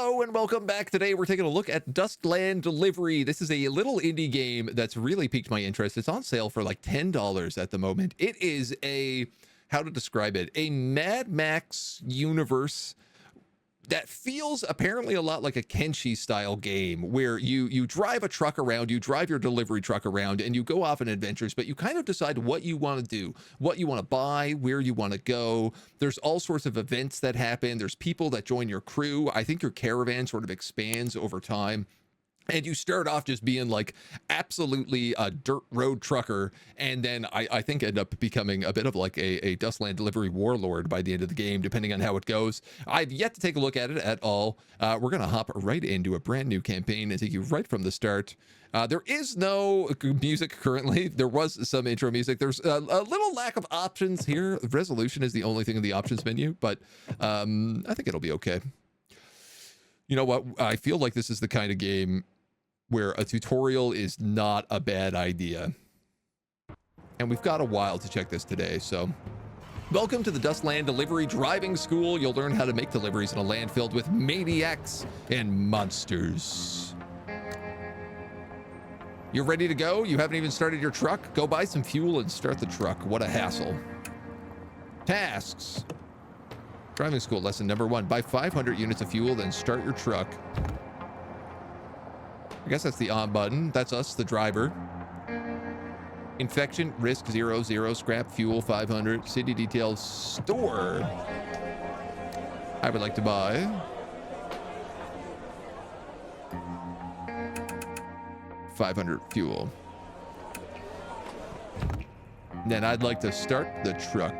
Hello and welcome back. Today we're taking a look at Dustland Delivery. This is a little indie game that's really piqued my interest. It's on sale for like $10 at the moment. It is a, how to describe it, a Mad Max universe that feels apparently a lot like a Kenshi style game where you drive a truck around, you drive your delivery truck around, and you go off on adventures, but you kind of decide what you want to do, what you want to buy, where you want to go. There's all sorts of events that happen. There's people that join your crew. I think your caravan sort of expands over time. And you start off just being like absolutely a dirt road trucker, and then I think end up becoming a bit of like a Dustland Delivery warlord by the end of the game, depending on how it goes. I've yet to take a look at it at all. We're going to hop right into a brand new campaign and take you right from the start. There is no music currently. There was some intro music. There's a little lack of options here. Resolution is the only thing in the options menu, but I think it'll be okay. You know what? I feel like this is the kind of game where a tutorial is not a bad idea. And we've got a while to check this today, so. Welcome to the Dustland Delivery Driving School. You'll learn how to make deliveries in a land filled with maniacs and monsters. You're ready to go? You haven't even started your truck? Go buy some fuel and start the truck. What a hassle. Tasks. Driving school lesson number 1. Buy 500 units of fuel, then start your truck. I guess that's the on button. That's us, the driver. Infection, risk 0, 0, scrap, fuel 500, city details, store. I would like to buy 500 fuel. Then I'd like to start the truck.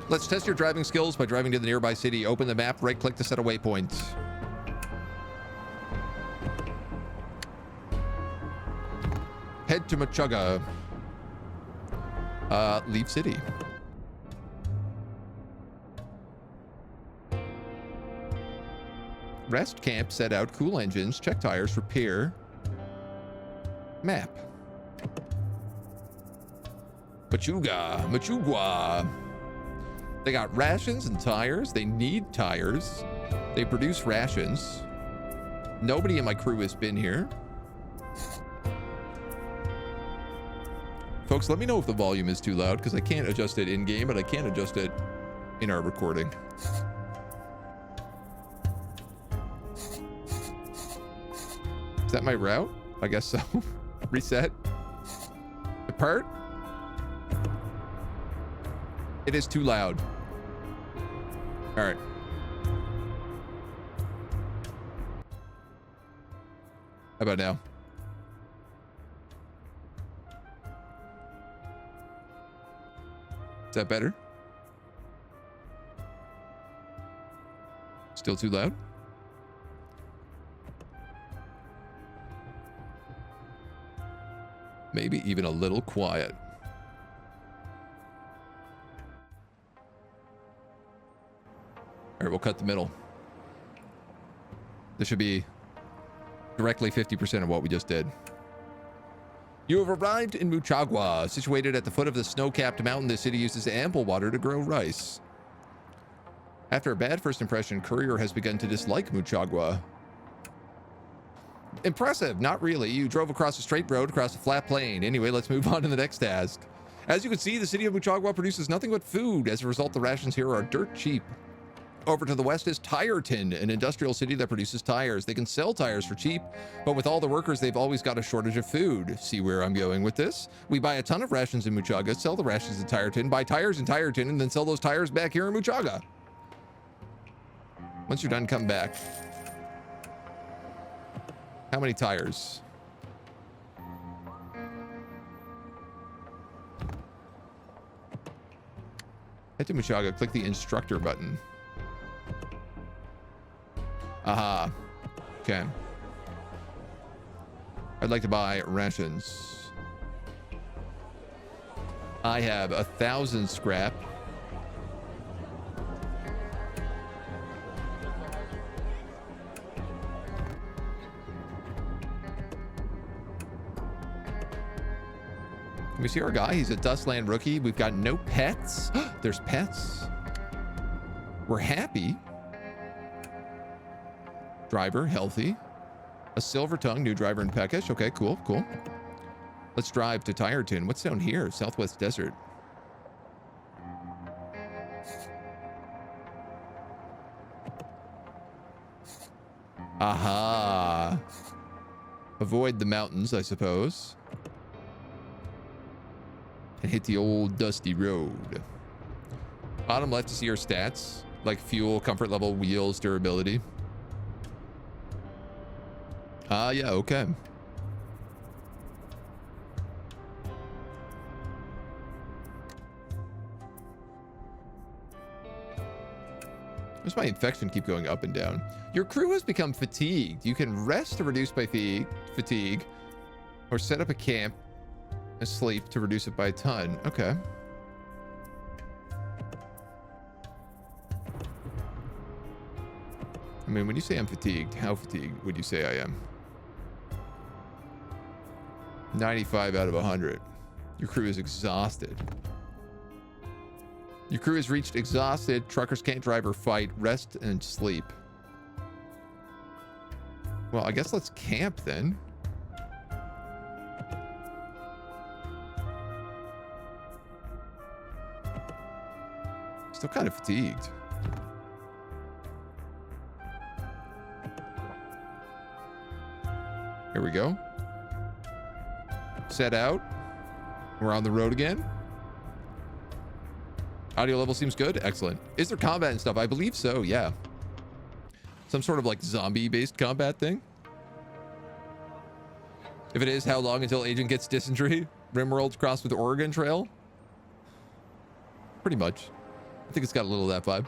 Let's test your driving skills by driving to the nearby city. Open the map, right-click to set a waypoint. Head to Machaga. Leave city. Rest camp, set out, cool engines, check tires, repair. Map. Machugwa. They got rations and tires. They need tires. They produce rations. Nobody in my crew has been here. Folks, let me know if the volume is too loud, because I can't adjust it in game, but I can adjust it in our recording. Is that my route? I guess so. Reset. Depart. It is too loud. All right. How about now? Is that better? Still too loud? Maybe even a little quiet. All right, we'll cut the middle. This should be directly 50% of what we just did. You have arrived in Muchagua, situated at the foot of the snow-capped mountain. The city uses ample water to grow rice. After a bad first impression, Courier has begun to dislike Muchagua. Impressive, not really. You drove across a straight road, across a flat plain. Anyway, let's move on to the next task. As you can see, the city of Muchagua produces nothing but food. As a result, the rations here are dirt cheap. Over to the west is Tireton, an industrial city that produces tires. They can sell tires for cheap, but with all the workers, they've always got a shortage of food. See where I'm going with this? We buy a ton of rations in Muchaga, sell the rations in Tireton, buy tires in Tireton, and then sell those tires back here in Muchaga. Once you're done, come back. How many tires? Head to Muchaga, click the instructor button. Aha. Okay. I'd like to buy rations. I have 1,000 scrap. We see our guy. He's a Dustland rookie. We've got no pets. There's pets. We're happy. Driver, healthy. A silver tongue, new driver in Peckish. Okay, cool, cool. Let's drive to Tyreton. What's down here? Southwest Desert. Aha. Avoid the mountains, I suppose. And hit the old dusty road. Bottom left to see your stats, like fuel, comfort level, wheels, durability. Ah, yeah, okay. Where's my infection keep going up and down? Your crew has become fatigued. You can rest to reduce by fatigue, or set up a camp and sleep to reduce it by a ton. Okay. I mean, when you say I'm fatigued, how fatigued would you say I am? 95 out of 100. Your crew is exhausted. Your crew has reached exhausted. Truckers can't drive or fight. Rest and sleep. Well, I guess let's camp then. Still kind of fatigued. Here we go. Set out. We're on the road again. Audio level seems good. Excellent. Is there combat and stuff? I believe so, yeah. Some sort of like zombie-based combat thing. If it is, how long until Agent gets dysentery? Rimworld's crossed with the Oregon Trail? Pretty much. I think it's got a little of that vibe.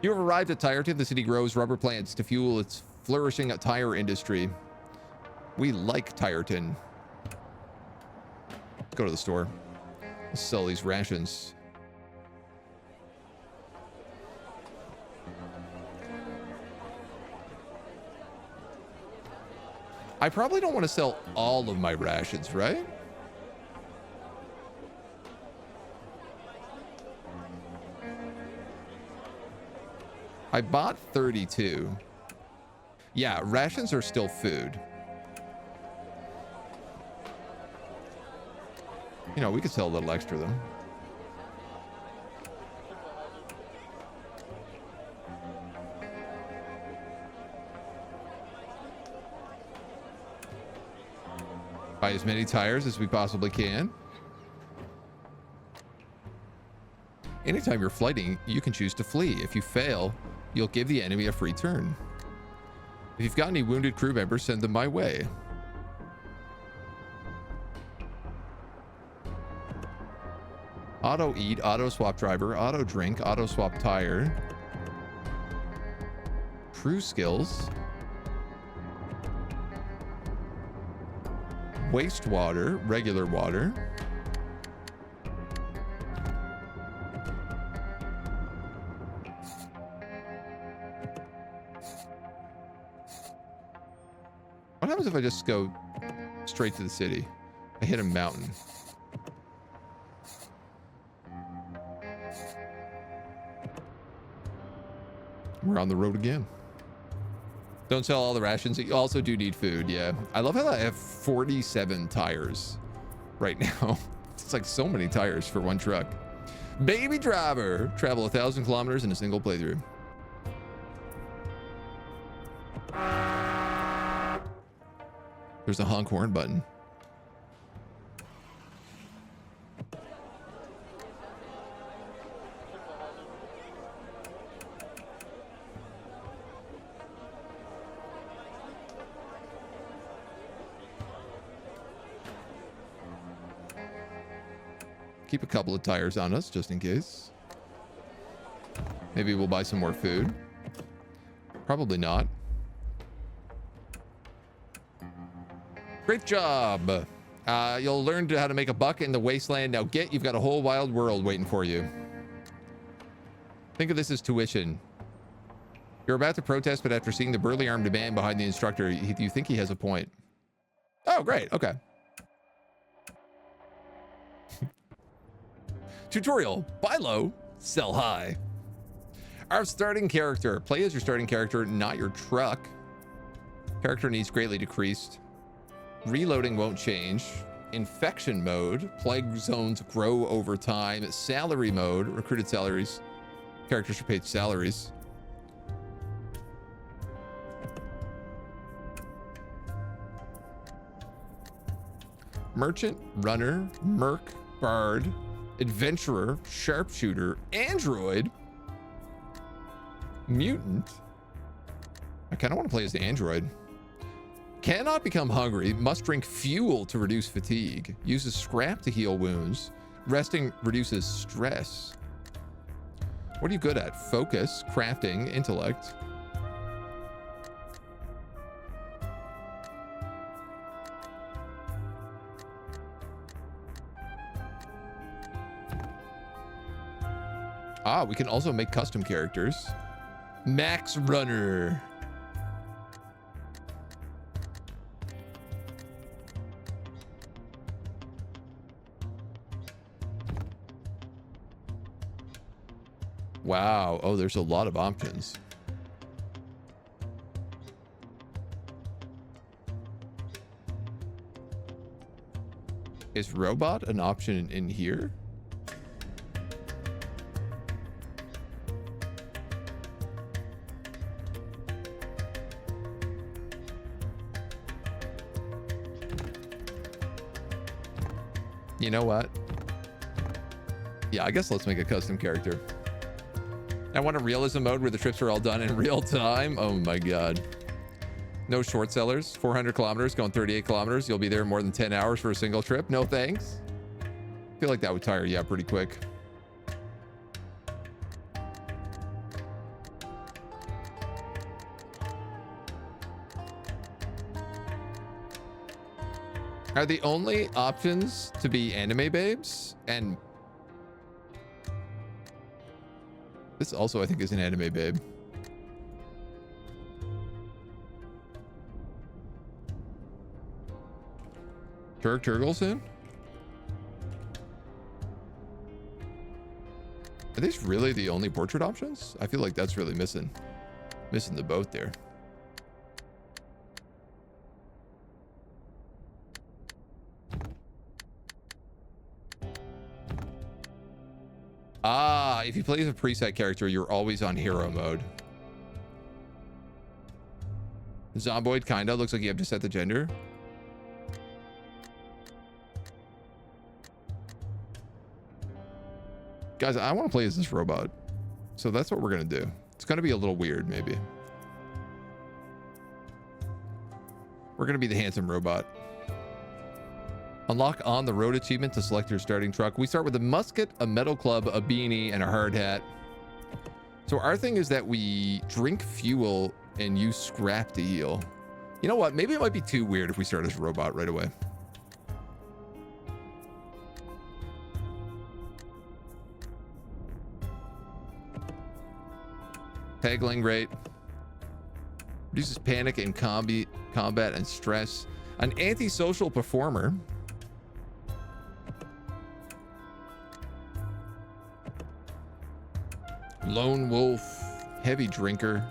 You have arrived at Tyreton. The city grows rubber plants to fuel its flourishing tire industry. We like Tyreton. Let's go to the store. Let's sell these rations. I probably don't want to sell all of my rations, right? I bought 32. Yeah, rations are still food. You know, we could sell a little extra though. Buy as many tires as we possibly can. Anytime you're fighting, you can choose to flee. If you fail, you'll give the enemy a free turn. If you've got any wounded crew members, send them my way. Auto eat, auto swap driver, auto drink, auto swap tire. Crew skills. Wastewater, regular water. What happens if I just go straight to the city? I hit a mountain. We're on the road again. Don't sell all the rations. You also do need food. Yeah. I love how I have 47 tires right now. It's like so many tires for one truck. Baby driver. Travel 1,000 kilometers in a single playthrough. There's a honk horn button. Keep a couple of tires on us just in case. Maybe we'll buy some more food. Probably not. Great job. You'll learn how to make a buck in the wasteland. Now you've got a whole wild world waiting for you. Think of this as tuition. You're about to protest, but after seeing the burly armed man behind the instructor, you think he has a point. Oh, great. Okay. Tutorial, buy low, sell high. Our starting character, play as your starting character, not your truck. Character needs greatly decreased. Reloading won't change. Infection mode, plague zones grow over time. Salary mode, recruited salaries. Characters are paid salaries. Merchant, runner, merc, bard, adventurer, sharpshooter, android, mutant. I kind of want to play as the android. Cannot become hungry, must drink fuel to reduce fatigue, uses scrap to heal wounds, resting reduces stress. What are you good at? Focus, crafting, intellect. Ah, we can also make custom characters. Max Runner. Wow. Oh, there's a lot of options. Is robot an option in here? You know what? Yeah, I guess let's make a custom character. I want a realism mode where the trips are all done in real time. Oh my God. No short sellers. 400 kilometers going 38 kilometers. You'll be there more than 10 hours for a single trip. No thanks. I feel like that would tire you out pretty quick. Are the only options to be anime babes? And this also, I think, is an anime babe. Turk Turgleson? Are these really the only portrait options? I feel like that's really missing the boat there. Ah, if you play as a preset character, you're always on hero mode. Zomboid kinda looks like you have to set the gender. Guys, I want to play as this robot. So that's what we're going to do. It's going to be a little weird, maybe. We're going to be the handsome robot. Unlock on the road achievement to select your starting truck. We start with a musket, a metal club, a beanie, and a hard hat. So our thing is that we drink fuel and use scrap to heal. You know what? Maybe it might be too weird if we start as a robot right away. Pegling rate. Reduces panic and combat and stress. An antisocial performer. Lone wolf. Heavy drinker.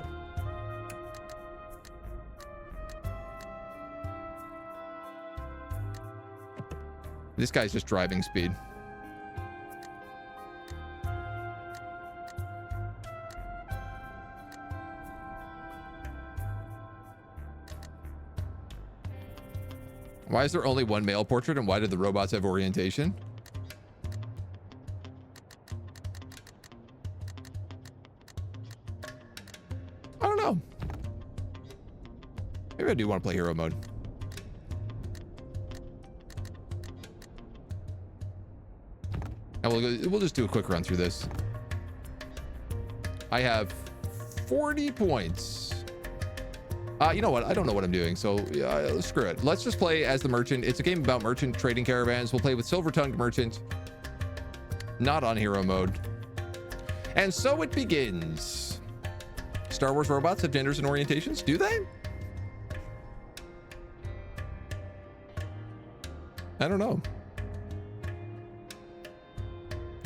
This guy's just driving speed. Why is there only one male portrait, and why did the robots have orientation? I don't know. Maybe I do want to play hero mode. And we'll just do a quick run through this. I have 40 points. You know what? I don't know what I'm doing, so screw it. Let's just play as the merchant. It's a game about merchant trading caravans. We'll play with silver-tongued merchant, not on hero mode. And so it begins. Star Wars robots have genders and orientations, do they? I don't know.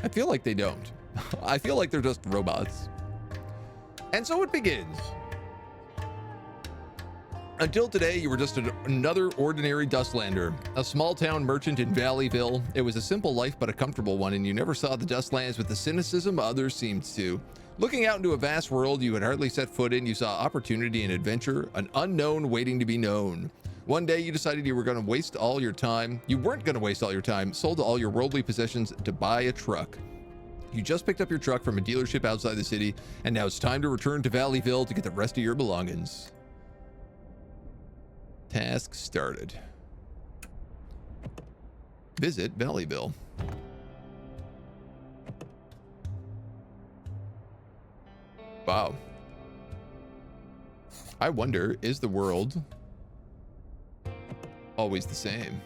I feel like they don't. I feel like they're just robots. And so it begins. Until today, you were just another ordinary Dustlander, a small town merchant in Valleyville. It was a simple life, but a comfortable one, and you never saw the Dustlands with the cynicism others seemed to. Looking out into a vast world you had hardly set foot in, you saw opportunity and adventure, an unknown waiting to be known. One day, you decided you were going to waste all your time. You weren't going to waste all your time, sold all your worldly possessions to buy a truck. You just picked up your truck from a dealership outside the city, and now it's time to return to Valleyville to get the rest of your belongings. Task started. Visit Valleyville. Wow. I wonder, is the world always the same?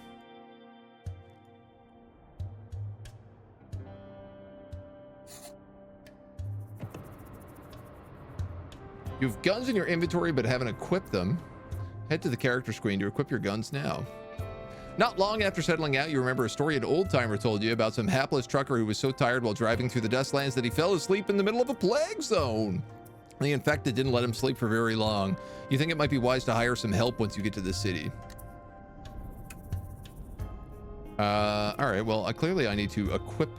You have guns in your inventory but haven't equipped them. Head to the character screen to equip your guns now. Not long after settling out, you remember a story an old-timer told you about some hapless trucker who was so tired while driving through the Dustlands that he fell asleep in the middle of a plague zone. The infected didn't let him sleep for very long. You think it might be wise to hire some help once you get to the city. All right, well, clearly I need to equip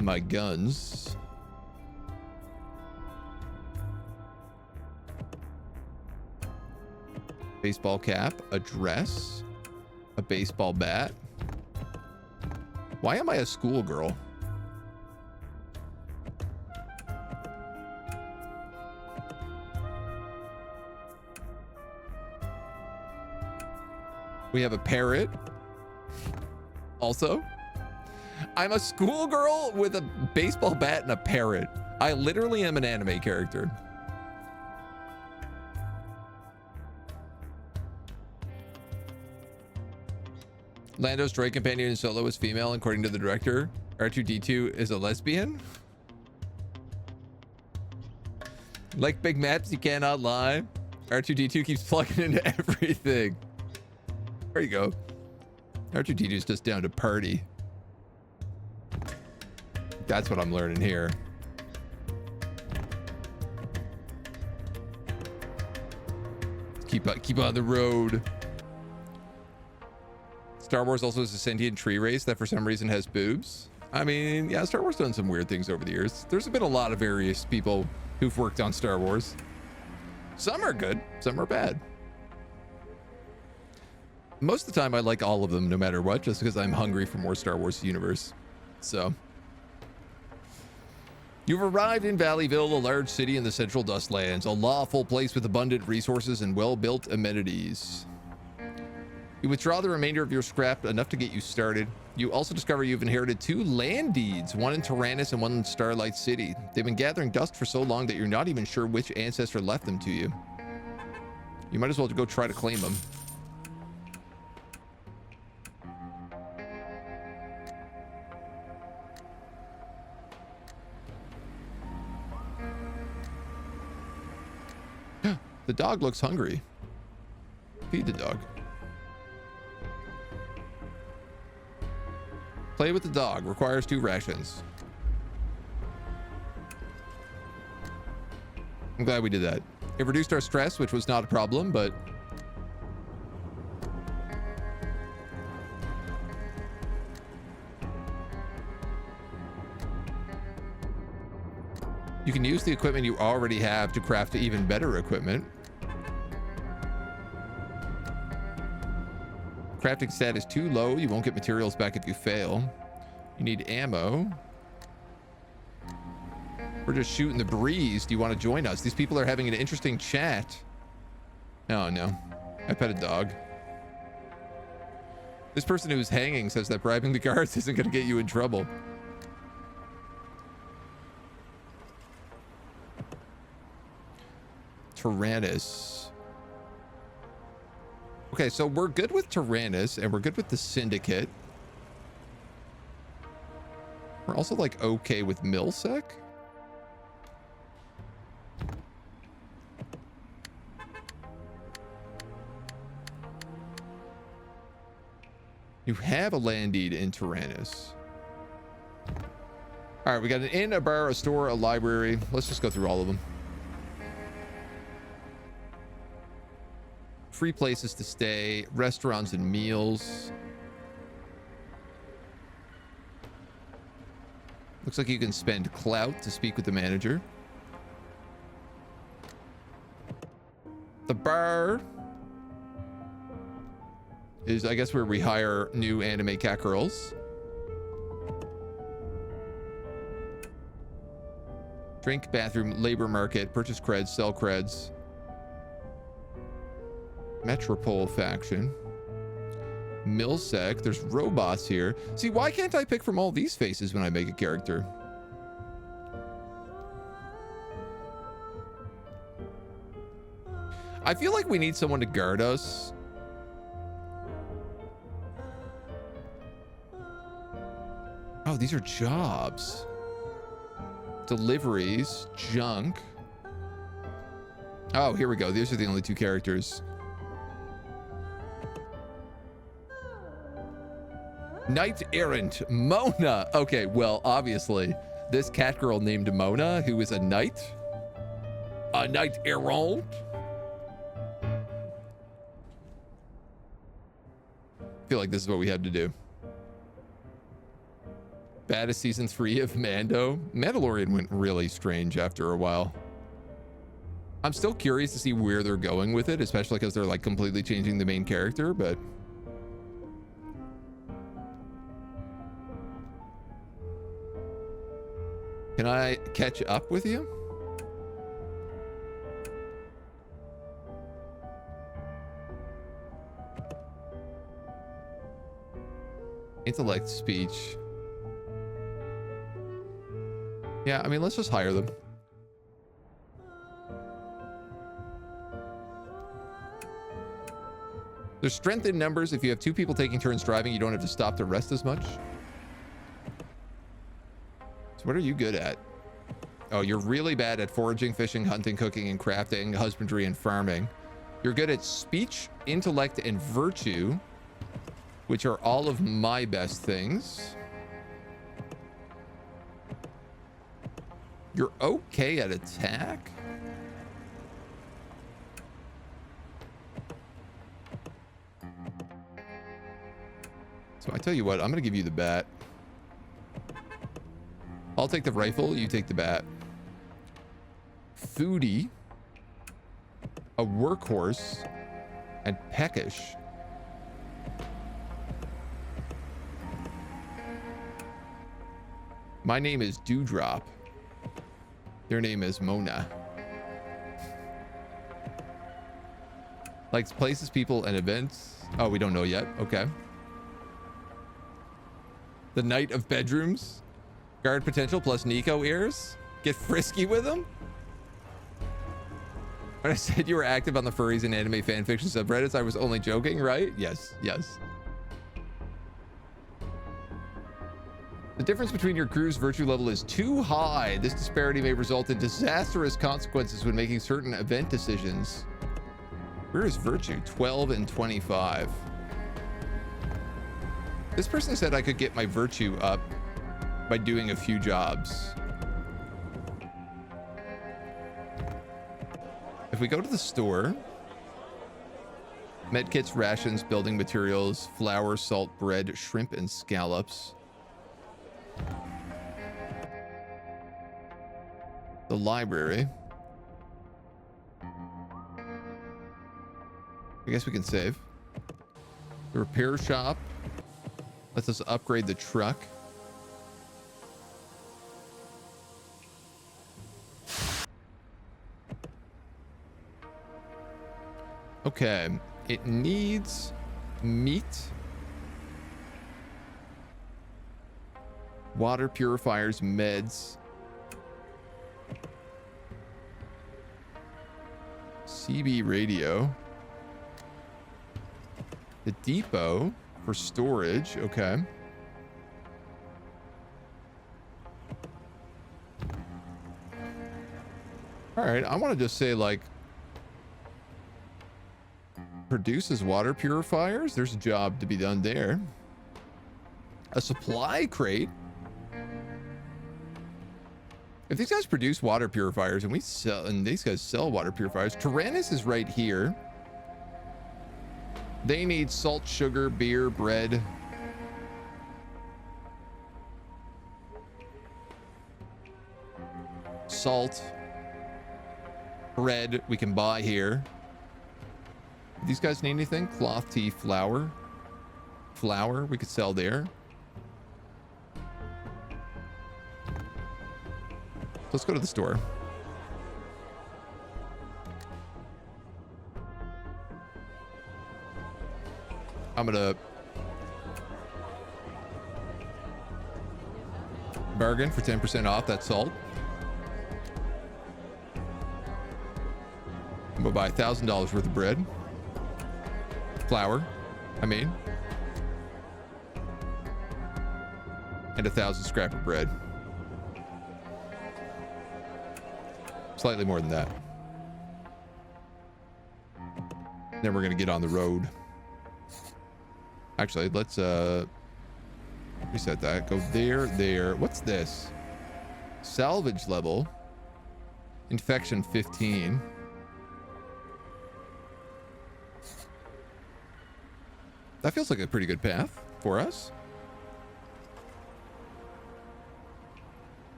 my guns. Baseball cap, a dress, a baseball bat. Why am I a schoolgirl? We have a parrot. Also, I'm a schoolgirl with a baseball bat and a parrot. I literally am an anime character. Lando's droid companion in Solo is female, according to the director. R2-D2 is a lesbian. Like big maps, you cannot lie. R2-D2 keeps plugging into everything. There you go. R2-D2 is just down to party. That's what I'm learning here. Keep on the road. Star Wars also is a sentient tree race that for some reason has boobs. I mean, yeah, Star Wars done some weird things over the years. There's been a lot of various people who've worked on Star Wars. Some are good, some are bad. Most of the time I like all of them no matter what, just because I'm hungry for more Star Wars universe. So. You've arrived in Valleyville, a large city in the central Dustlands, a lawful place with abundant resources and well-built amenities. You withdraw the remainder of your scrap, enough to get you started. You also discover you've inherited 2 land deeds, one in Tanis and one in Starlight City. They've been gathering dust for so long that you're not even sure which ancestor left them to you. You might as well go try to claim them. The dog looks hungry. Feed the dog. Play with the dog. Requires 2 rations. I'm glad we did that. It reduced our stress, which was not a problem, but... you can use the equipment you already have to craft even better equipment. Crafting stat is too low. You won't get materials back if you fail. You need ammo. We're just shooting the breeze. Do you want to join us? These people are having an interesting chat. Oh, no. I pet a dog. This person who's hanging says that bribing the guards isn't going to get you in trouble. Tanis. Okay, so we're good with Tanis and we're good with the Syndicate. We're also like okay with Milsec. You have a land deed in Tanis. All right, we got an inn, a bar, a store, a library. Let's just go through all of them. Free places to stay, restaurants and meals. Looks like you can spend clout to speak with the manager. The bar is, I guess, where we hire new anime cat girls. Drink, bathroom, labor market, purchase creds, sell creds. Metropole faction. Milsec. There's robots here. See, why can't I pick from all these faces when I make a character? I feel like we need someone to guard us. Oh, these are jobs. Deliveries, junk. Oh, here we go. These are the only two characters. Knight Errant, Mona. Okay, well, obviously, this cat girl named Mona, who is a knight errant. I feel like this is what we had to do. Baddest season 3 of Mando. Mandalorian went really strange after a while. I'm still curious to see where they're going with it, especially because they're like completely changing the main character, but can I catch up with you? Intellect, speech. Yeah, I mean, let's just hire them. There's strength in numbers. If you have 2 people taking turns driving, you don't have to stop to rest as much. So what are you good at? Oh, you're really bad at foraging, fishing, hunting, cooking, and crafting, husbandry, and farming. You're good at speech, intellect, and virtue, which are all of my best things. You're okay at attack? So I tell you what, I'm gonna give you the bat. I'll take the rifle, you take the bat. Foodie, a workhorse, and peckish. My name is Dewdrop. Their name is Mona. Likes places, people, and events. Oh, we don't know yet. Okay. The Knight of Bedrooms. Guard potential plus Nico ears. Get frisky with them. When I said you were active on the furries and anime fanfiction subreddits, I was only joking, right? Yes, yes. The difference between your crew's virtue level is too high. This disparity may result in disastrous consequences when making certain event decisions. Where is virtue? 12 and 25. This person said I could get my virtue up by doing a few jobs. If we go to the store, medkits, rations, building materials, flour, salt, bread, shrimp, and scallops. The library. I guess we can save. The repair shop lets us upgrade the truck. Okay, it needs meat, water purifiers, meds, CB radio, the depot for storage. Okay. All right, I want to just say, like, produces water purifiers. There's a job to be done there. A supply crate. If these guys produce water purifiers and these guys sell water purifiers, Tanis is right here. They need salt, sugar, beer, bread. Salt, bread we can buy here. These guys need anything? Cloth, tea, flour. Flour we could sell there. Let's go to the store. I'm gonna bargain for 10% off that salt. I'm gonna buy $1,000 worth of bread. Flour, I mean. And 1,000 scrap of bread. Slightly more than that. Then we're gonna get on the road. Actually, let's reset that. Go there. What's this? Salvage level. Infection 15. That feels like a pretty good path for us.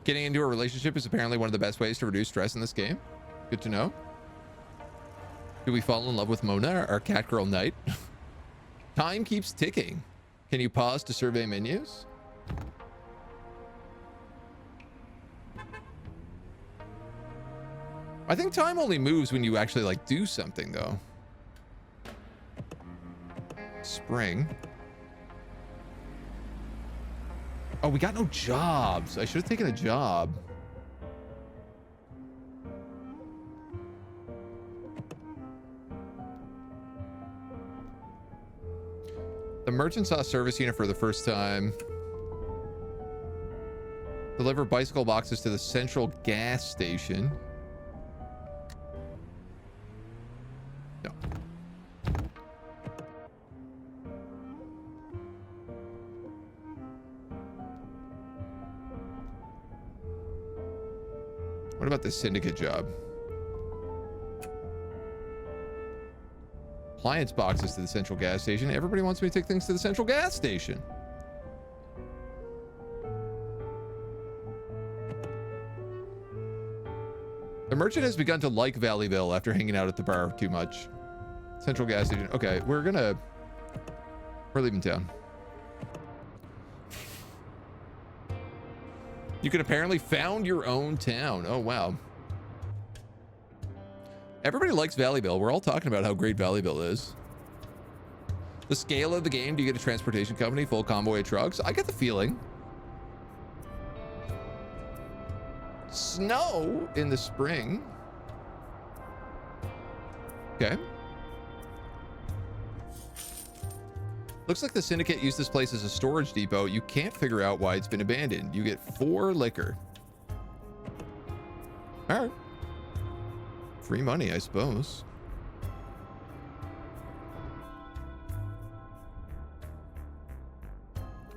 Getting into a relationship is apparently one of the best ways to reduce stress in this game. Good to know. Do we fall in love with Mona, our cat girl knight? Time keeps ticking. Can you pause to survey menus? I think time only moves when you actually like do something though. Spring. Oh, we got no jobs. I should have taken a job. The merchant saw a service unit for the first time. Deliver bicycle boxes to the central gas station. No. What about the syndicate job? Appliance boxes to the central gas station. Everybody wants me to take things to the central gas station. The merchant has begun to like Valleyville after hanging out at the bar too much. Central gas station. Okay, we're leaving town. You can apparently found your own town. Oh, wow. Everybody likes Valleyville. We're all talking about how great Valleyville is. The scale of the game. Do you get a transportation company, full convoy of trucks? I get the feeling. Snow in the spring. Okay. Looks like the syndicate used this place as a storage depot. You can't figure out why it's been abandoned. You get 4 liquor. All right. Free money, I suppose.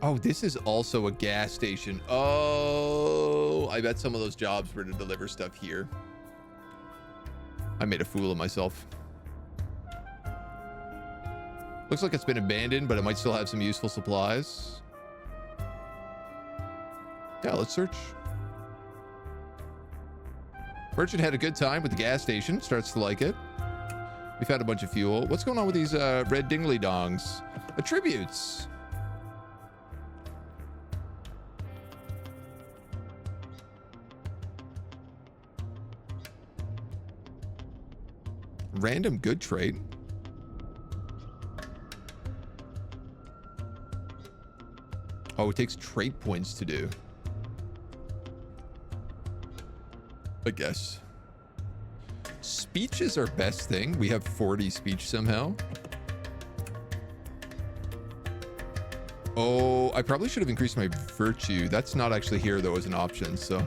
Oh, this is also a gas station. Oh, I bet some of those jobs were to deliver stuff here. I made a fool of myself. Looks like it's been abandoned, but it might still have some useful supplies. Yeah, let's search. Merchant had a good time with the gas station. Starts to like it. We found a bunch of fuel. What's going on with these red dingly dongs? Attributes. Random good trait. Oh, it takes trait points to do. I guess. Speech is our best thing. We have 40 speech somehow. Oh, I probably should have increased my virtue. That's not actually here though as an option, so.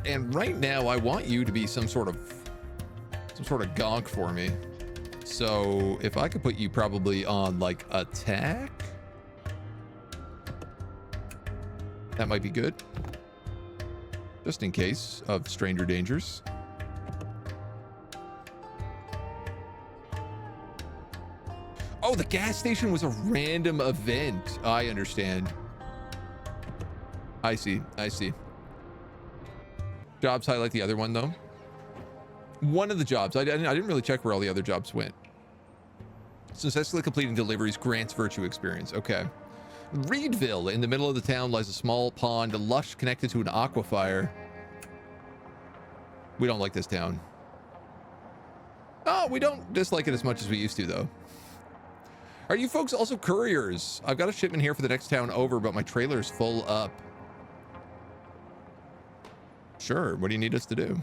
And right now I want you to be some sort of gonk for me. So if I could put you probably on like attack. That might be good. Just in case of stranger dangers. Oh, the gas station was a random event. I understand. I see. I see. Jobs highlight the other one, though. One of the jobs. I didn't really check where all the other jobs went. Successfully completing deliveries grants virtue experience. Okay. Reedville. In the middle of the town lies a small pond, lush connected to an aquifer. We don't like this town. Oh, we don't dislike it as much as we used to, though. Are you folks also couriers? I've got a shipment here for the next town over, but my trailer's full up. Sure, what do you need us to do?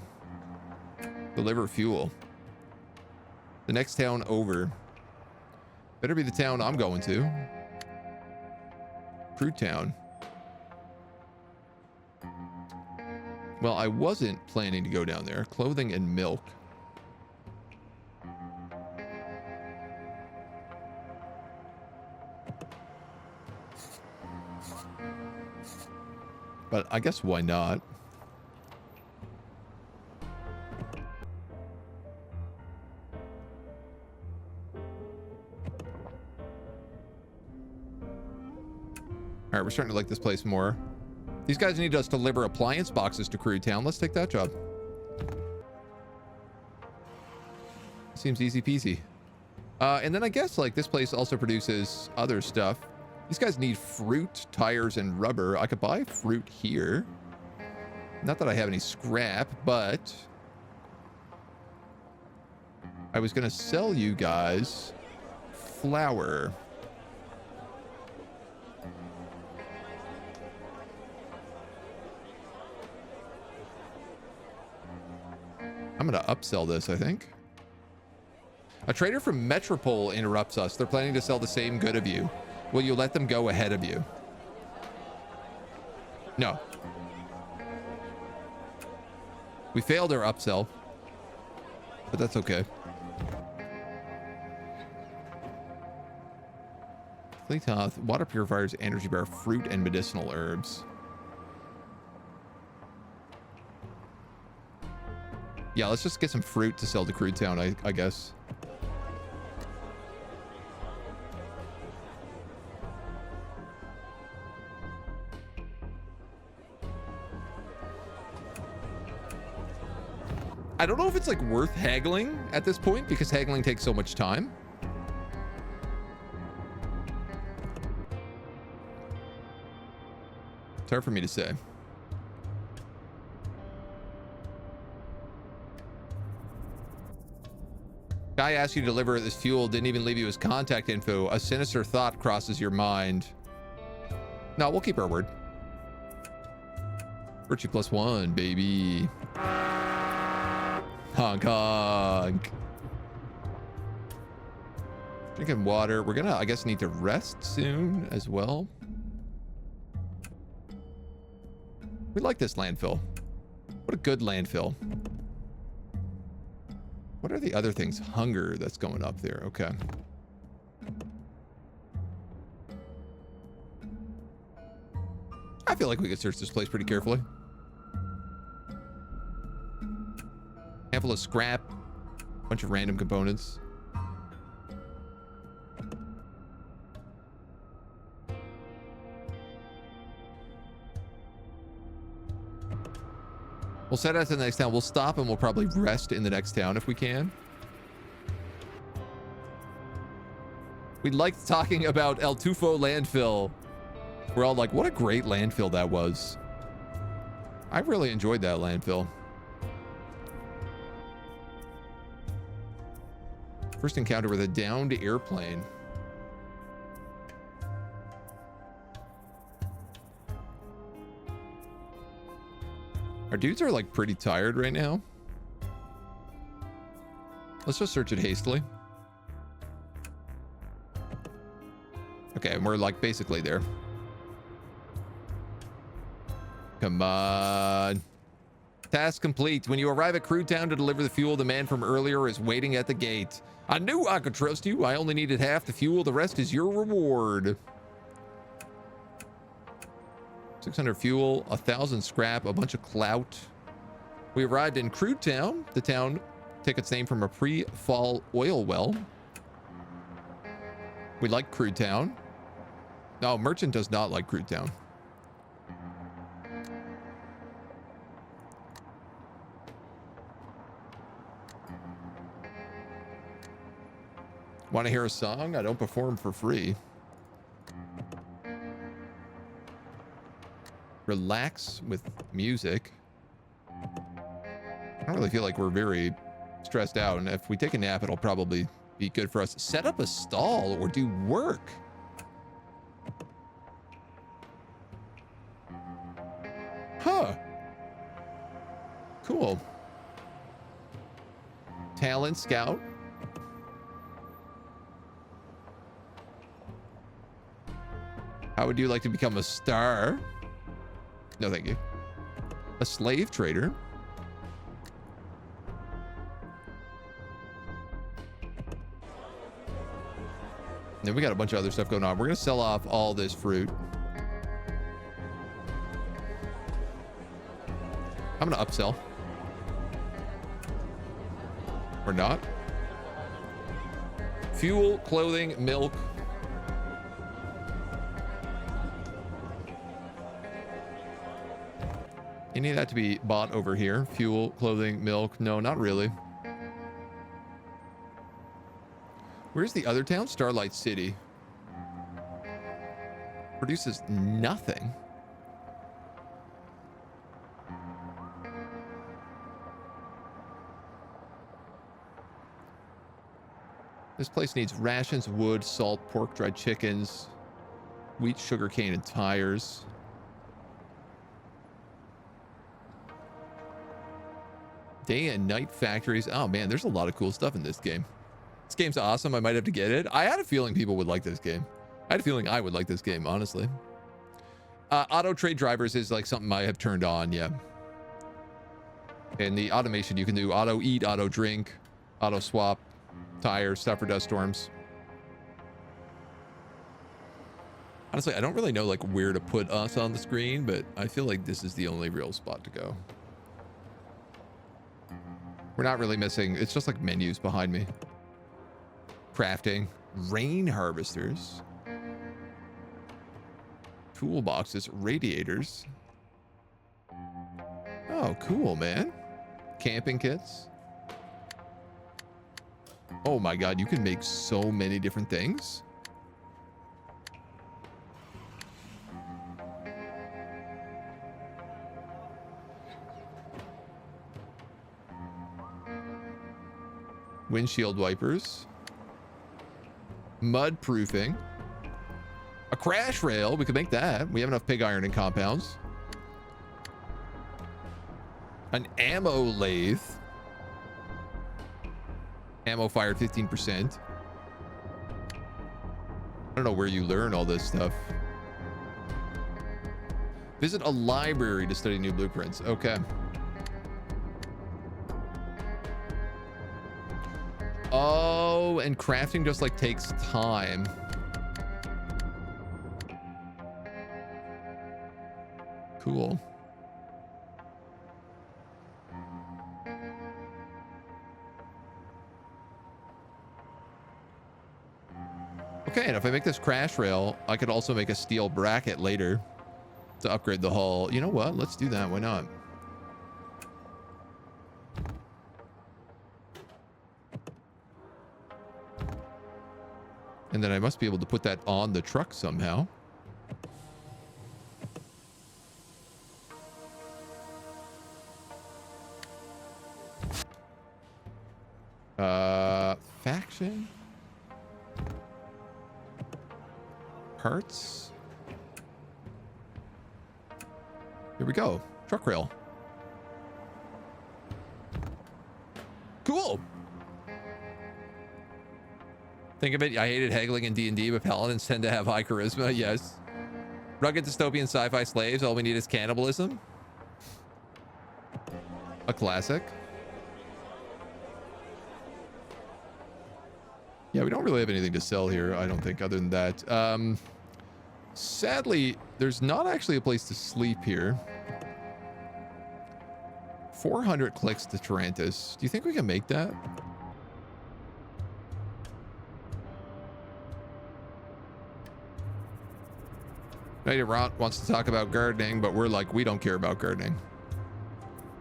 Deliver fuel. The next town over. Better be the town I'm going to. Crude Town. Well, I wasn't planning to go down there. Clothing and milk. But I guess why not? All right, we're starting to like this place more. These guys need us to deliver appliance boxes to Crude Town. Let's take that job. Seems easy peasy. And then I guess like this place also produces other stuff. These guys need fruit, tires, and rubber. I could buy fruit here. Not that I have any scrap, but I was going to sell you guys flour. I'm going to upsell this, I think. A trader from Metropole interrupts us. They're planning to sell the same good of you. Will you let them go ahead of you? No. We failed our upsell, but that's okay. Cleatoth, water purifiers, energy bar, fruit, and medicinal herbs. Yeah, let's just get some fruit to sell to Crude Town, I guess. I don't know if it's like worth haggling at this point because haggling takes so much time. It's hard for me to say. Guy asked you to deliver this fuel, didn't even leave you his contact info. A sinister thought crosses your mind. No, we'll keep our word. Virtue +1, baby. Honk honk. Drinking water. We're gonna, I guess, need to rest soon as well. We like this landfill. What a good landfill. What are the other things? Hunger that's going up there. Okay. I feel like we could search this place pretty carefully. Handful of scrap. Bunch of random components. We'll set out to the next town. We'll stop and we'll probably rest in the next town if we can. We liked talking about El Tufo landfill. We're all like, what a great landfill that was. I really enjoyed that landfill. First encounter with a downed airplane. Our dudes are like pretty tired right now. Let's just search it hastily. Okay, and we're like basically there. Come on. Task complete. When you arrive at Crude Town to deliver the fuel, the man from earlier is waiting at the gate. I knew I could trust you. I only needed half the fuel. The rest is your reward. 600 fuel, 1,000 scrap, a bunch of clout. We arrived in Crude Town. The town took its name from a pre-fall oil well. We like Crude Town. No, Merchant does not like Crude Town. Want to hear a song? I don't perform for free. Relax with music. I don't really feel like we're very stressed out, and if we take a nap, it'll probably be good for us. Set up a stall or do work. Huh. Cool. Talent scout. How would you like to become a star? No, thank you. A slave trader. Then we got a bunch of other stuff going on. We're going to sell off all this fruit. I'm going to upsell. Or not. Fuel, clothing, milk. Any of that to be bought over here? Fuel, clothing, milk. No, not really. Where's the other town? Starlight City. Produces nothing. This place needs rations, wood, salt, pork, dried chickens, wheat, sugar cane, and tires. Day and night factories. Oh man, there's a lot of cool stuff in this game. This game's awesome. I might have to get it. I had a feeling people would like this game. I had a feeling I would like this game, honestly. Auto trade drivers is like something I have turned on, yeah. And the automation, you can do auto eat, auto drink, auto swap, tires, stuff for dust storms. Honestly, I don't really know like where to put us on the screen, but I feel like this is the only real spot to go. We're not really missing. It's just like menus behind me. Crafting, rain harvesters, toolboxes, radiators. Oh, cool, man. Camping kits. Oh my God, you can make so many different things. Windshield wipers. Mud proofing. A crash rail. We could make that. We have enough pig iron and compounds. An ammo lathe. Ammo fired 15%. I don't know where you learn all this stuff. Visit a library to study new blueprints. Okay. Oh, and crafting just like takes time. Cool. Okay, and if I make this crash rail, I could also make a steel bracket later to upgrade the hull. You know what? Let's do that. Why not? And then I must be able to put that on the truck somehow. Faction. Parts. Here we go. Truck rail. Cool. Think of it. I hated haggling in D&D, but paladins tend to have high charisma. Yes. Rugged dystopian sci-fi slaves. All we need is cannibalism. A classic. Yeah, we don't really have anything to sell here, I don't think, other than that. Sadly, there's not actually a place to sleep here. 400 clicks to Tarantis. Do you think we can make that? Maybe Ront wants to talk about gardening, but we're like, we don't care about gardening.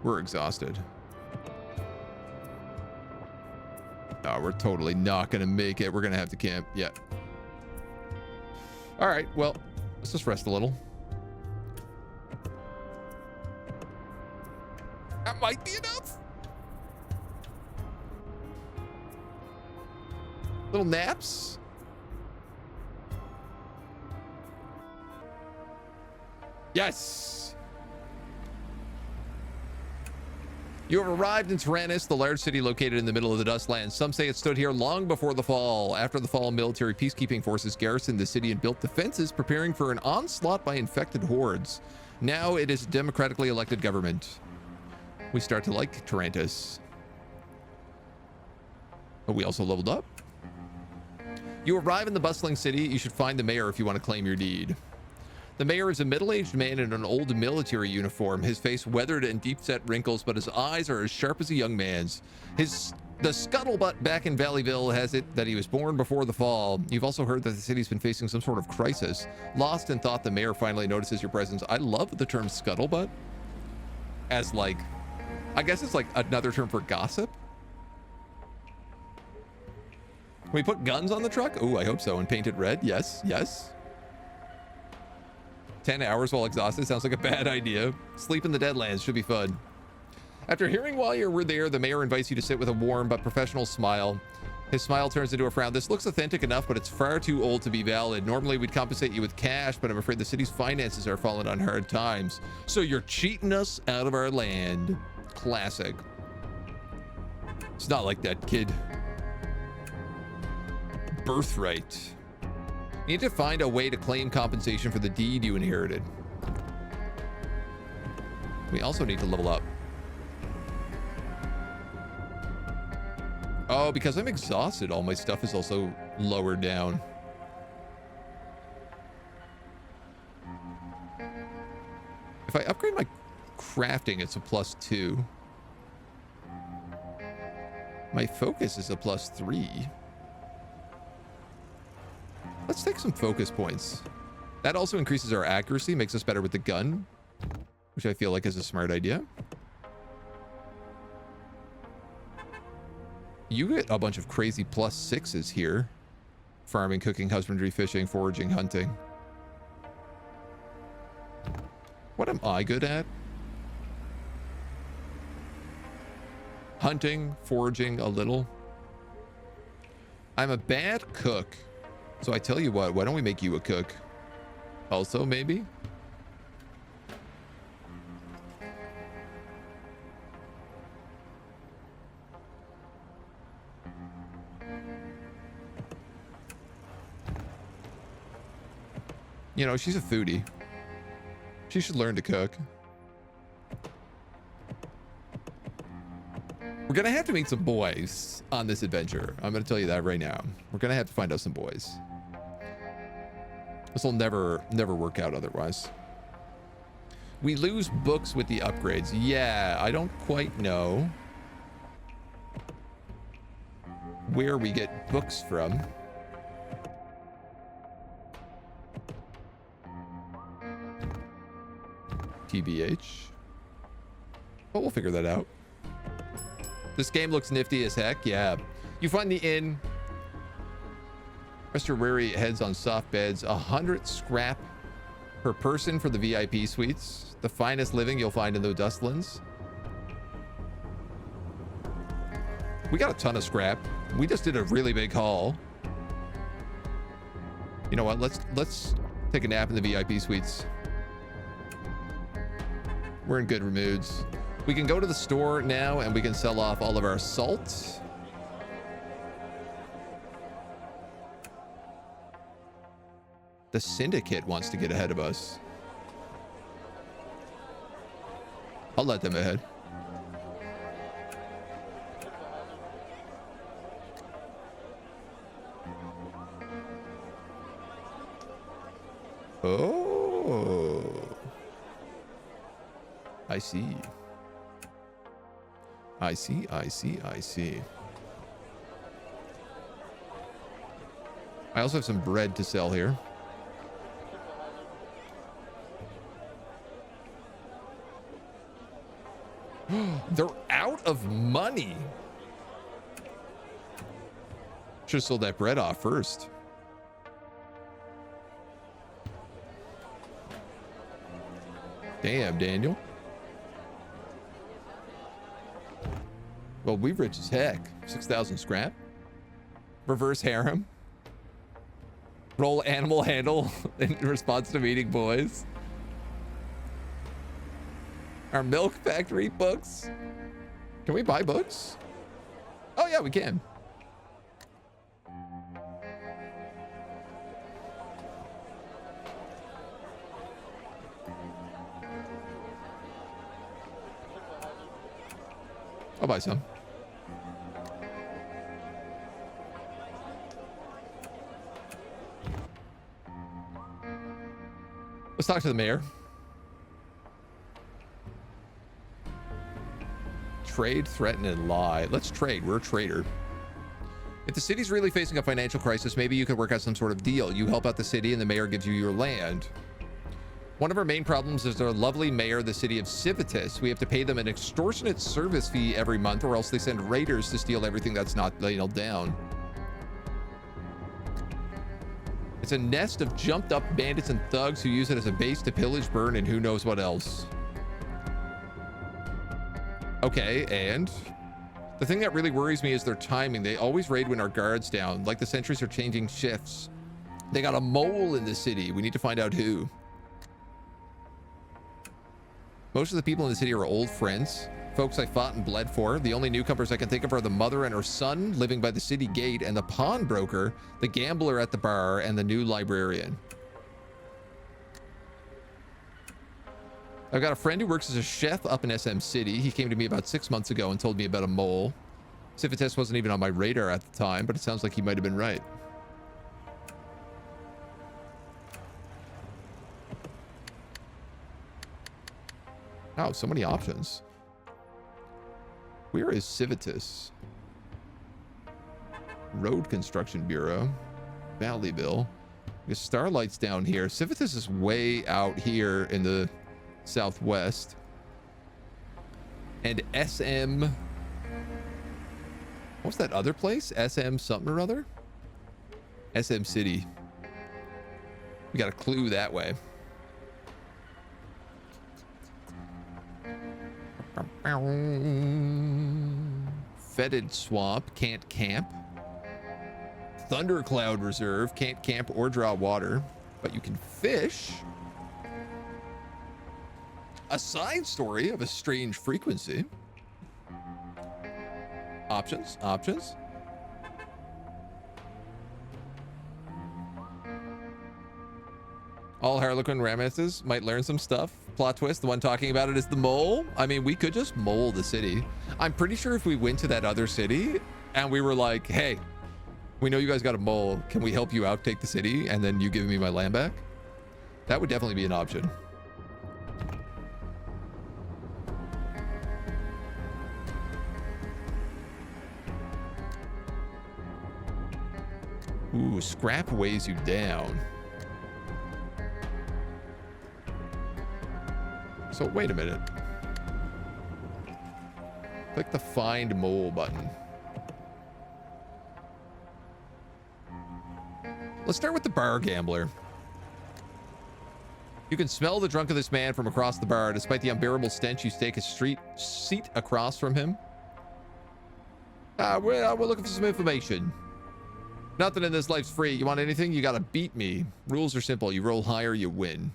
We're exhausted. Oh, we're totally not going to make it. We're going to have to camp. Yeah. All right. Well, let's just rest a little. That might be enough. Little naps. Yes. You have arrived in Tanis, the large city located in the middle of the Dustlands. Some say it stood here long before the fall. After the fall, military peacekeeping forces garrisoned the city and built defenses, preparing for an onslaught by infected hordes. Now it is a democratically elected government. We start to like Tarantis. But we also leveled up. You arrive in the bustling city. You should find the mayor if you want to claim your deed. The mayor is a middle-aged man in an old military uniform, his face weathered and deep-set wrinkles, but his eyes are as sharp as a young man's. The scuttlebutt back in Valleyville has it that he was born before the fall. You've also heard that the city's been facing some sort of crisis. Lost in thought, the mayor finally notices your presence. I love the term scuttlebutt as like, I guess it's like another term for gossip. Can we put guns on the truck? Oh, I hope so. And paint it red. Yes, yes. 10 hours while exhausted sounds like a bad idea. Sleep in the Deadlands should be fun. After hearing while you were there, the mayor invites you to sit with a warm but professional smile. His smile turns into a frown. This looks authentic enough, but it's far too old to be valid. Normally, we'd compensate you with cash, but I'm afraid the city's finances are falling on hard times. So you're cheating us out of our land. Classic. It's not like that, kid. Birthright. You need to find a way to claim compensation for the deed you inherited. We also need to level up. Oh, because I'm exhausted, all my stuff is also lowered down. If I upgrade my crafting, it's a +2. My focus is a +3. Let's take some focus points. That also increases our accuracy, makes us better with the gun, which I feel like is a smart idea. You get a bunch of crazy +6s here. Farming, cooking, husbandry, fishing, foraging, hunting. What am I good at? Hunting, foraging a little. I'm a bad cook. So I tell you what, why don't we make you a cook? Also, maybe? You know, she's a foodie. She should learn to cook. We're gonna have to meet some boys on this adventure. I'm gonna tell you that right now. We're gonna have to find out some boys. This will never work out otherwise. We lose books with the upgrades. Yeah, I don't quite know where we get books from. TBH. But we'll figure that out. This game looks nifty as heck. Yeah. You find the inn. Rest your weary heads on soft beds. 100 scrap per person for the VIP suites. The finest living you'll find in the Dustlands. We got a ton of scrap. We just did a really big haul. You know what? Let's take a nap in the VIP suites. We're in good moods. We can go to the store now and we can sell off all of our salt. The syndicate wants to get ahead of us. I'll let them ahead. Oh, I see. I see. I also have some bread to sell here. They're out of money. Should have sold that bread off first. Damn, Daniel. Well, we rich as heck. 6,000 scrap. Reverse harem. Roll animal handle in response to meeting boys. Our milk factory books. Can we buy books? Oh yeah, we can. I'll buy some. Let's talk to the mayor. Trade, threaten, and lie. Let's trade. We're a trader. If the city's really facing a financial crisis, maybe you could work out some sort of deal. You help out the city and the mayor gives you your land. One of our main problems is our lovely mayor, the city of Civitas. We have to pay them an extortionate service fee every month, or else they send raiders to steal everything that's not nailed down. It's a nest of jumped up bandits and thugs who use it as a base to pillage, burn, and who knows what else. Okay, and the thing that really worries me is their timing. They always raid when our guard's down, like the sentries are changing shifts. They got a mole in the city. We need to find out who. Most of the people in the city are old friends, folks I fought and bled for. The only newcomers I can think of are the mother and her son living by the city gate, and the pawnbroker, the gambler at the bar, and the new librarian. I've got a friend who works as a chef up in SM City. He came to me about 6 months ago and told me about a mole. Civitas wasn't even on my radar at the time, but it sounds like he might have been right. Wow, so many options. Where is Civitas? Road Construction Bureau. Valleyville. Because Starlight's down here. Civitas is way out here in the southwest. And SM... What's that other place? SM something or other? SM City. We got a clue that way. Fetid Swamp, can't camp. Thundercloud Reserve, can't camp or draw water, but you can fish. A side story of a strange frequency. Options. All Harlequin romances might learn some stuff. Plot twist, the one talking about it is the mole. I mean, we could just mole the city. I'm pretty sure if we went to that other city and we were like, hey, we know you guys got a mole. Can we help you out, take the city, and then you give me my land back? That would definitely be an option. Ooh, scrap weighs you down. So wait a minute. Click the find mole button. Let's start with the bar gambler. You can smell the drunk of this man from across the bar. Despite the unbearable stench, you take a seat across from him. We're looking for some information. Nothing in this life's free. You want anything? You gotta beat me. Rules are simple. You roll higher, you win.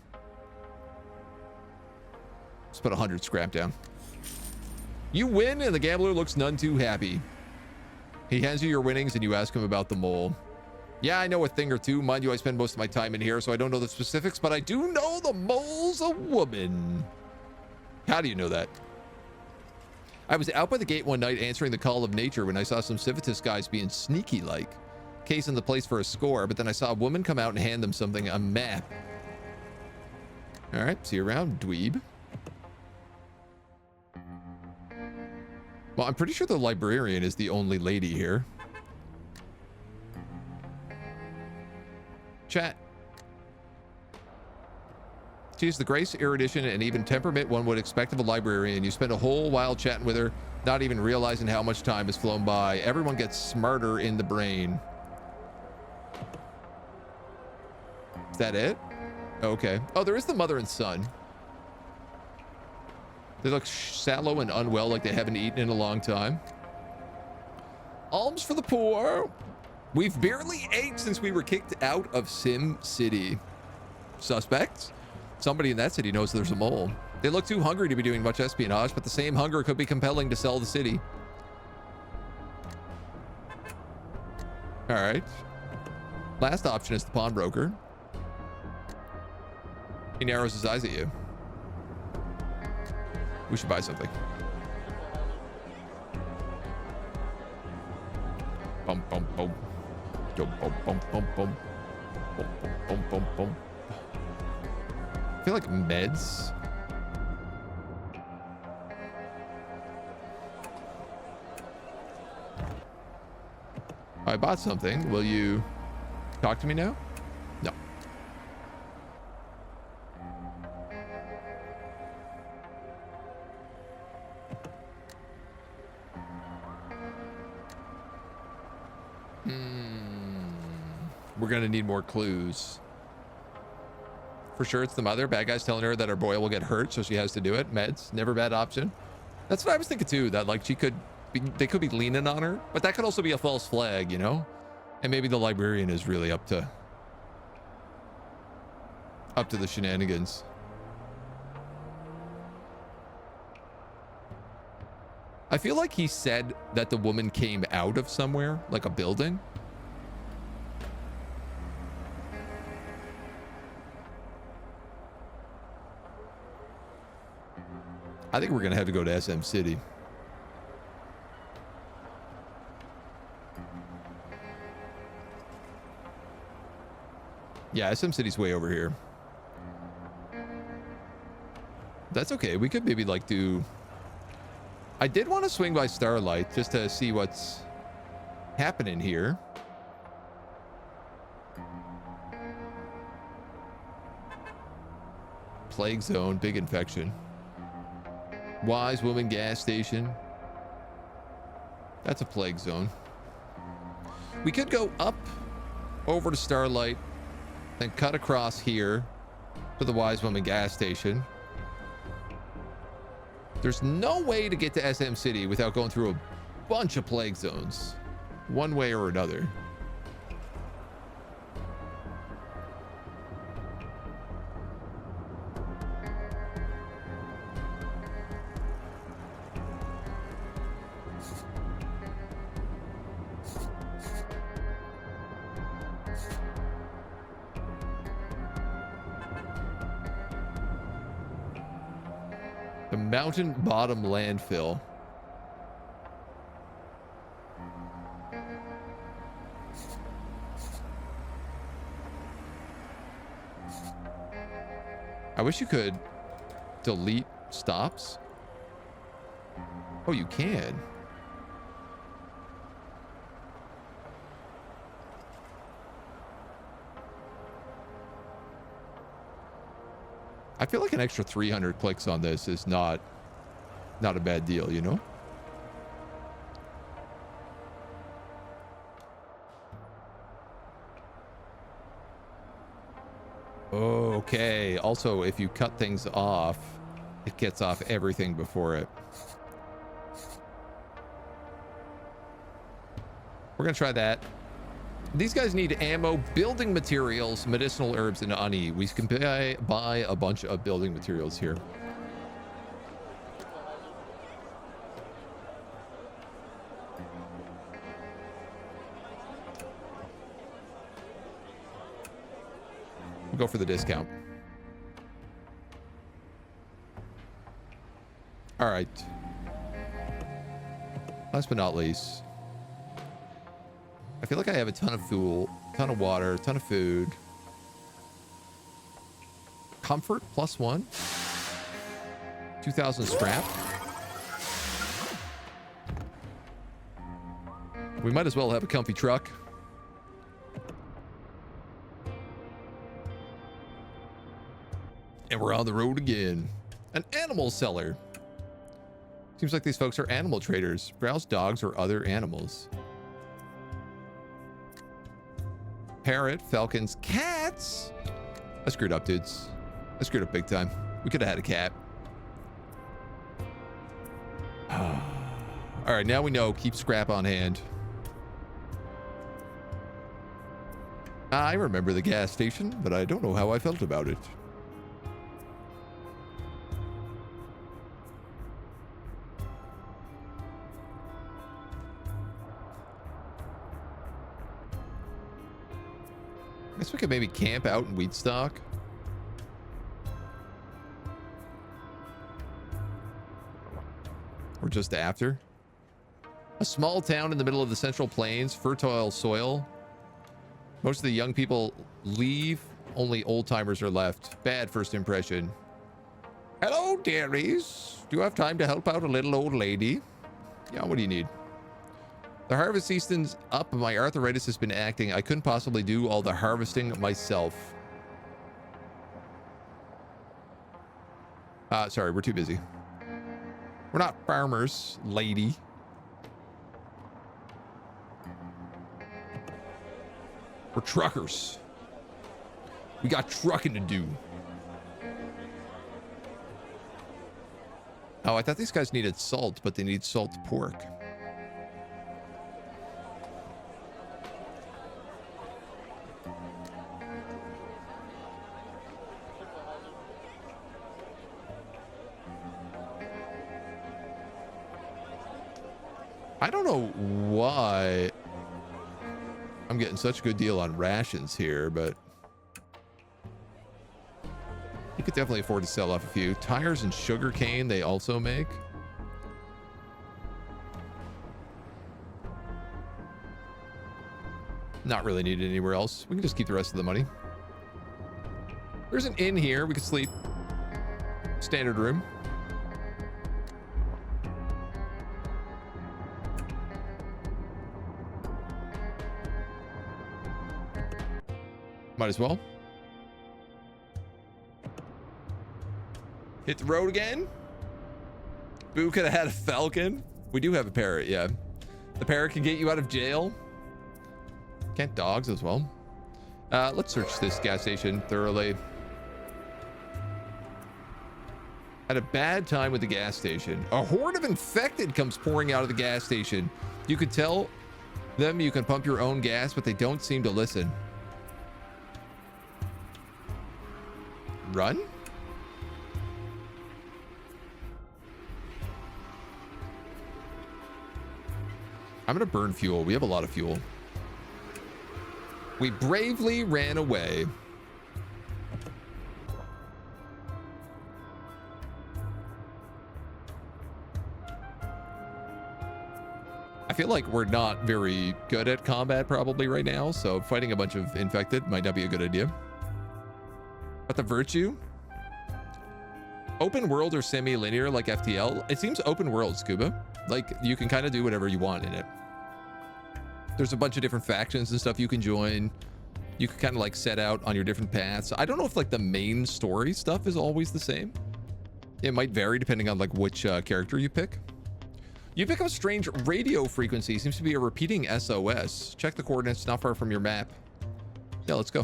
Let's put 100 scrap down. You win, and the gambler looks none too happy. He hands you your winnings, and you ask him about the mole. Yeah, I know a thing or two. Mind you, I spend most of my time in here, so I don't know the specifics, but I do know the mole's a woman. How do you know that? I was out by the gate one night answering the call of nature when I saw some Civitas guys being sneaky-like. Casing the place for a score, but then I saw a woman come out and hand them something, a map. All right, see you around, dweeb. Well, I'm pretty sure the librarian is the only lady here. Chat. She's the grace, erudition, and even temperament one would expect of a librarian. You spend a whole while chatting with her, not even realizing how much time has flown by. Everyone gets smarter in the brain. Is that it? Okay. Oh, there is the mother and son. They look sallow and unwell, like they haven't eaten in a long time. Alms for the poor. We've barely ate since we were kicked out of Sim City. Suspects? Somebody in that city knows there's a mole. They look too hungry to be doing much espionage, but the same hunger could be compelling to sell the city. All right. Last option is the pawnbroker. He narrows his eyes at you. We should buy something. Bum bum bum. Bum bum bum bum bum. Bum bum bum bum. I feel like meds. I bought something. Will you talk to me now? No. We're gonna need more clues. For sure it's the mother. Bad guy's telling her that her boy will get hurt, so she has to do it. Meds, never a bad option. That's what I was thinking too, that like she could be, they could be leaning on her, but that could also be a false flag, you know? And maybe the librarian is really up to the shenanigans. I feel like he said that the woman came out of somewhere, like a building. I think we're gonna have to go to SM City. Yeah, SM City's way over here. That's okay. We could maybe like do... I did want to swing by Starlight just to see what's happening here. Plague zone, big infection. Wise woman gas station. That's a plague zone. We could go up over to Starlight, then cut across here to the wise woman gas station. There's no way to get to SM City without going through a bunch of plague zones, one way or another. The mountain bottom landfill. I wish you could delete stops. Oh, you can. I feel like an extra 300 clicks on this is not a bad deal, you know? Okay. Also, if you cut things off, it gets off everything before it. We're gonna try that. These guys need ammo, building materials, medicinal herbs, and honey. We can buy a bunch of building materials here. We'll go for the discount. All right. Last but not least, I feel like I have a ton of fuel, ton of water, ton of food. Comfort +1. 2,000 scrap. We might as well have a comfy truck. And we're on the road again. An animal seller. Seems like these folks are animal traders. Browse dogs or other animals. Parrot, falcons, cats. I screwed up, dudes. I screwed up big time. We could have had a cat. All right, now we know. Keep scrap on hand. I remember the gas station, but I don't know how I felt about it. I guess we could maybe camp out in Wheatstock. Or just after. A small town in the middle of the Central Plains, fertile soil. Most of the young people leave, only old timers are left. Bad first impression. Hello, dearies. Do you have time to help out a little old lady? Yeah, what do you need? The harvest season's up. My arthritis has been acting. I couldn't possibly do all the harvesting myself. Sorry, we're too busy. We're not farmers, lady. We're truckers. We got trucking to do. Oh, I thought these guys needed salt, but they need salt pork. I don't know why I'm getting such a good deal on rations here, but you could definitely afford to sell off a few. Tires and sugar cane they also make. Not really needed anywhere else. We can just keep the rest of the money. There's an inn here. We could sleep. Standard room. Might as well. Hit the road again. Boo could have had a falcon. We do have a parrot, yeah. The parrot can get you out of jail. Can't dogs as well. Let's search this gas station thoroughly. Had a bad time with the gas station. A horde of infected comes pouring out of the gas station. You could tell them you can pump your own gas, but they don't seem to listen. Run? I'm gonna burn fuel. We have a lot of fuel. We bravely ran away. I feel like we're not very good at combat probably right now, so fighting a bunch of infected might not be a good idea. But the virtue? Open world or semi-linear like FTL? It seems open world, Scuba. Like, you can kind of do whatever you want in it. There's a bunch of different factions and stuff you can join. You can kind of like set out on your different paths. I don't know if like the main story stuff is always the same. It might vary depending on like which character you pick. You pick up a strange radio frequency. Seems to be a repeating SOS. Check the coordinates not far from your map. Yeah, let's go.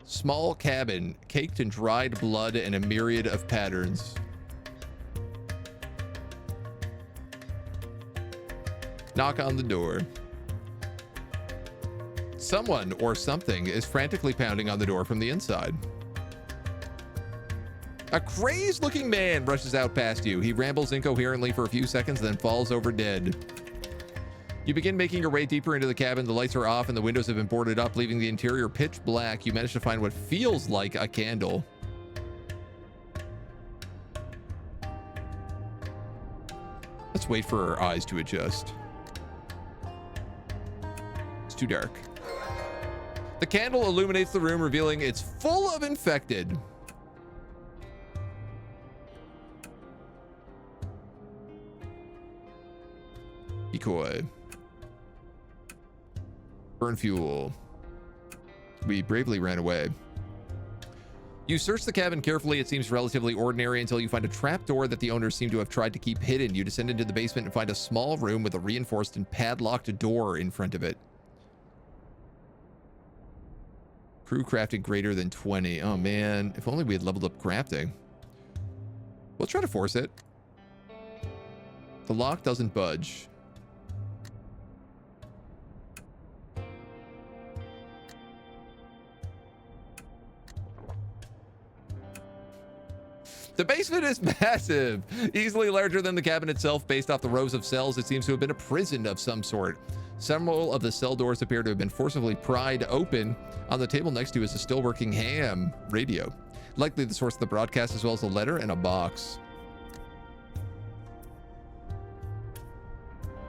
Small cabin, caked in dried blood and a myriad of patterns. Knock on the door. Someone or something is frantically pounding on the door from the inside. A crazed-looking man rushes out past you. He rambles incoherently for a few seconds, then falls over dead. You begin making your way deeper into the cabin. The lights are off and the windows have been boarded up, leaving the interior pitch black. You manage to find what feels like a candle. Let's wait for our eyes to adjust. It's too dark. The candle illuminates the room, revealing it's full of infected. Decoy. Burn fuel. We bravely ran away. You search the cabin carefully. It seems relatively ordinary until you find a trapdoor that the owners seem to have tried to keep hidden. You descend into the basement and find a small room with a reinforced and padlocked door in front of it. Crew crafted greater than 20. Oh man, if only we had leveled up crafting. We'll try to force it. The lock doesn't budge. The basement is massive, easily larger than the cabin itself. Based off the rows of cells, it seems to have been a prison of some sort. Several of the cell doors appear to have been forcibly pried open. On the table next to is a still working ham radio, likely the source of the broadcast, as well as a letter and a box.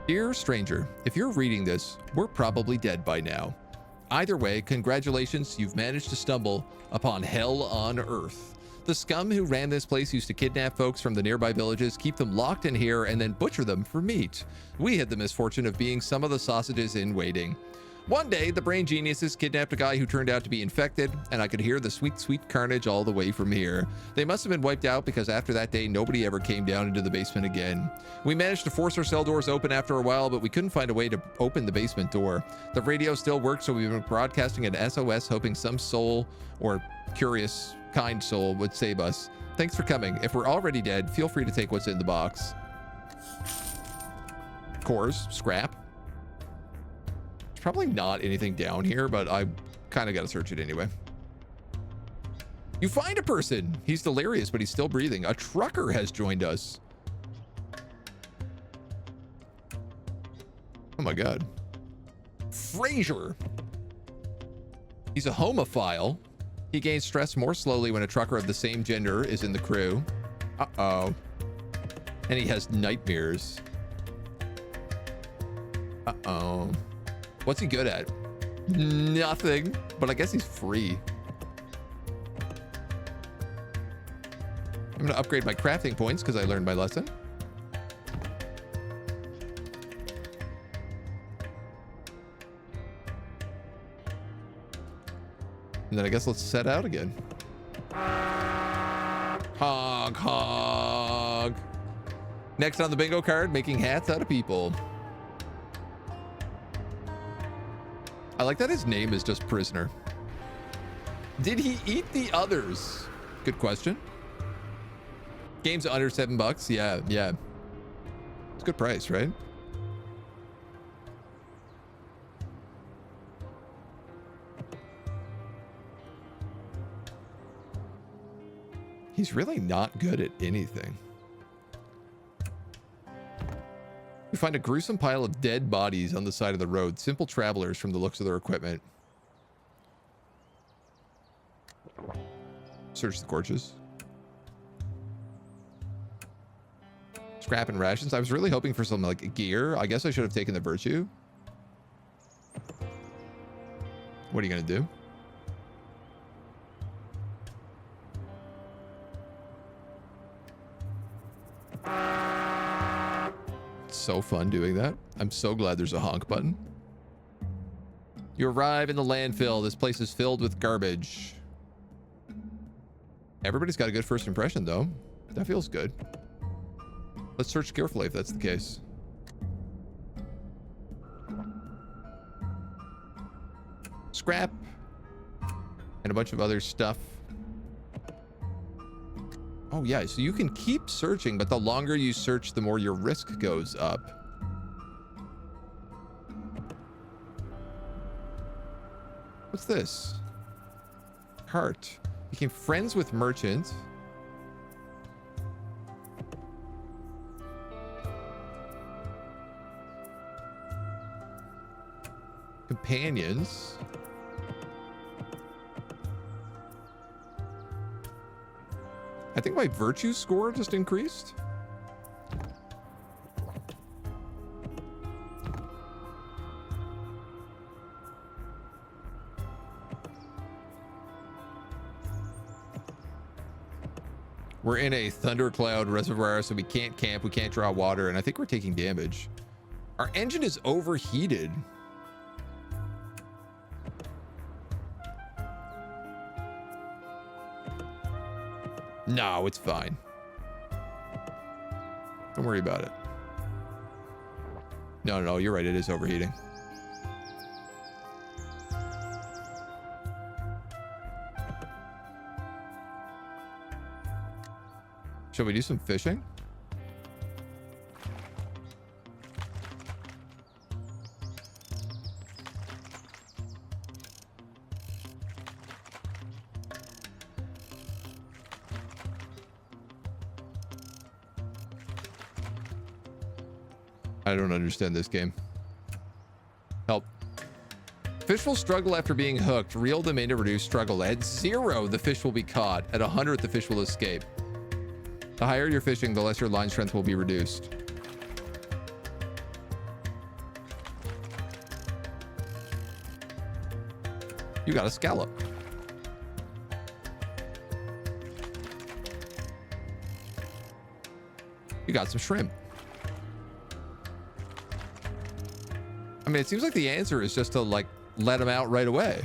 Dear stranger, if you're reading this, we're probably dead by now. Either way, congratulations, you've managed to stumble upon hell on earth. The scum who ran this place used to kidnap folks from the nearby villages, keep them locked in here, and then butcher them for meat. We had the misfortune of being some of the sausages in waiting. One day, the brain geniuses kidnapped a guy who turned out to be infected, and I could hear the sweet, sweet carnage all the way from here. They must have been wiped out because after that day, nobody ever came down into the basement again. We managed to force our cell doors open after a while, but we couldn't find a way to open the basement door. The radio still worked, so we've been broadcasting an SOS, hoping some soul or curious kind soul would save us. Thanks for coming. If we're already dead, feel free to take what's in the box. Cores, scrap. There's probably not anything down here, but I kind of got to search it anyway. You find a person. He's delirious, but he's still breathing. A trucker has joined us. Oh my God. Fraser. He's a homophile. He gains stress more slowly when a trucker of the same gender is in the crew. Uh-oh. And he has nightmares. Uh-oh. What's he good at? Nothing. But I guess he's free. I'm going to upgrade my crafting points because I learned my lesson. And then I guess let's set out again. Honk, honk. Next on the bingo card, making hats out of people. I like that his name is just Prisoner. Did he eat the others? Good question. Game's under $7. Yeah, yeah. It's a good price, right? He's really not good at anything. We find a gruesome pile of dead bodies on the side of the road. Simple travelers from the looks of their equipment. Search the corpses. Scrap and rations. I was really hoping for some like gear. I guess I should have taken the virtue. What are you gonna do? So fun doing that. I'm so glad there's a honk button. You arrive in the landfill. This place is filled with garbage. Everybody's got a good first impression though. That feels good. Let's search carefully if that's the case. Scrap and a bunch of other stuff. Oh yeah, so you can keep searching, but the longer you search, the more your risk goes up. What's this? Heart. Became friends with merchant. Companions. I think my virtue score just increased. We're in a thundercloud reservoir, so we can't camp, we can't draw water, and I think we're taking damage. Our engine is overheated. No, it's fine. Don't worry about it. No, you're right. It is overheating. Shall we do some fishing? I don't understand this game. Help. Fish will struggle after being hooked. Reel them in to reduce struggle. At 0, the fish will be caught. At 100, the fish will escape. The higher you're fishing, the less your line strength will be reduced. You got a scallop. You got some shrimp. I mean, it seems like the answer is just to, like, let them out right away.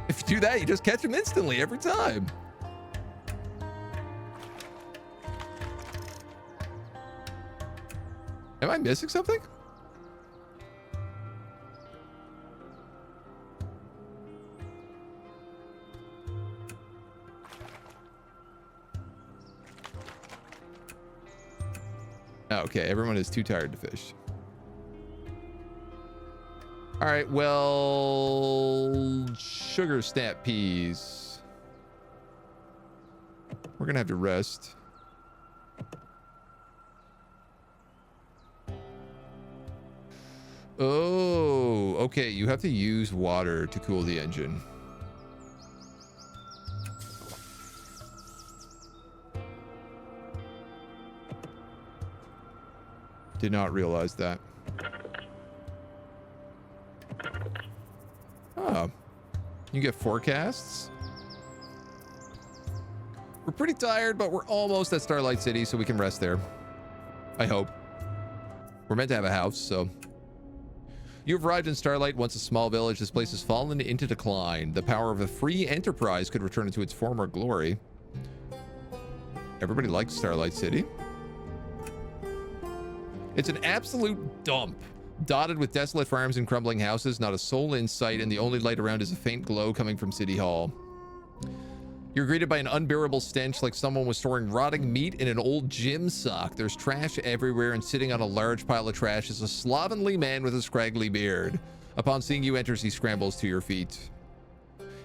If you do that, you just catch them instantly every time. Am I missing something? Okay, everyone is too tired to fish. All right, well, sugar snap peas. We're gonna have to rest. Oh, okay, you have to use water to cool the engine. Did not realize that. Oh, you get forecasts. We're pretty tired, but we're almost at Starlight City, so we can rest there. I hope. We're meant to have a house, so. You've arrived in Starlight, once a small village. This place has fallen into decline. The power of a free enterprise could return it to its former glory. Everybody likes Starlight City. It's an absolute dump, dotted with desolate farms and crumbling houses, not a soul in sight, and the only light around is a faint glow coming from City Hall. You're greeted by an unbearable stench, like someone was storing rotting meat in an old gym sock. There's trash everywhere, and sitting on a large pile of trash is a slovenly man with a scraggly beard. Upon seeing you enter, he scrambles to your feet.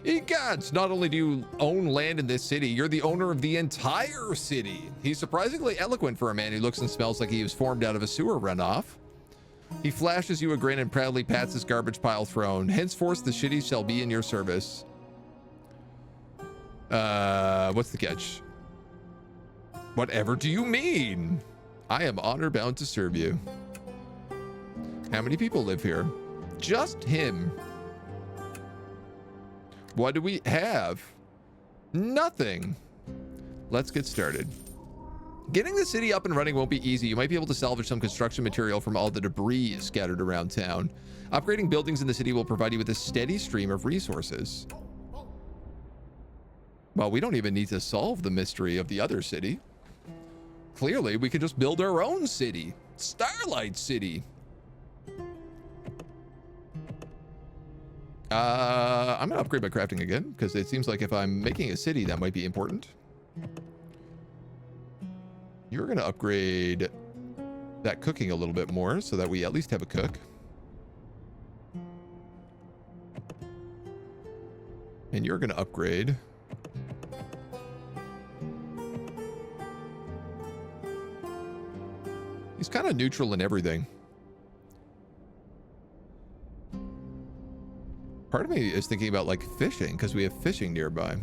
Egods, not only do you own land in this city, you're the owner of the entire city. He's surprisingly eloquent for a man who looks and smells like he was formed out of a sewer runoff. He flashes you a grin and proudly pats his garbage pile throne. Henceforth, the city shall be in your service. What's the catch? Whatever do you mean? I am honor bound to serve you. How many people live here? Just him. What do we have? Nothing. Let's get started. Getting the city up and running won't be easy. You might be able to salvage some construction material from all the debris scattered around town. Upgrading buildings in the city will provide you with a steady stream of resources. Well, we don't even need to solve the mystery of the other city. Clearly, we could just build our own city. Starlight City. I'm gonna upgrade my crafting again, because it seems like if I'm making a city, that might be important. You're gonna upgrade that cooking a little bit more, so that we at least have a cook. And you're gonna upgrade he's kind of neutral in everything. Part of me is thinking about like fishing, because we have fishing nearby.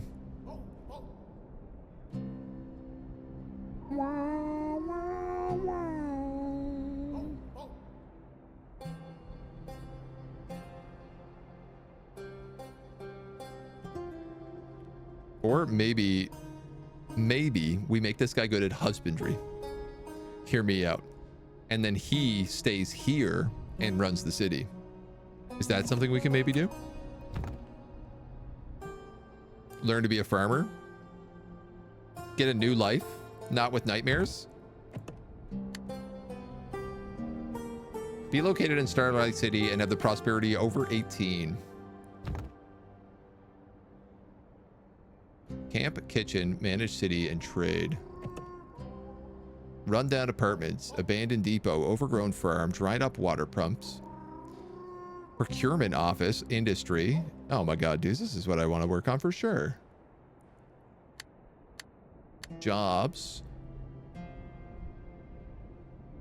Or maybe we make this guy good at husbandry. Hear me out. And then he stays here and runs the city. Is that something we can maybe do? Learn to be a farmer. Get a new life, not with nightmares. Be located in Starlight City and have the prosperity over 18. Camp, kitchen, manage city, and trade. Rundown apartments, abandoned depot, overgrown farm, dried up water pumps. Procurement office, industry. Oh my god, dudes, this is what I want to work on for sure. Jobs.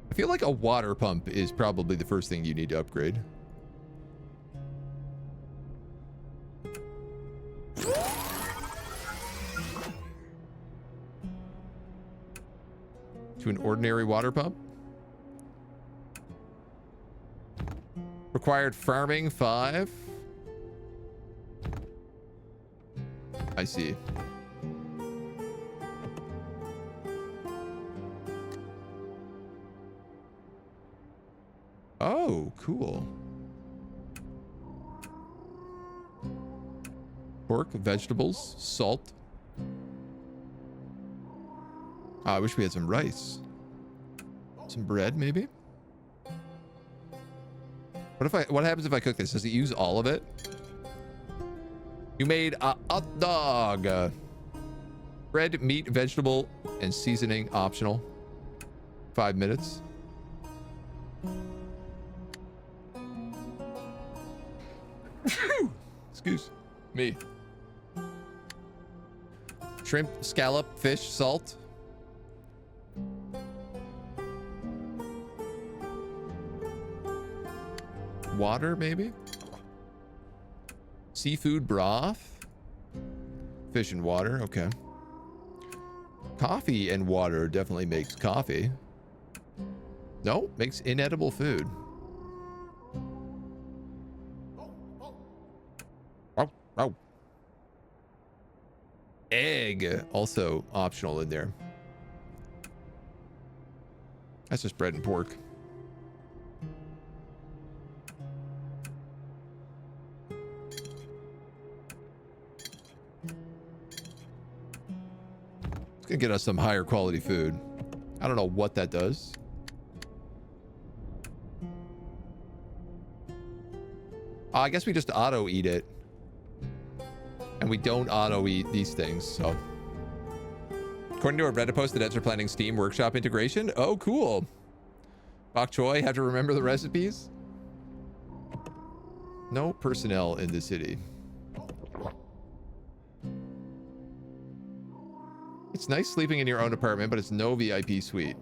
I feel like a water pump is probably the first thing you need to upgrade. To an ordinary water pump. Required farming 5. I see. Oh, cool. Pork, vegetables, salt. Oh, I wish we had some rice. Some bread, maybe? What happens if I cook this? Does it use all of it? You made a hot dog. Bread, meat, vegetable, and seasoning optional. 5 minutes. Excuse me. Shrimp, scallop, fish, salt. Water, maybe? Seafood broth. Fish and water, okay. Coffee and water definitely makes coffee. No, makes inedible food. Oh. Egg, also optional in there. That's just bread and pork. It's gonna get us some higher quality food. I don't know what that does. I guess we just auto eat it. And we don't auto eat these things, so. According to a Reddit post, the devs are planning Steam Workshop integration. Oh, cool. Bok choy, have to remember the recipes. No personnel in the city. It's nice sleeping in your own apartment, but it's no VIP suite.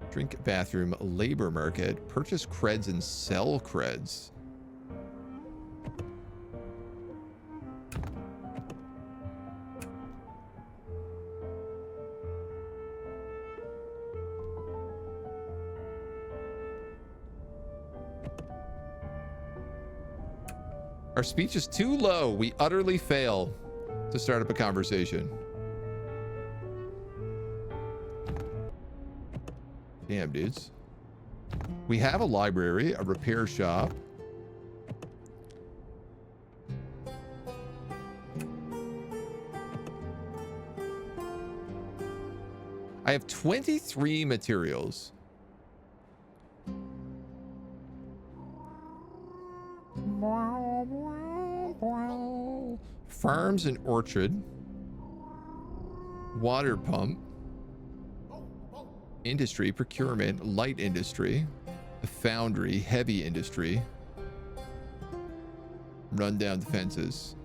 Drink, bathroom, labor market, purchase creds and sell creds. Our speech is too low. We utterly fail to start up a conversation. Damn, dudes. We have a library, a repair shop. I have 23 materials. Farms and orchard. Water pump. Industry, procurement, light industry, a foundry, heavy industry, run down defenses.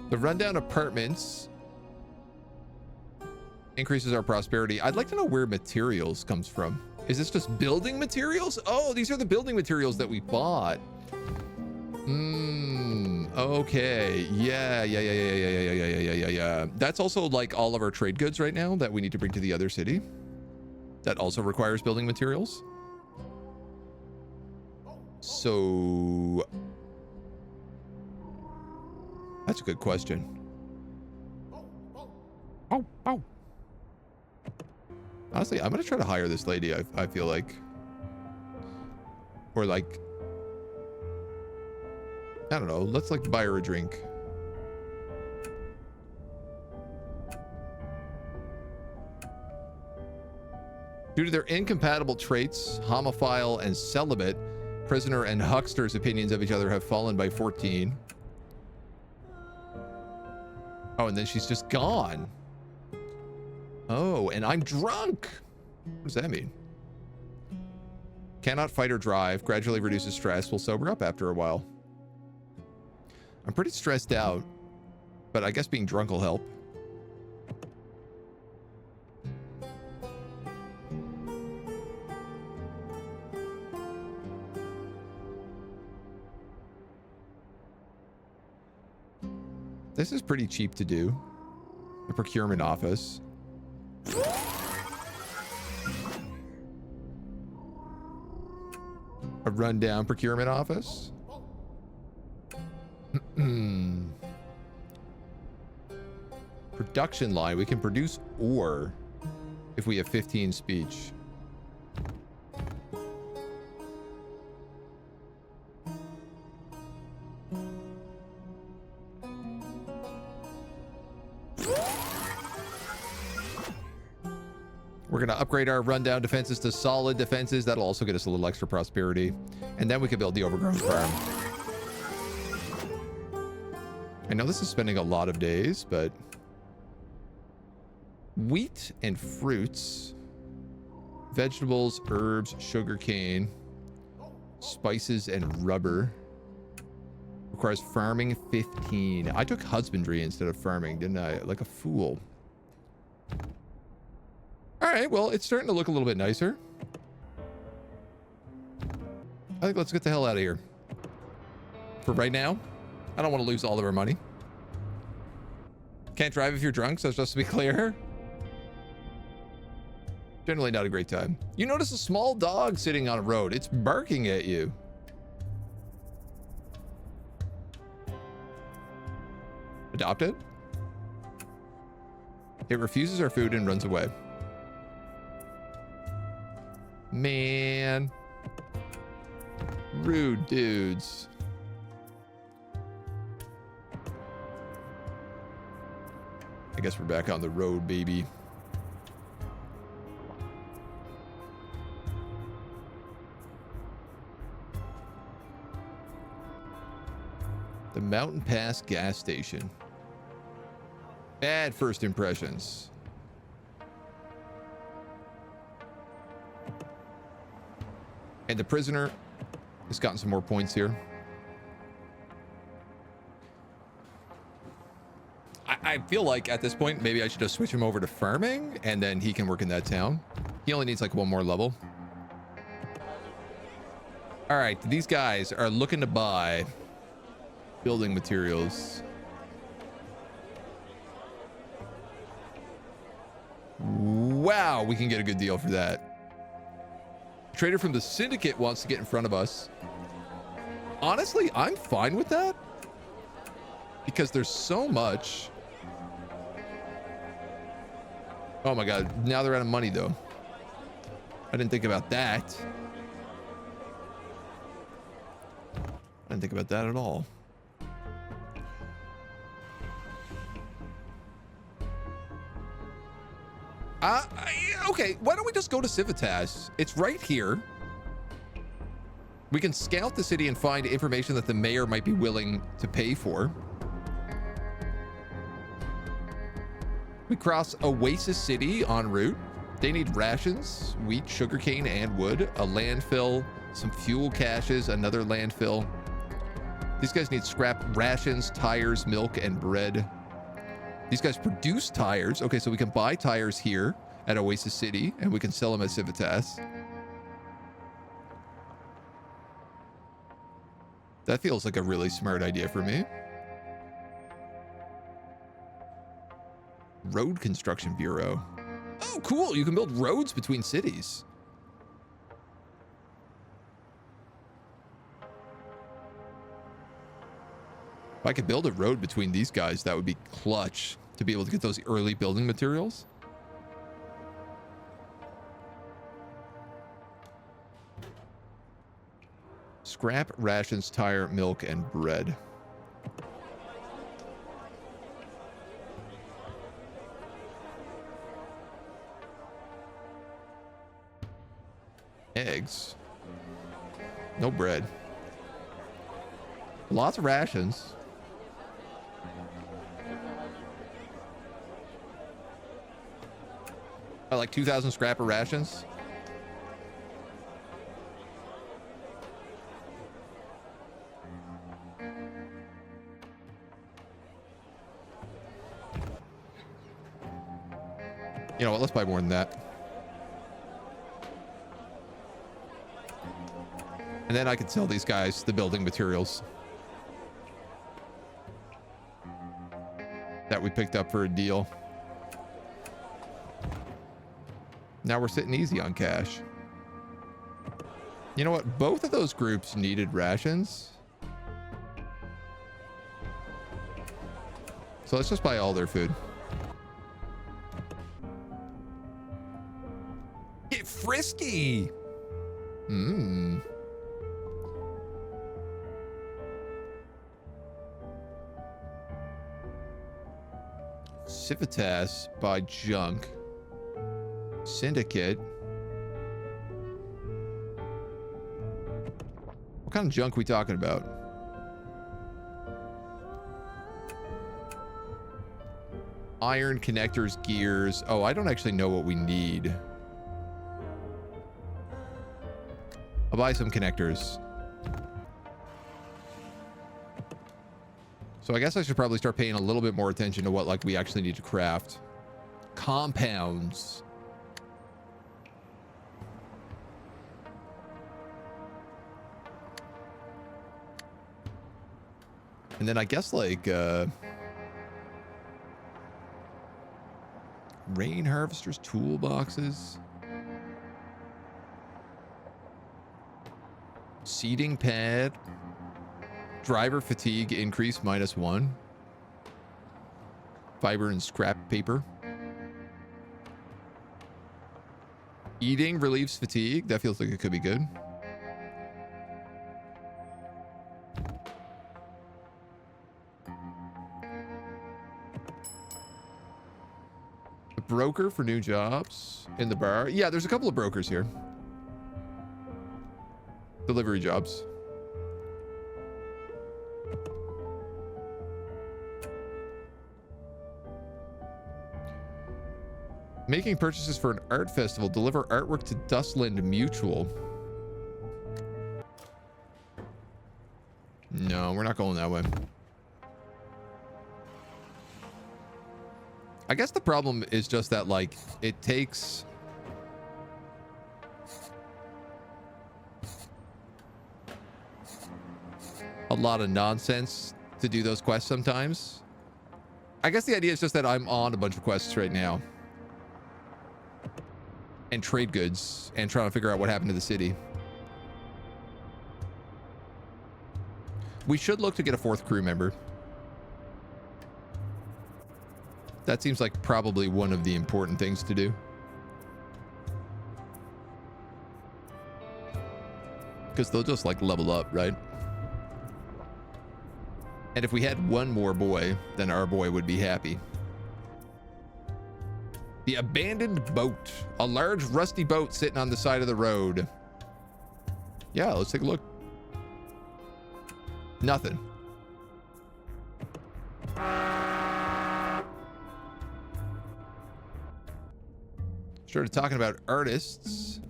The rundown apartments increases our prosperity. I'd like to know where materials comes from. Is this just building materials? Oh, these are the building materials that we bought. Okay. Yeah. That's also like all of our trade goods right now that we need to bring to the other city. That also requires building materials. So that's a good question. Oh. Honestly, I'm gonna try to hire this lady. I feel like, or like, I don't know. Let's like buy her a drink. Due to their incompatible traits, homophile and celibate, prisoner and huckster's opinions of each other have fallen by 14. Oh, and then she's just gone. Oh, and I'm drunk. What does that mean? Cannot fight or drive. Gradually reduces stress. Will sober up after a while. I'm pretty stressed out, but I guess being drunk will help. This is pretty cheap to do. The procurement office. A rundown procurement office. Production line. We can produce ore if we have 15 speech. We're going to upgrade our rundown defenses to solid defenses. That'll also get us a little extra prosperity. And then we can build the overgrown farm. I know this is spending a lot of days, but wheat and fruits, vegetables, herbs, sugarcane, spices, and rubber requires farming 15. I took husbandry instead of farming, didn't I? Like a fool. All right, well, it's starting to look a little bit nicer. I think let's get the hell out of here. For right now, I don't want to lose all of our money. Can't drive if you're drunk, so just to be clear. Generally not a great time. You notice a small dog sitting on a road. It's barking at you. Adopted? It refuses our food and runs away. Man. Rude dudes. I guess we're back on the road, baby. The Mountain Pass gas station. Bad first impressions. And the prisoner has gotten some more points here. I feel like at this point, maybe I should just switch him over to farming and then he can work in that town. He only needs like one more level. All right, these guys are looking to buy building materials. Wow, we can get a good deal for that. Trader from the syndicate wants to get in front of us. Honestly, I'm fine with that because there's so much. Oh my god, now they're out of money though. I didn't think about that. I didn't think about that at all. Okay, why don't we just go to Civitas? It's right here. We can scout the city and find information that the mayor might be willing to pay for. We cross Oasis City en route. They need rations, wheat, sugarcane, and wood, a landfill, some fuel caches, another landfill. These guys need scrap rations, tires, milk, and bread. These guys produce tires. Okay, so we can buy tires here at Oasis City, and we can sell them at Civitas. That feels like a really smart idea for me. Road Construction Bureau. Oh, cool. You can build roads between cities. If I could build a road between these guys, that would be clutch to be able to get those early building materials. Scrap, rations, tire, milk, and bread. Eggs. No bread. Lots of rations. I like 2,000 scrap of rations. You know what? Let's buy more than that. And then I could sell these guys the building materials that we picked up for a deal. Now we're sitting easy on cash. You know what? Both of those groups needed rations. So let's just buy all their food. Get frisky. Mmm. Civitas buy junk. Syndicate. What kind of junk we talking about? Iron, connectors, gears. Oh, I don't actually know what we need. I'll buy some connectors. So I guess I should probably start paying a little bit more attention to what like we actually need to craft. Compounds. And then I guess like rain harvesters, toolboxes, seeding pad, driver fatigue increase -1, fiber and scrap paper, eating relieves fatigue. That feels like it could be good. Broker for new jobs in the bar. Yeah, there's a couple of brokers here. Delivery jobs. Making purchases for an art festival. Deliver artwork to Dustland Mutual. No, we're not going that way. I guess the problem is just that, like, it takes a lot of nonsense to do those quests sometimes. I guess the idea is just that I'm on a bunch of quests right now. And trade goods and trying to figure out what happened to the city. We should look to get a 4th crew member. That seems like probably one of the important things to do. Because they'll just like level up, right? And if we had one more boy, then our boy would be happy. The abandoned boat. A large rusty boat sitting on the side of the road. Yeah, let's take a look. Nothing. Started talking about artists.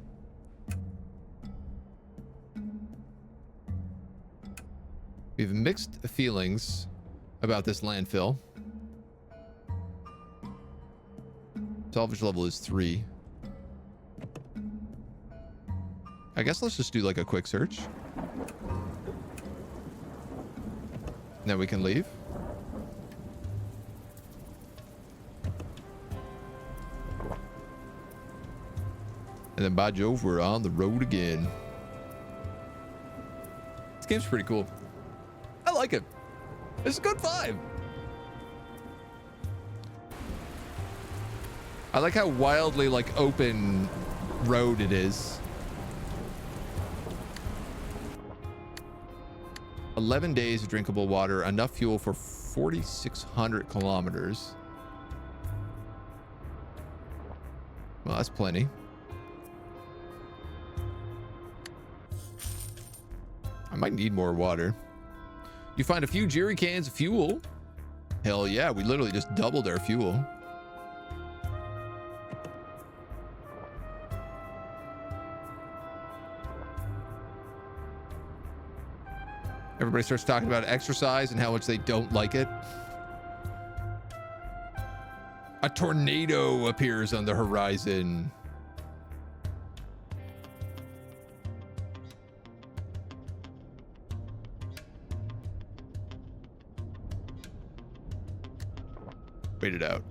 We have mixed feelings about this landfill. Salvage level is 3. I guess let's just do like a quick search. And then we can leave. And then by Jove, we're on the road again. This game's pretty cool. I like it. It's a good vibe. I like how wildly like open road it is. 11 days of drinkable water, enough fuel for 4,600 kilometers. Well, that's plenty. I might need more water. You find a few jerry cans of fuel. Hell yeah, we literally just doubled our fuel. Everybody starts talking about exercise and how much they don't like it. A tornado appears on the horizon. Wait it out.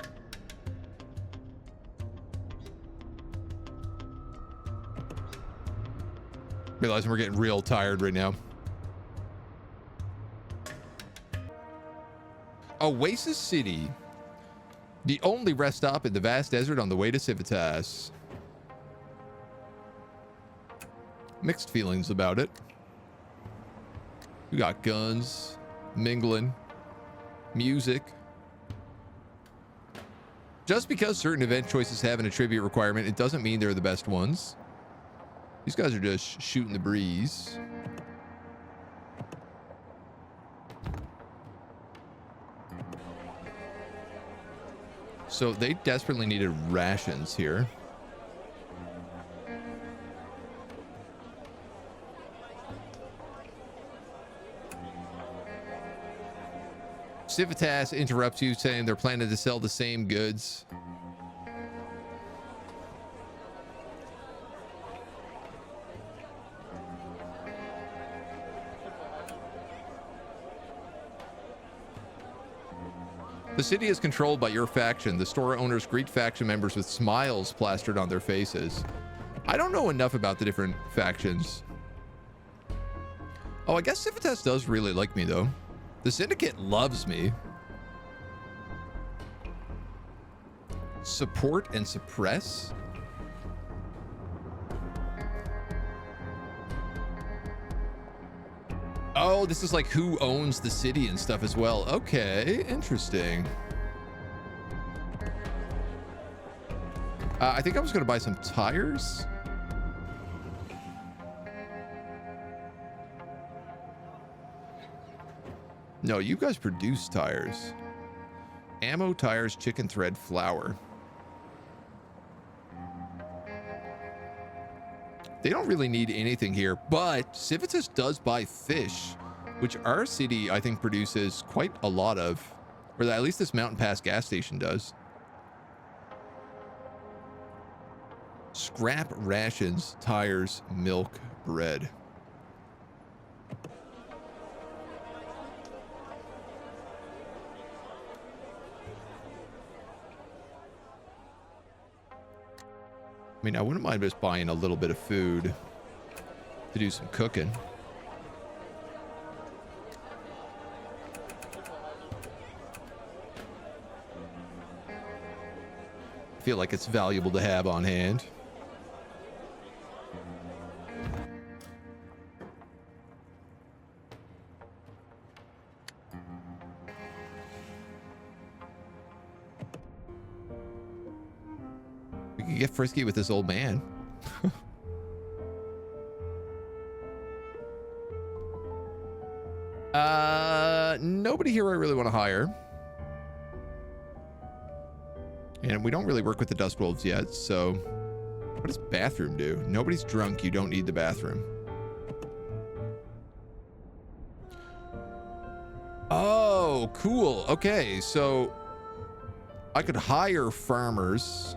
Realizing we're getting real tired right now. Oasis City, the only rest stop in the vast desert on the way to Civitas. Mixed feelings about it. We got guns, mingling, music. Just because certain event choices have an attribute requirement, it doesn't mean they're the best ones. These guys are just shooting the breeze. So they desperately needed rations here. Civitas interrupts you, saying they're planning to sell the same goods. The city is controlled by your faction. The store owners greet faction members with smiles plastered on their faces. I don't know enough about the different factions. Oh, I guess Civitas does really like me, though. The Syndicate loves me. Support and suppress? Oh, this is like who owns the city and stuff as well. Okay, interesting. I think I was going to buy some tires. No, you guys produce tires. Ammo, tires, chicken thread, flour. They don't really need anything here, but Civitas does buy fish, which our city, I think, produces quite a lot of, or at least this Mountain Pass gas station does. Scrap, rations, tires, milk, bread. I mean, I wouldn't mind just buying a little bit of food to do some cooking. I feel like it's valuable to have on hand. Get frisky with this old man. Nobody here I really want to hire. And we don't really work with the Dust Wolves yet, so what does bathroom do? Nobody's drunk, you don't need the bathroom. Oh, cool. Okay, so I could hire farmers.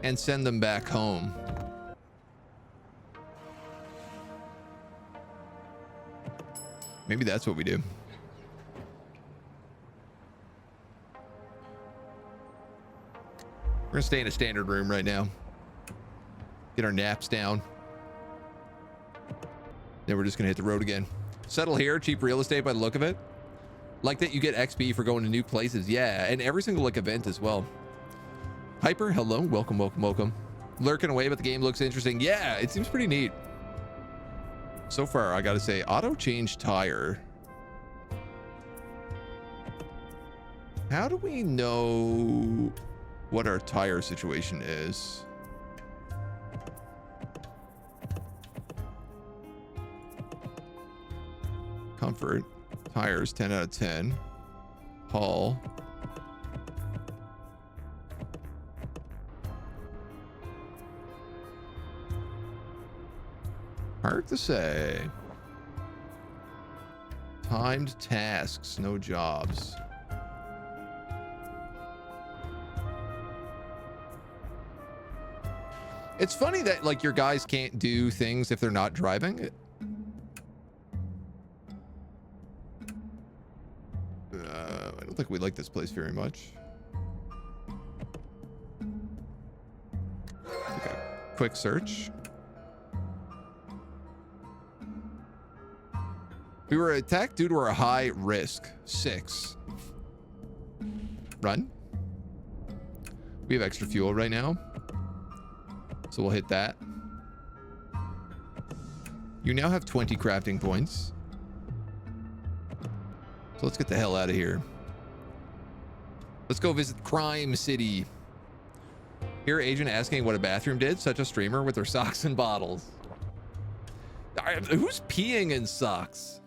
And send them back home. Maybe that's what we do. We're gonna stay in a standard room right now. Get our naps down. Then we're just gonna hit the road again. Settle here, cheap real estate by the look of it. Like that you get XP for going to new places. Yeah, and every single like event as well. Hyper, hello, welcome, welcome, welcome. Lurking away, but the game looks interesting. Yeah, it seems pretty neat. So far, I gotta say, auto change tire. How do we know what our tire situation is? Comfort, tires, 10 out of 10. Hull. Hard to say. Timed tasks, no jobs. It's funny that like your guys can't do things if they're not driving. I don't think we like this place very much. Okay, quick search. We were attacked due to our high risk. 6. Run. We have extra fuel right now, so we'll hit that. You now have 20 crafting points. So let's get the hell out of here. Let's go visit Crime City. Here, agent asking what a bathroom did. Such a streamer with their socks and bottles. Who's peeing in socks?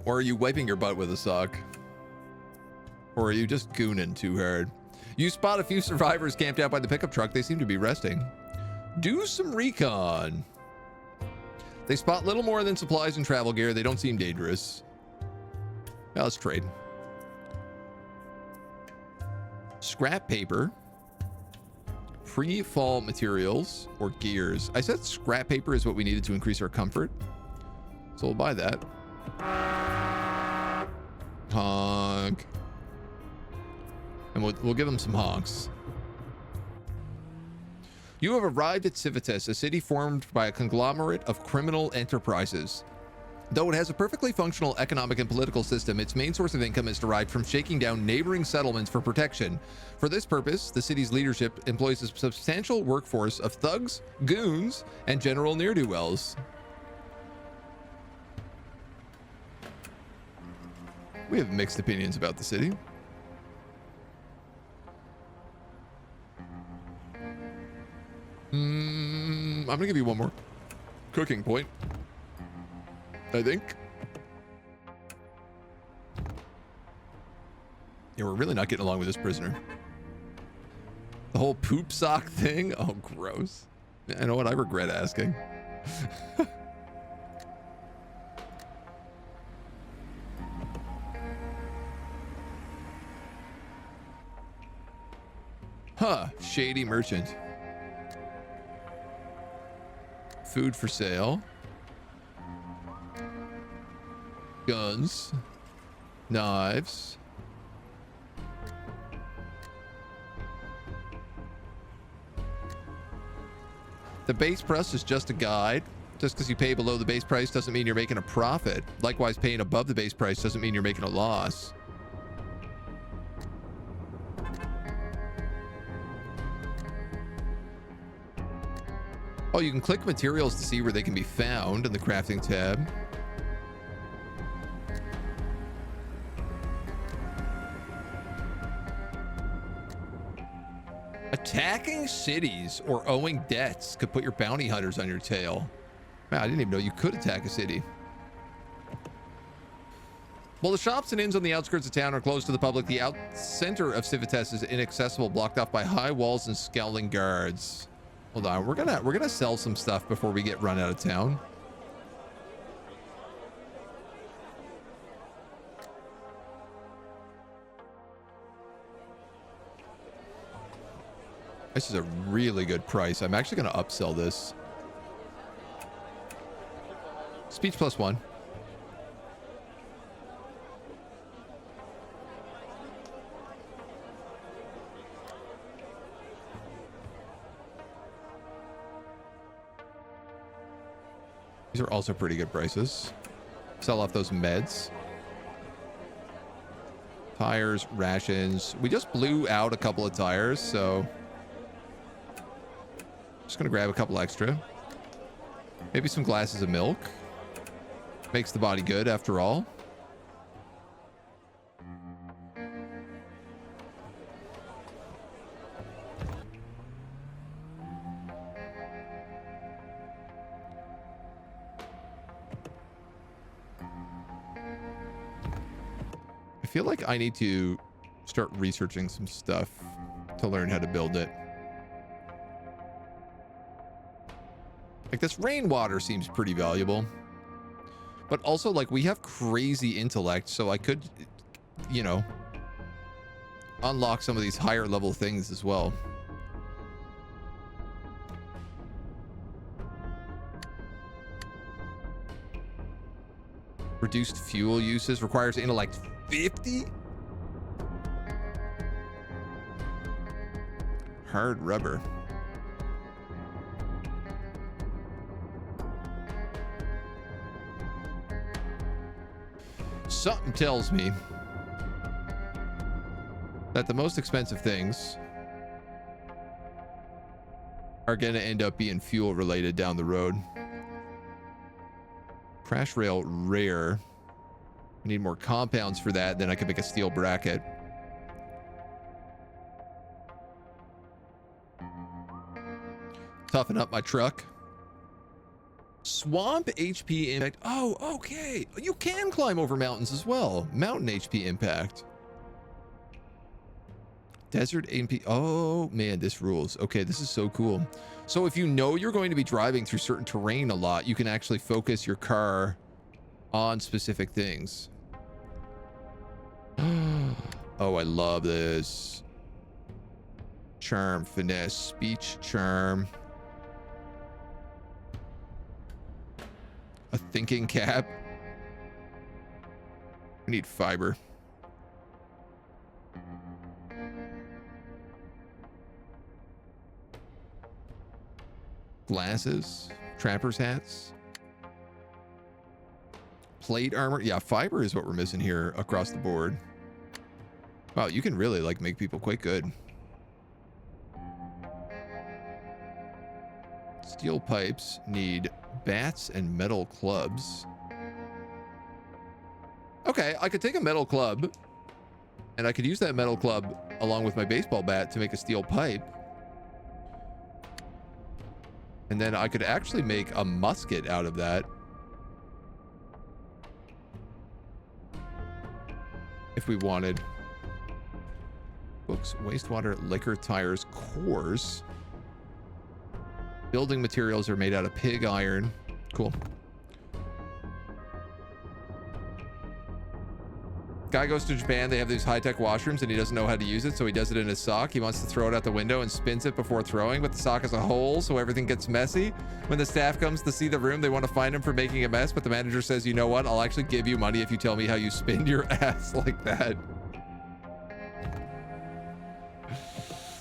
Or are you wiping your butt with a sock? Or are you just gooning too hard? You spot a few survivors camped out by the pickup truck. They seem to be resting. Do some recon. They spot little more than supplies and travel gear. They don't seem dangerous. Now let's trade. Scrap paper. Pre-fall materials or gears. I said scrap paper is what we needed to increase our comfort. So we'll buy that. Honk. And we'll give them some honks. You have arrived at Civitas, a city formed by a conglomerate of criminal enterprises. Though it has a perfectly functional economic and political system, its main source of income is derived from shaking down neighboring settlements for protection. For this purpose, the city's leadership employs a substantial workforce of thugs, goons, and general ne'er-do-wells. We have mixed opinions about the city. I'm gonna give you one more cooking point, I think. Yeah, we're really not getting along with this prisoner. The whole poop sock thing. Oh, gross. Yeah, you know what? I regret asking. Huh, shady merchant. Food for sale. Guns. Knives. The base price is just a guide. Just because you pay below the base price doesn't mean you're making a profit. Likewise, paying above the base price doesn't mean you're making a loss. Oh, you can click materials to see where they can be found in the crafting tab. Attacking cities or owing debts could put your bounty hunters on your tail. Man, I didn't even know you could attack a city. While the shops and inns on the outskirts of town are closed to the public, the center of Civitas is inaccessible, blocked off by high walls and scowling guards. Hold on, we're gonna sell some stuff before we get run out of town. This is a really good price. I'm actually gonna upsell this. Speech +1. These are also pretty good prices. Sell off those meds. Tires, rations. We just blew out a couple of tires, so just gonna grab a couple extra. Maybe some glasses of milk. Makes the body good after all. I feel like I need to start researching some stuff to learn how to build it. Like this rainwater seems pretty valuable. But also, like, we have crazy intellect, so I could, you know, unlock some of these higher level things as well. Reduced fuel uses requires intellect 50? Hard rubber. Something tells me that the most expensive things are going to end up being fuel related down the road. Crash rail rare. I need more compounds for that, then I can make a steel bracket. Toughen up my truck. Swamp HP impact. Oh, okay. You can climb over mountains as well. Mountain HP impact. Desert MP. Oh, man, this rules. Okay, this is so cool. So if you know you're going to be driving through certain terrain a lot, you can actually focus your car on specific things. Oh, I love this. Charm, finesse, speech, charm. A thinking cap. We need fiber. Glasses, trapper's hats, plate armor. Yeah, fiber is what we're missing here across the board. Wow, you can really like make people quite good. Steel pipes need bats and metal clubs. Okay, I could take a metal club and I could use that metal club along with my baseball bat to make a steel pipe. And then I could actually make a musket out of that. If we wanted. Books, wastewater, liquor, tires, cores. Building materials are made out of pig iron. Cool. Guy goes to Japan, they have these high-tech washrooms and he doesn't know how to use it, so he does it in his sock. He wants to throw it out the window and spins it before throwing, but the sock has a hole, so everything gets messy. When the staff comes to see the room, they want to find him for making a mess, but the manager says, you know what? I'll actually give you money if you tell me how you spin your ass like that.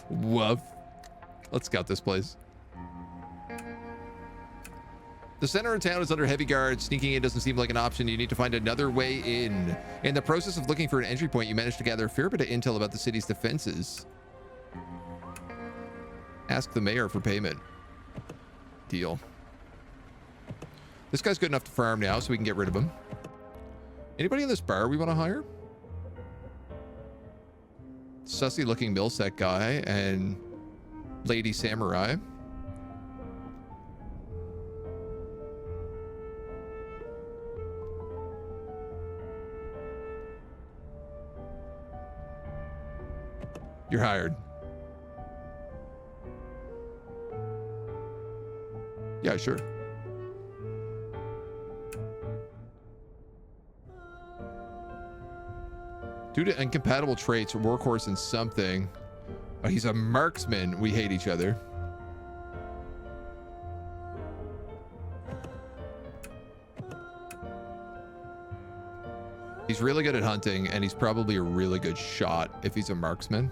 Woof. Let's scout this place. The center of town is under heavy guard. Sneaking in doesn't seem like an option. You need to find another way in. In the process of looking for an entry point, you managed to gather a fair bit of intel about the city's defenses. Ask the mayor for payment. Deal. This guy's good enough to farm now, so we can get rid of him. Anybody in this bar we want to hire? Sussy looking millset guy and lady samurai. You're hired. Yeah, sure. Due to incompatible traits, workhorse and something. Oh, he's a marksman. We hate each other. He's really good at hunting, and he's probably a really good shot if he's a marksman.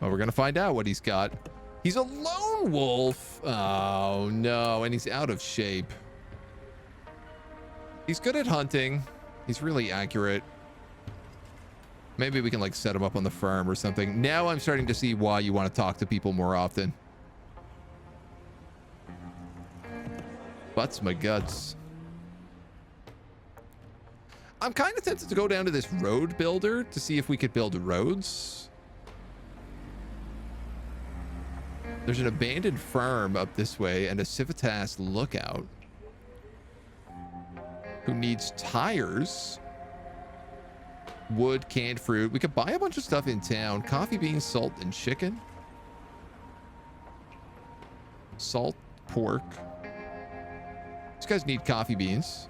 Well, we're gonna find out what he's got. He's a lone wolf. Oh no, and he's out of shape. He's good at hunting. He's really accurate. Maybe we can like set him up on the farm or something. Now I'm starting to see why you want to talk to people more often. Butts my guts. I'm kind of tempted to go down to this road builder to see if we could build roads. There's an abandoned farm up this way and a Civitas lookout who needs tires, wood, canned fruit. We could buy a bunch of stuff in town. Coffee beans, salt, and chicken. Salt, pork. These guys need coffee beans.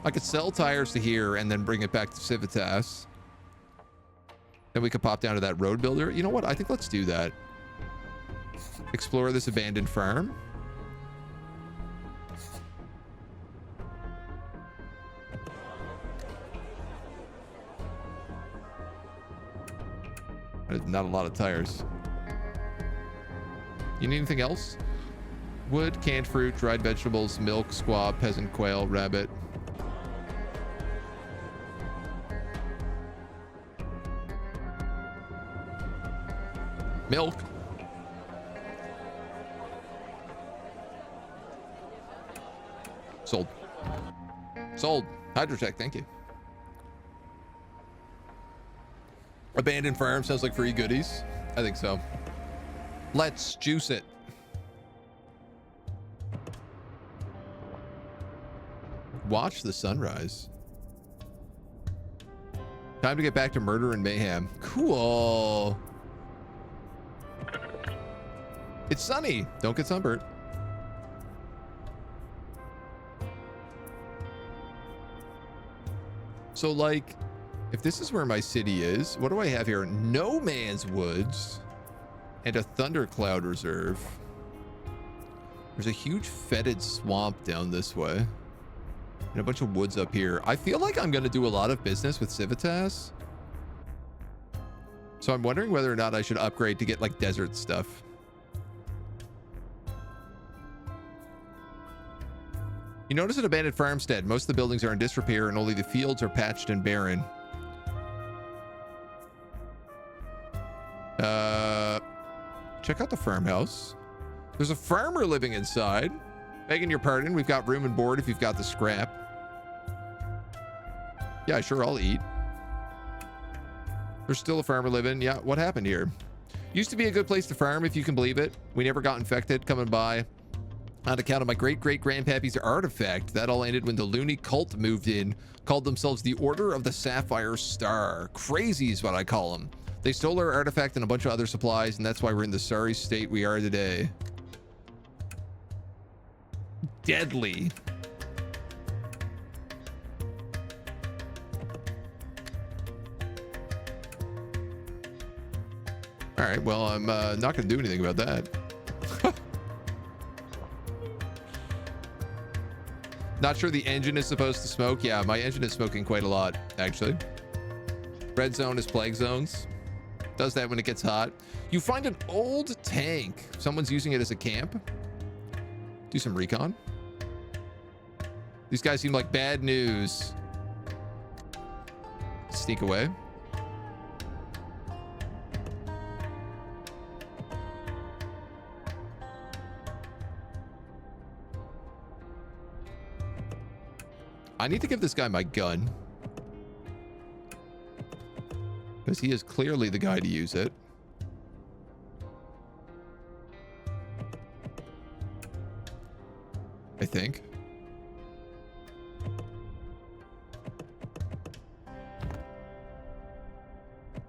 I could sell tires to here and then bring it back to Civitas. Then we could pop down to that road builder. You know what? I think let's do that. Explore this abandoned farm. There's not a lot of tires. You need anything else? Wood, canned fruit, dried vegetables, milk, squab, peasant quail, rabbit. Milk. Sold. Sold. Hydrotech, thank you. Abandoned farm sounds like free goodies. I think so. Let's juice it. Watch the sunrise. Time to get back to murder and mayhem. Cool. It's sunny. Don't get sunburnt. So, like, if this is where my city is, what do I have here? No Man's Woods and a Thundercloud Reserve. There's a huge fetid swamp down this way and a bunch of woods up here. I feel like I'm going to do a lot of business with Civitas. So I'm wondering whether or not I should upgrade to get like desert stuff. You notice an abandoned farmstead. Most of the buildings are in disrepair and only the fields are patched and barren. Check out the farmhouse. There's a farmer living inside. Begging your pardon, we've got room and board if you've got the scrap. Yeah, sure, I'll eat. There's still a farmer living. Yeah, what happened here? Used to be a good place to farm, if you can believe it. We never got infected coming by. On account of my great-great-grandpappy's artifact. That all ended when the loony cult moved in. Called themselves the Order of the Sapphire Star. Crazy is what I call them. They stole our artifact and a bunch of other supplies, and that's why we're in the sorry state we are today. Deadly. All right, well, I'm not going to do anything about that. Not sure the engine is supposed to smoke. Yeah, my engine is smoking quite a lot, actually. Red zone is plague zones. Does that when it gets hot. You find an old tank. Someone's using it as a camp. Do some recon. These guys seem like bad news. Sneak away. I need to give this guy my gun. Because he is clearly the guy to use it. I think.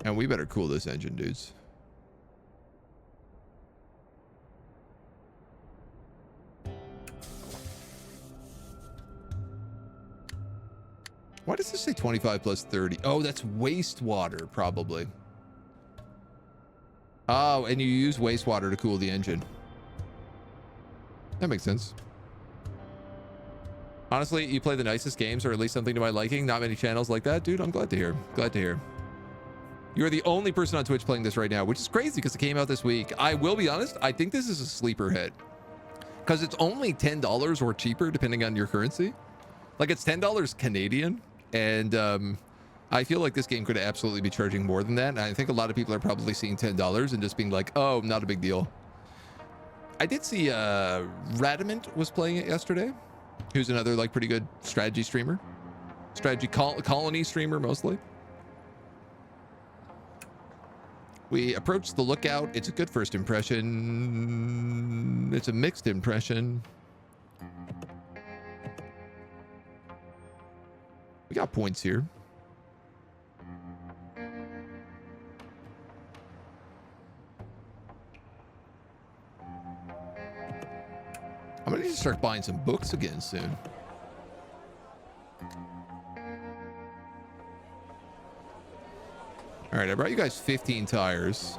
And we better cool this engine, dudes. Why does this say 25 plus 30? Oh, that's wastewater, probably. Oh, and you use wastewater to cool the engine. That makes sense. Honestly, you play the nicest games, or at least something to my liking. Not many channels like that. Dude, I'm glad to hear. Glad to hear. You're the only person on Twitch playing this right now, which is crazy because it came out this week. I will be honest, I think this is a sleeper hit because it's only $10 or cheaper depending on your currency. Like it's $10 Canadian, and I feel like this game could absolutely be charging more than that. And I think a lot of people are probably seeing $10 and just being like, oh, not a big deal. I did see Radamant was playing it yesterday, who's another like pretty good strategy streamer. Strategy colony streamer mostly. We approached the lookout. It's a good first impression. It's a mixed impression. We got points here. I'm gonna need to start buying some books again soon. All right, I brought you guys 15 tires.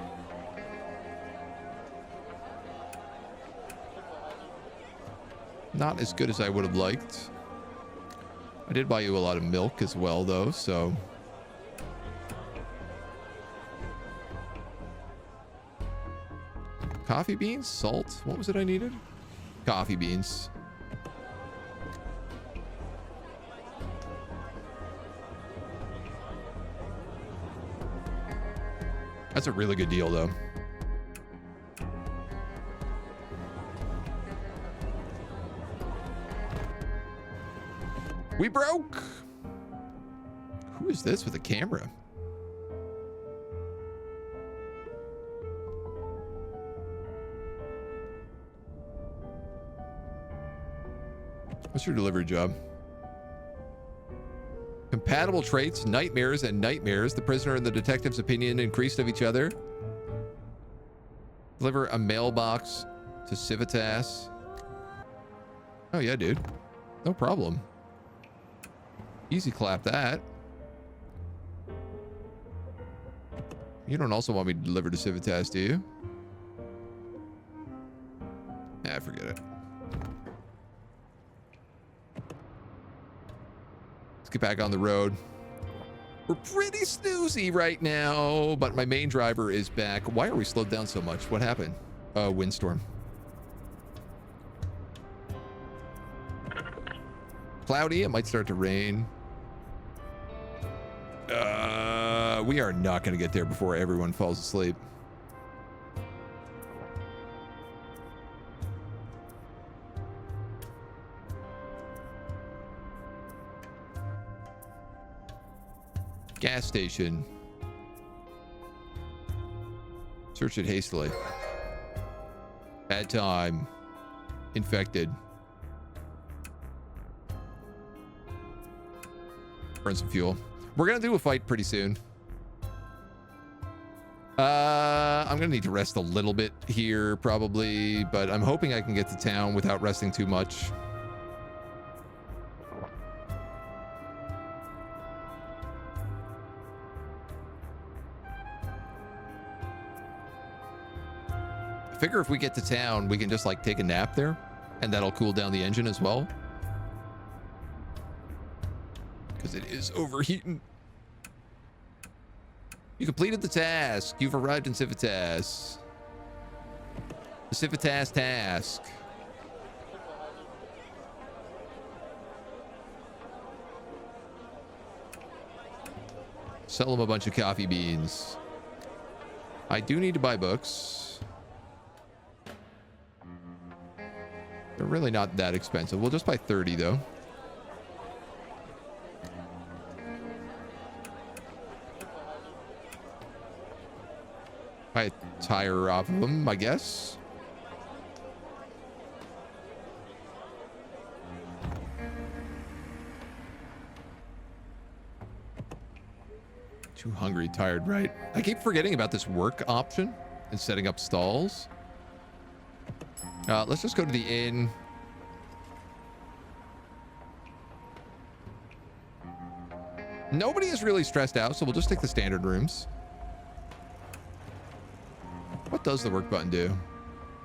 Not as good as I would have liked. I did buy you a lot of milk as well, though, so. Coffee beans? Salt? What was it I needed? Coffee beans. That's a really good deal, though. We broke. Who is this with a camera? What's your delivery job? Compatible traits, nightmares and nightmares. The prisoner and the detective's opinion increased of each other. Deliver a mailbox to Civitas. Oh yeah, dude. No problem. Easy clap that. You don't also want me to deliver to Civitas, do you? Nah, forget it. Let's get back on the road. We're pretty snoozy right now, but my main driver is back. Why are we slowed down so much? What happened? Windstorm. Cloudy. It might start to rain. We are not going to get there before everyone falls asleep. Gas station. Search it hastily. Bad time. Infected. Burn some fuel. We're gonna do a fight pretty soon. I'm gonna need to rest a little bit here probably, but I'm hoping I can get to town without resting too much. I figure if we get to town, we can just like take a nap there and that'll cool down the engine as well. Because it is overheating. You completed the task. You've arrived in Civitas. The Civitas task. Sell them a bunch of coffee beans. I do need to buy books. They're really not that expensive. We'll just buy 30 though. Buy a tire off of them, I guess. Too hungry, tired, right? I keep forgetting about this work option and setting up stalls. Let's just go to the inn. Nobody is really stressed out, so we'll just take the standard rooms. What does the work button do?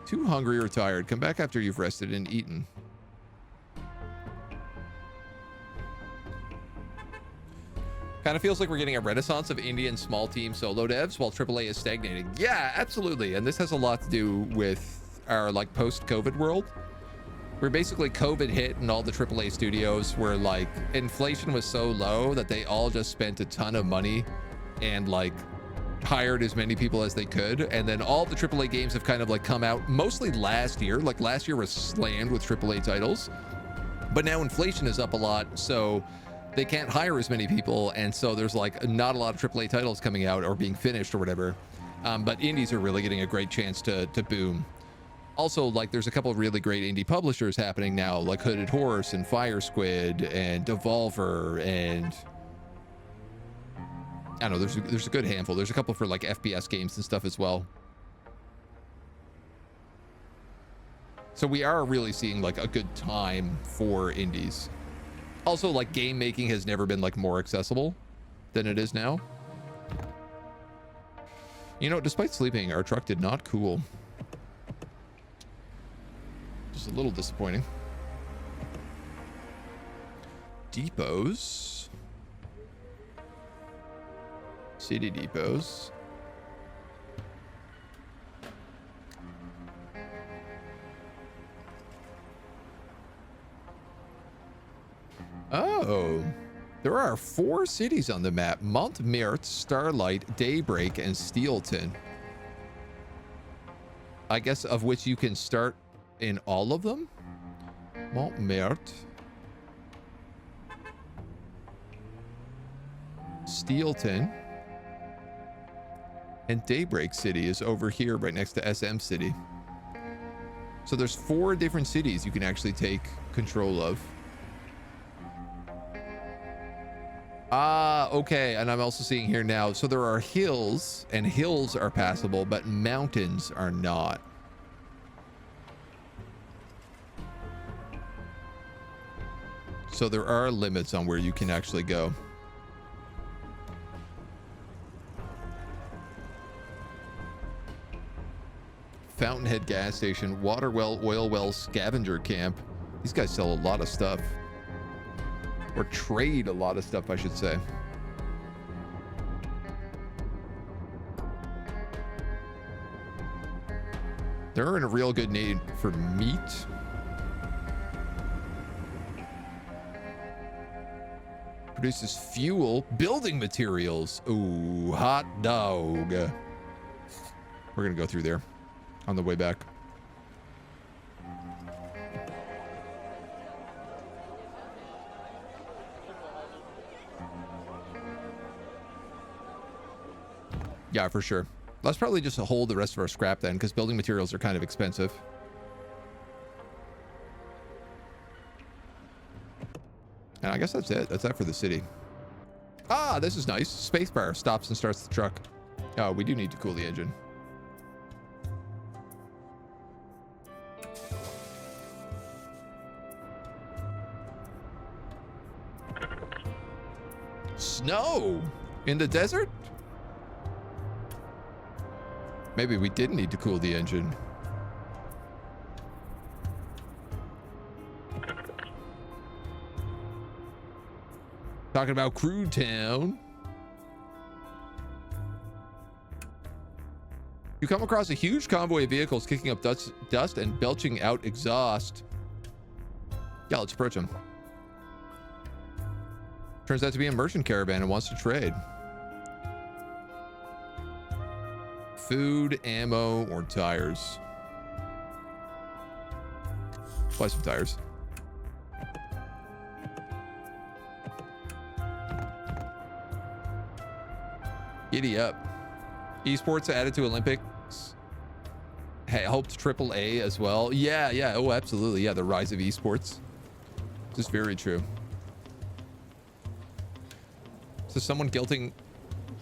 Too hungry or tired. Come back after you've rested and eaten. Kind of feels like we're getting a renaissance of indie and small team solo devs while AAA is stagnating. Yeah, absolutely. And this has a lot to do with our like post-COVID world, where basically COVID hit and all the AAA studios were like, inflation was so low that they all just spent a ton of money and like hired as many people as they could. And then all the AAA games have kind of like come out mostly last year. Like last year was slammed with AAA titles, but now inflation is up a lot. So they can't hire as many people, and so there's like not a lot of AAA titles coming out or being finished or whatever. But indies are really getting a great chance to boom. Also, like there's a couple of really great indie publishers happening now, like Hooded Horse and Fire Squid and Devolver, and I don't know, there's a good handful. There's a couple for like FPS games and stuff as well. So we are really seeing like a good time for indies. Also, like game making has never been like more accessible than it is now. You know, despite sleeping, our truck did not cool. Just a little disappointing. Depots. City depots. Oh, there are 4 cities on the map: Montmert, Starlight, Daybreak, and Steelton. I guess of which you can start in all of them? Montmert. Steelton. And Daybreak City is over here right next to SM City. So there's 4 different cities you can actually take control of. Ah, okay. And I'm also seeing here now, so there are hills, and hills are passable, but mountains are not. So there are limits on where you can actually go. Fountainhead gas station, water well, oil well, scavenger camp. These guys sell a lot of stuff. Or trade a lot of stuff, I should say. They're in a real good need for meat. Produces fuel, building materials. Ooh, hot dog. We're gonna go through there on the way back. Yeah, for sure. Let's probably just hold the rest of our scrap then, because building materials are kind of expensive. And I guess that's it. That's that for the city. Ah, this is nice. Spacebar stops and starts the truck. Oh, we do need to cool the engine. Snow in the desert? Maybe we didn't need to cool the engine. Talking about Crude Town. You come across a huge convoy of vehicles kicking up dust and belching out exhaust. Yeah, let's approach them. Turns out to be a merchant caravan and wants to trade. Food, ammo, or tires. Buy some tires. Giddy up. Esports added to Olympics. Hey, hoped AAA as well. Yeah, yeah. Oh, absolutely. Yeah, the rise of esports. This is very true. So someone guilting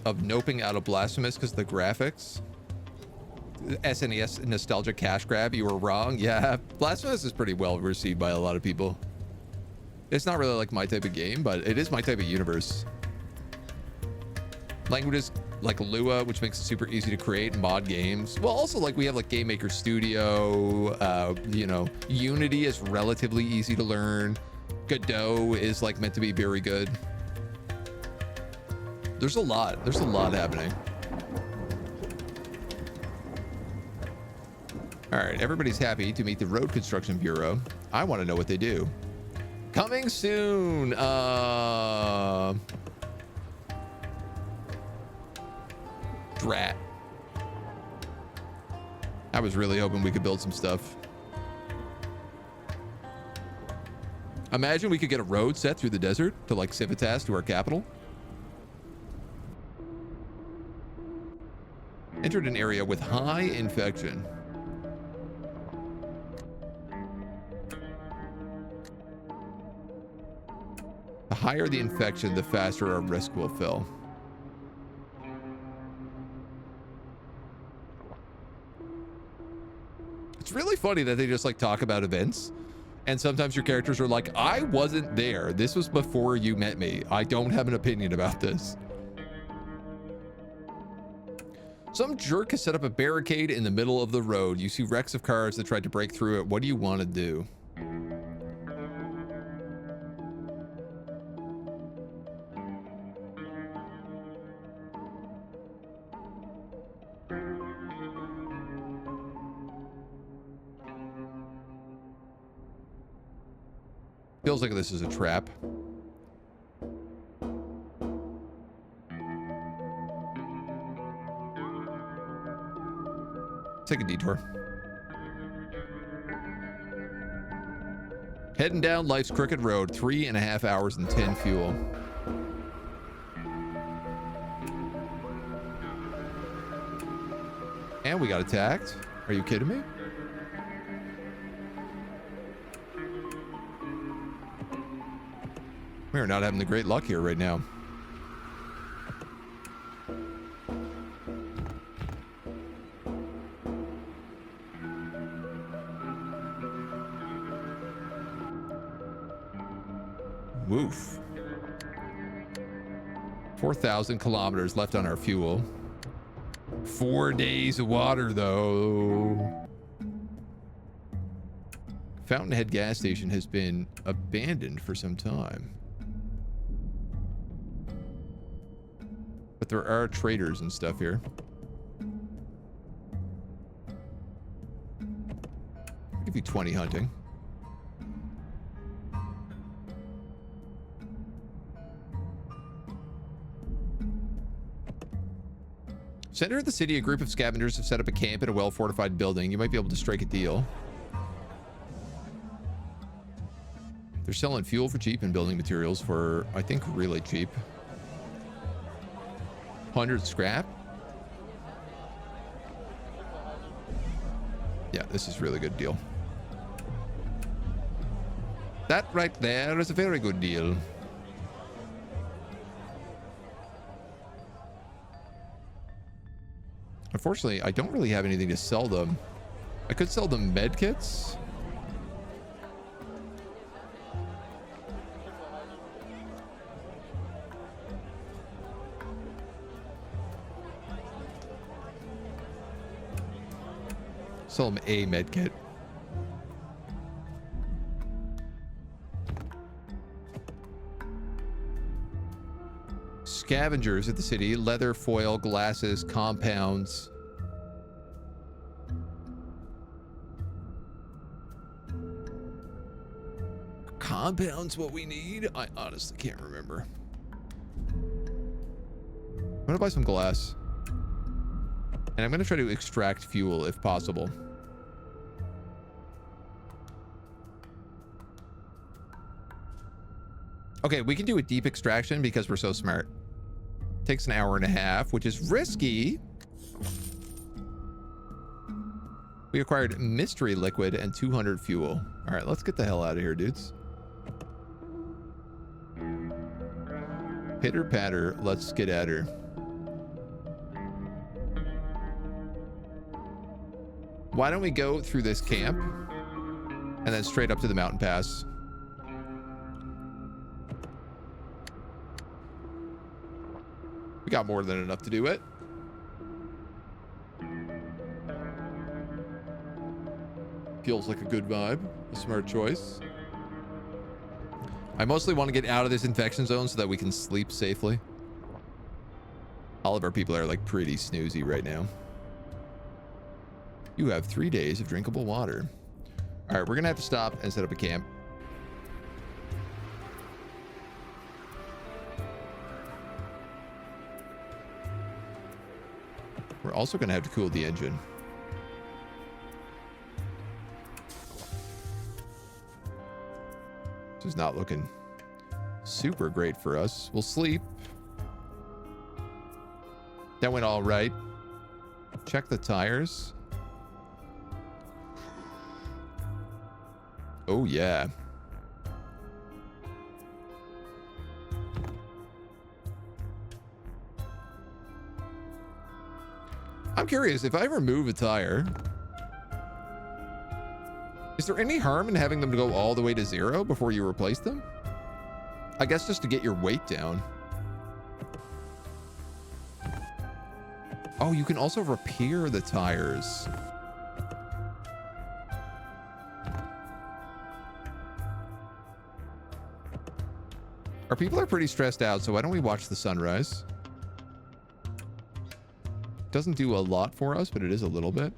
of noping out of Blasphemous because of the graphics. SNES nostalgia cash grab. You were wrong. Yeah, Blasphemous is pretty well received by a lot of people. It's not really like my type of game, but it is my type of universe. Languages like Lua, which makes it super easy to create mod games. Well, also like we have like Game Maker Studio, you know, Unity is relatively easy to learn. Godot is like meant to be very good. There's a lot. There's a lot happening. All right, everybody's happy to meet the Road Construction Bureau. I want to know what they do. Coming soon. Drat. I was really hoping we could build some stuff. Imagine we could get a road set through the desert to like Civitas to our capital. Entered an area with high infection. The higher the infection, the faster our risk will fill. It's really funny that they just like talk about events, and sometimes your characters are like, I wasn't there. This was before you met me. I don't have an opinion about this. Some jerk has set up a barricade in the middle of the road. You see wrecks of cars that tried to break through it. What do you want to do? Feels like this is a trap. Take a detour. Heading down life's crooked road, 3.5 hours and 10 fuel. And we got attacked. Are you kidding me? We are not having the great luck here right now. Woof. 4,000 kilometers left on our fuel. 4 days of water, though. Fountainhead gas station has been abandoned for some time. But there are traders and stuff here. I'll give you 20 hunting. Center of the city, a group of scavengers have set up a camp in a well-fortified building. You might be able to strike a deal. They're selling fuel for cheap and building materials for, I think, really cheap. 100 scrap. Yeah, this is a really good deal. That right there is a very good deal. Unfortunately, I don't really have anything to sell them. I could sell them med kits. Sell them a med kit. Scavengers at the city, leather, foil, glasses, compounds. Compounds what we need? I honestly can't remember. I'm gonna buy some glass. And I'm gonna try to extract fuel if possible. Okay, we can do a deep extraction because we're so smart. Takes an hour and a half, which is risky. We acquired mystery liquid and 200 fuel. All right, let's get the hell out of here, dudes. Pitter patter, let's get at her. Why don't we go through this camp and then straight up to the mountain pass? We got more than enough to do it. Feels like a good vibe, a smart choice. I mostly want to get out of this infection zone so that we can sleep safely. All of our people are like pretty snoozy right now. You have 3 days of drinkable water. All right, we're gonna have to stop and set up a camp. We're also gonna have to cool the engine. This is not looking super great for us. We'll sleep. That went all right. Check the tires. Oh, yeah. I'm curious, if I remove a tire, is there any harm in having them go all the way to 0 before you replace them? I guess just to get your weight down. Oh, you can also repair the tires. Our people are pretty stressed out, so why don't we watch the sunrise? Doesn't do a lot for us, but it is a little bit.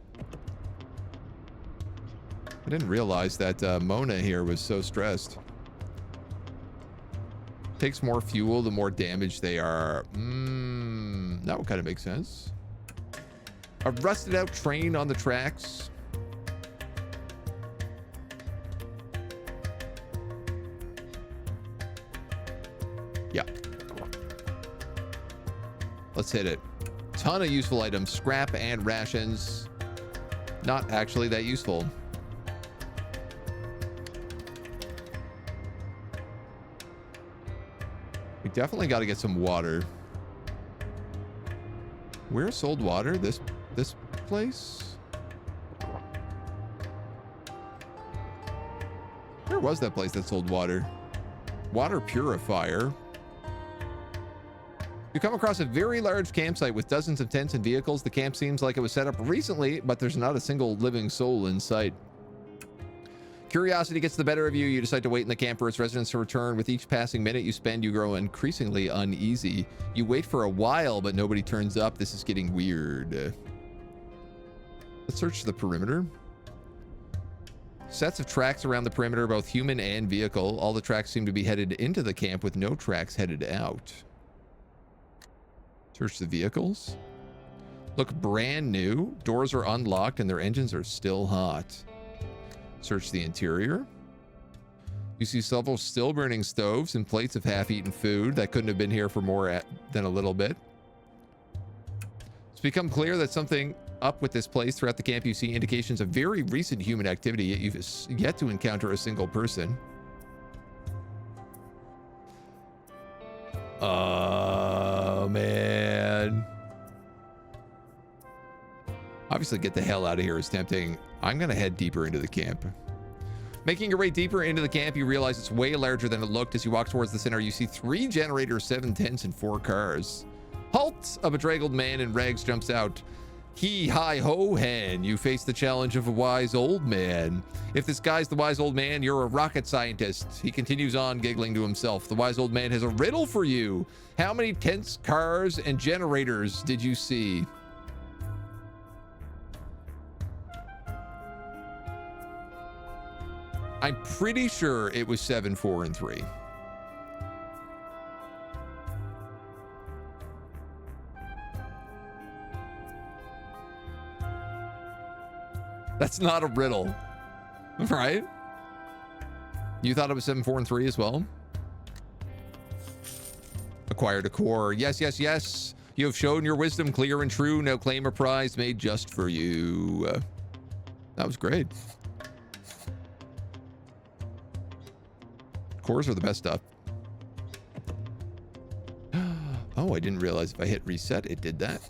I didn't realize that Mona here was so stressed. Takes more fuel the more damaged they are. That would kind of make sense. A rusted out train on the tracks. Yeah. Let's hit it. Ton of useful items, scrap and rations. Not actually that useful. We definitely got to get some water. Where sold water? This place? Where was that place that sold water? Water purifier. You come across a very large campsite with dozens of tents and vehicles. The camp seems like it was set up recently, but there's not a single living soul in sight. Curiosity gets the better of you. You decide to wait in the camp for its residents to return. With each passing minute you spend, you grow increasingly uneasy. You wait for a while, but nobody turns up. This is getting weird. Let's search the perimeter. Sets of tracks around the perimeter, both human and vehicle. All the tracks seem to be headed into the camp with no tracks headed out. Search the vehicles. Look brand new. Doors are unlocked and their engines are still hot. Search the interior. You see several still burning stoves and plates of half-eaten food that couldn't have been here for more than a little bit. It's become clear that something up with this place. Throughout the camp you see indications of very recent human activity, yet you've yet to encounter a single person. Oh, man. Obviously, get the hell out of here is tempting. I'm going to head deeper into the camp. Making your way deeper into the camp, you realize it's way larger than it looked. As you walk towards the center, you see 3 generators, 7 tents, and 4 cars. Halt! A bedraggled man in rags jumps out. Hi-ho, hen. You face the challenge of a wise old man. If this guy's the wise old man, you're a rocket scientist. He continues on, giggling to himself. The wise old man has a riddle for you. How many tents, cars, and generators did you see? I'm pretty sure it was 7, 4, and 3. That's not a riddle, right? You thought it was 7, 4, and 3 as well? Acquired a core. Yes, yes, yes. You have shown your wisdom clear and true. Now claim a prize made just for you. That was great. Cores are the best stuff. Oh, I didn't realize if I hit reset, it did that.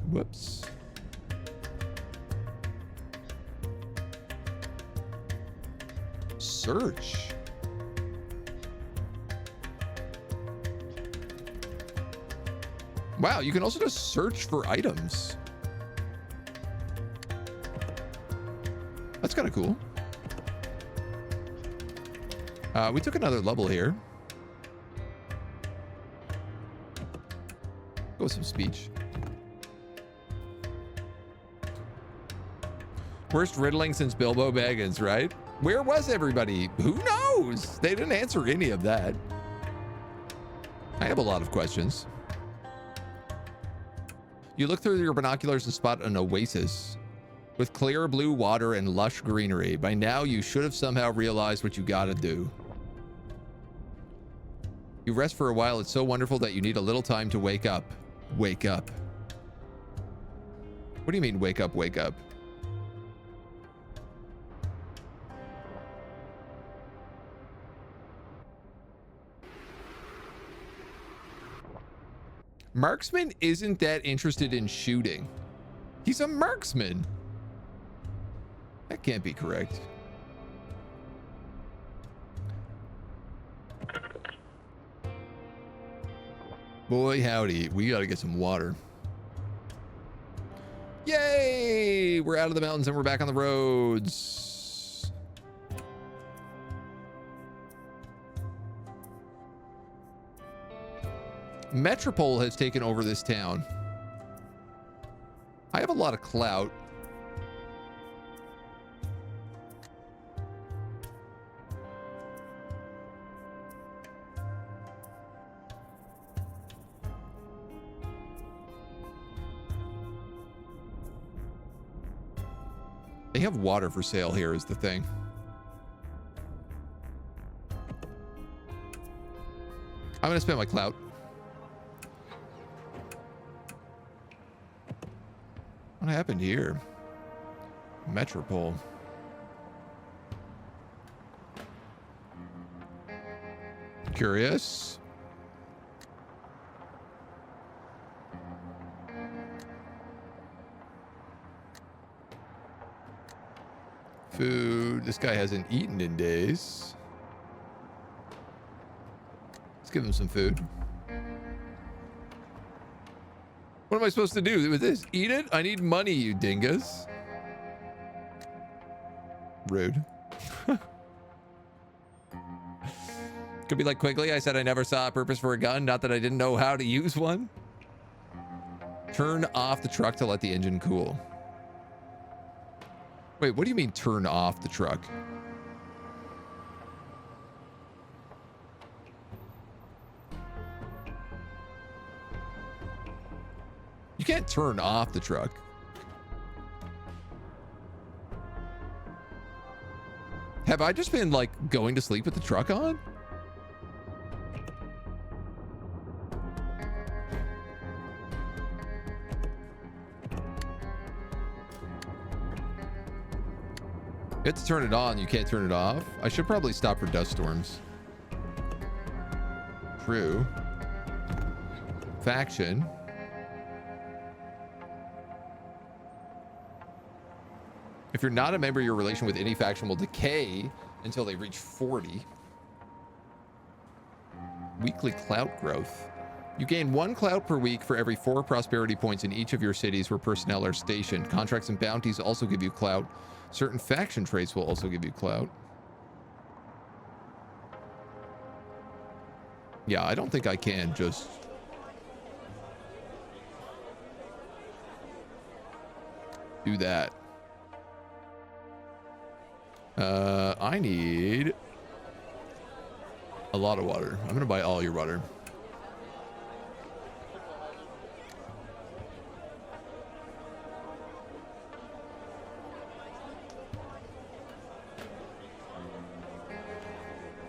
Whoops. Search. Wow, you can also just search for items. That's kind of cool. We took another level here. Go with some speech. Worst riddling since Bilbo Baggins, right? Where was everybody? Who knows? They didn't answer any of that. I have a lot of questions. You look through your binoculars and spot an oasis with clear blue water and lush greenery. By now, you should have somehow realized what you gotta do. You rest for a while. It's so wonderful that you need a little time to wake up. Wake up. What do you mean, wake up, wake up? Marksman isn't that interested in shooting. He's a marksman. That can't be correct. Boy, howdy. We gotta get some water. Yay! We're out of the mountains and we're back on the roads. Metropole has taken over this town. I have a lot of clout. They have water for sale here is the thing. I'm gonna spend my clout. What happened here? Metropole. Curious. Food. This guy hasn't eaten in days. Let's give him some food. What am I supposed to do with this? Eat it? I need money, you dingus. Rude. Could be like quickly. I said I never saw a purpose for a gun. Not that I didn't know how to use one. Turn off the truck to let the engine cool. Wait, what do you mean turn off the truck? You can't turn off the truck. Have I just been like going to sleep with the truck on? You have to turn it on, you can't turn it off. I should probably stop for dust storms. True. Faction. If you're not a member, your relation with any faction will decay until they reach 40. Weekly clout growth. You gain 1 clout per week for every 4 prosperity points in each of your cities where personnel are stationed. Contracts and bounties also give you clout. Certain faction traits will also give you clout. Yeah, I don't think I can just... do that. I need a lot of water. I'm gonna buy all your water.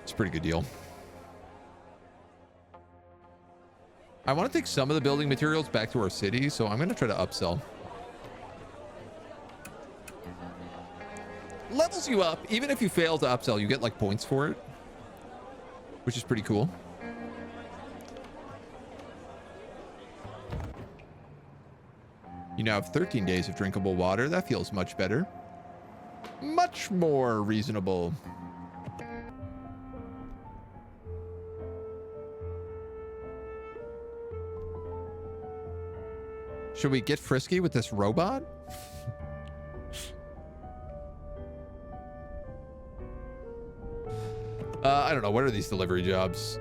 It's a pretty good deal. I want to take some of the building materials back to our city, so I'm gonna try to upsell. Levels you up. Even if you fail to upsell, you get like points for it, which is pretty cool. You now have 13 days of drinkable water. That feels much better. Much more reasonable. Should we get frisky with this robot? I don't know. What are these delivery jobs?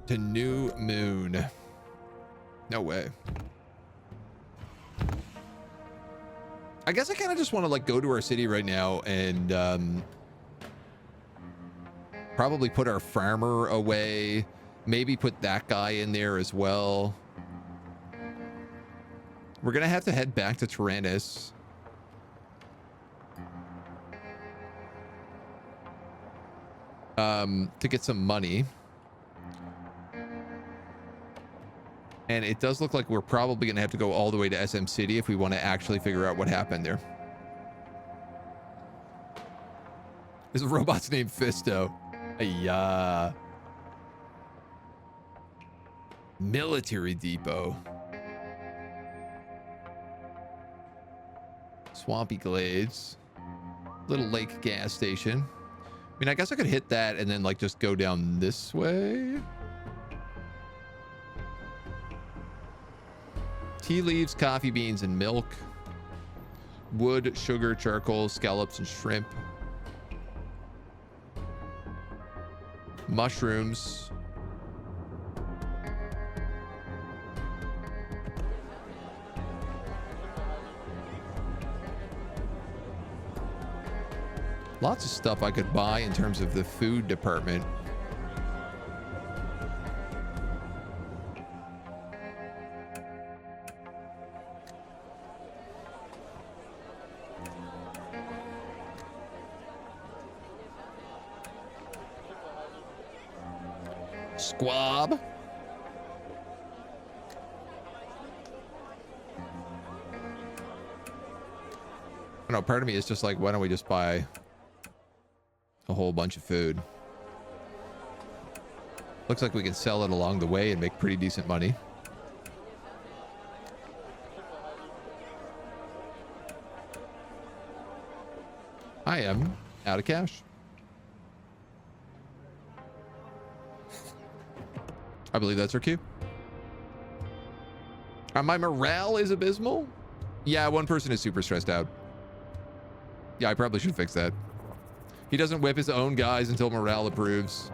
To New Moon. No way. I guess I kind of just want to like go to our city right now and probably put our farmer away. Maybe put that guy in there as well. We're going to have to head back to Tanis. To get some money. And it does look like we're probably going to have to go all the way to SM City if we want to actually figure out what happened there. This robot's named Fisto. Yeah. Military depot. Swampy Glades. Little lake gas station. I mean, I guess I could hit that and then like just go down this way. Tea leaves, coffee beans, and milk. Wood, sugar, charcoal, scallops, and shrimp. Mushrooms. Lots of stuff I could buy in terms of the food department. Squab. I don't know, part of me is just like, why don't we just buy a whole bunch of food? Looks like we can sell it along the way and make pretty decent money. I am out of cash. I believe that's our cue. My morale is abysmal. Yeah, one person is super stressed out. Yeah, I probably should fix that. He doesn't whip his own guys until morale approves.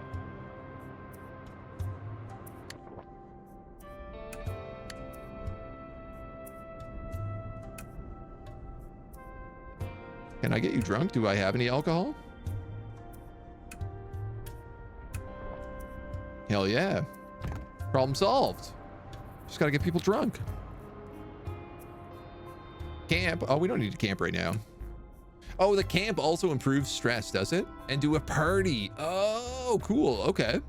Can I get you drunk? Do I have any alcohol? Hell yeah. Problem solved. Just gotta get people drunk. Camp. Oh, we don't need to camp right now. Oh, the camp also improves stress, does it? And do a party. Oh, cool. Okay.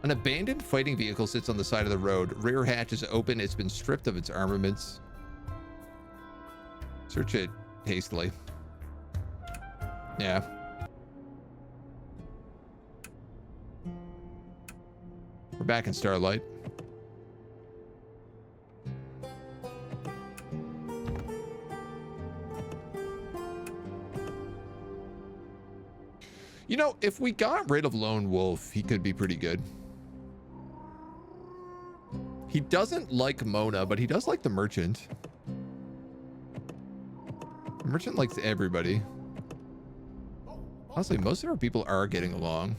An abandoned fighting vehicle sits on the side of the road. Rear hatch is open. It's been stripped of its armaments. Search it hastily. Yeah. We're back in Starlight. You know, if we got rid of Lone Wolf, he could be pretty good. He doesn't like Mona, but he does like the merchant. The merchant likes everybody. Honestly, most of our people are getting along.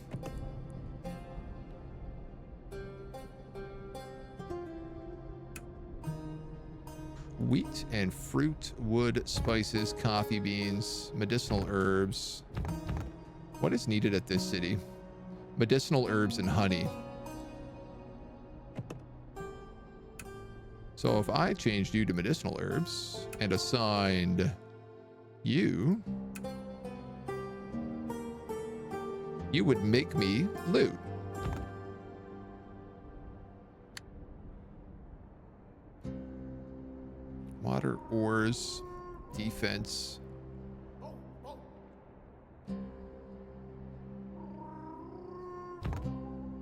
Wheat and fruit, wood, spices, coffee beans, medicinal herbs. What is needed at this city? Medicinal herbs and honey. So if I changed you to medicinal herbs and assigned you, you would make me loot. Water, ores, defense.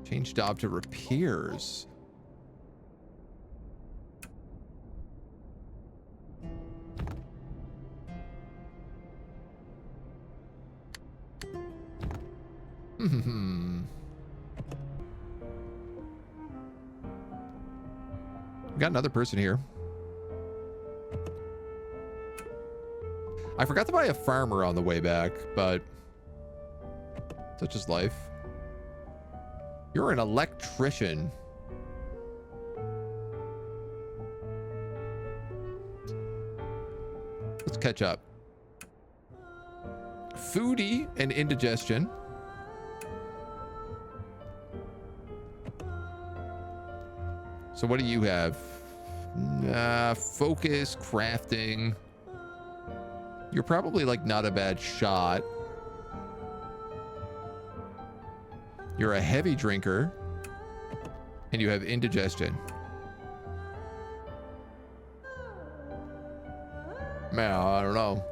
Change job to repairs. We got another person here. I forgot to buy a farmer on the way back, but such is life. You're an electrician. Let's catch up. Foodie and indigestion. So what do you have? Focus, crafting. You're probably like not a bad shot. You're a heavy drinker. And you have indigestion. Man, I don't know.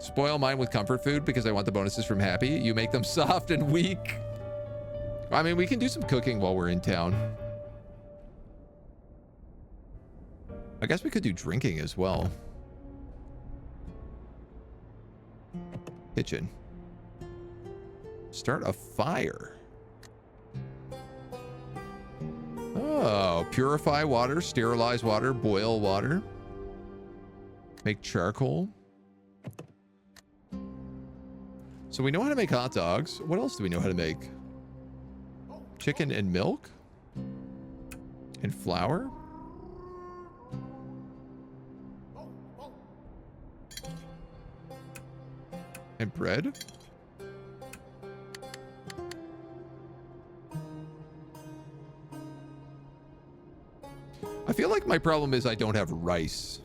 Spoil mine with comfort food because I want the bonuses from happy. You make them soft and weak. I mean, we can do some cooking while we're in town. I guess we could do drinking as well. Kitchen. Start a fire. Oh, purify water, sterilize water, boil water. Make charcoal. So we know how to make hot dogs. What else do we know how to make? Chicken and milk? And flour? And bread? I feel like my problem is I don't have rice.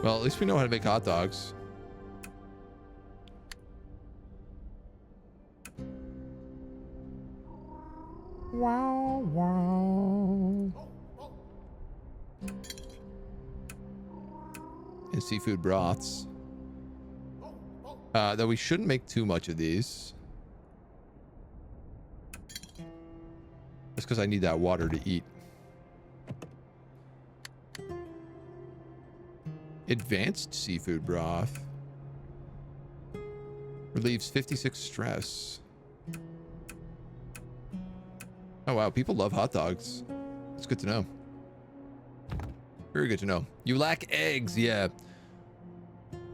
Well, at least we know how to make hot dogs. Wow, wow. And seafood broths. Though we shouldn't make too much of these. Just because I need that water to eat. Advanced seafood broth. Relieves 56 stress. Oh wow, people love hot dogs. That's good to know. Very good to know. You lack eggs, yeah.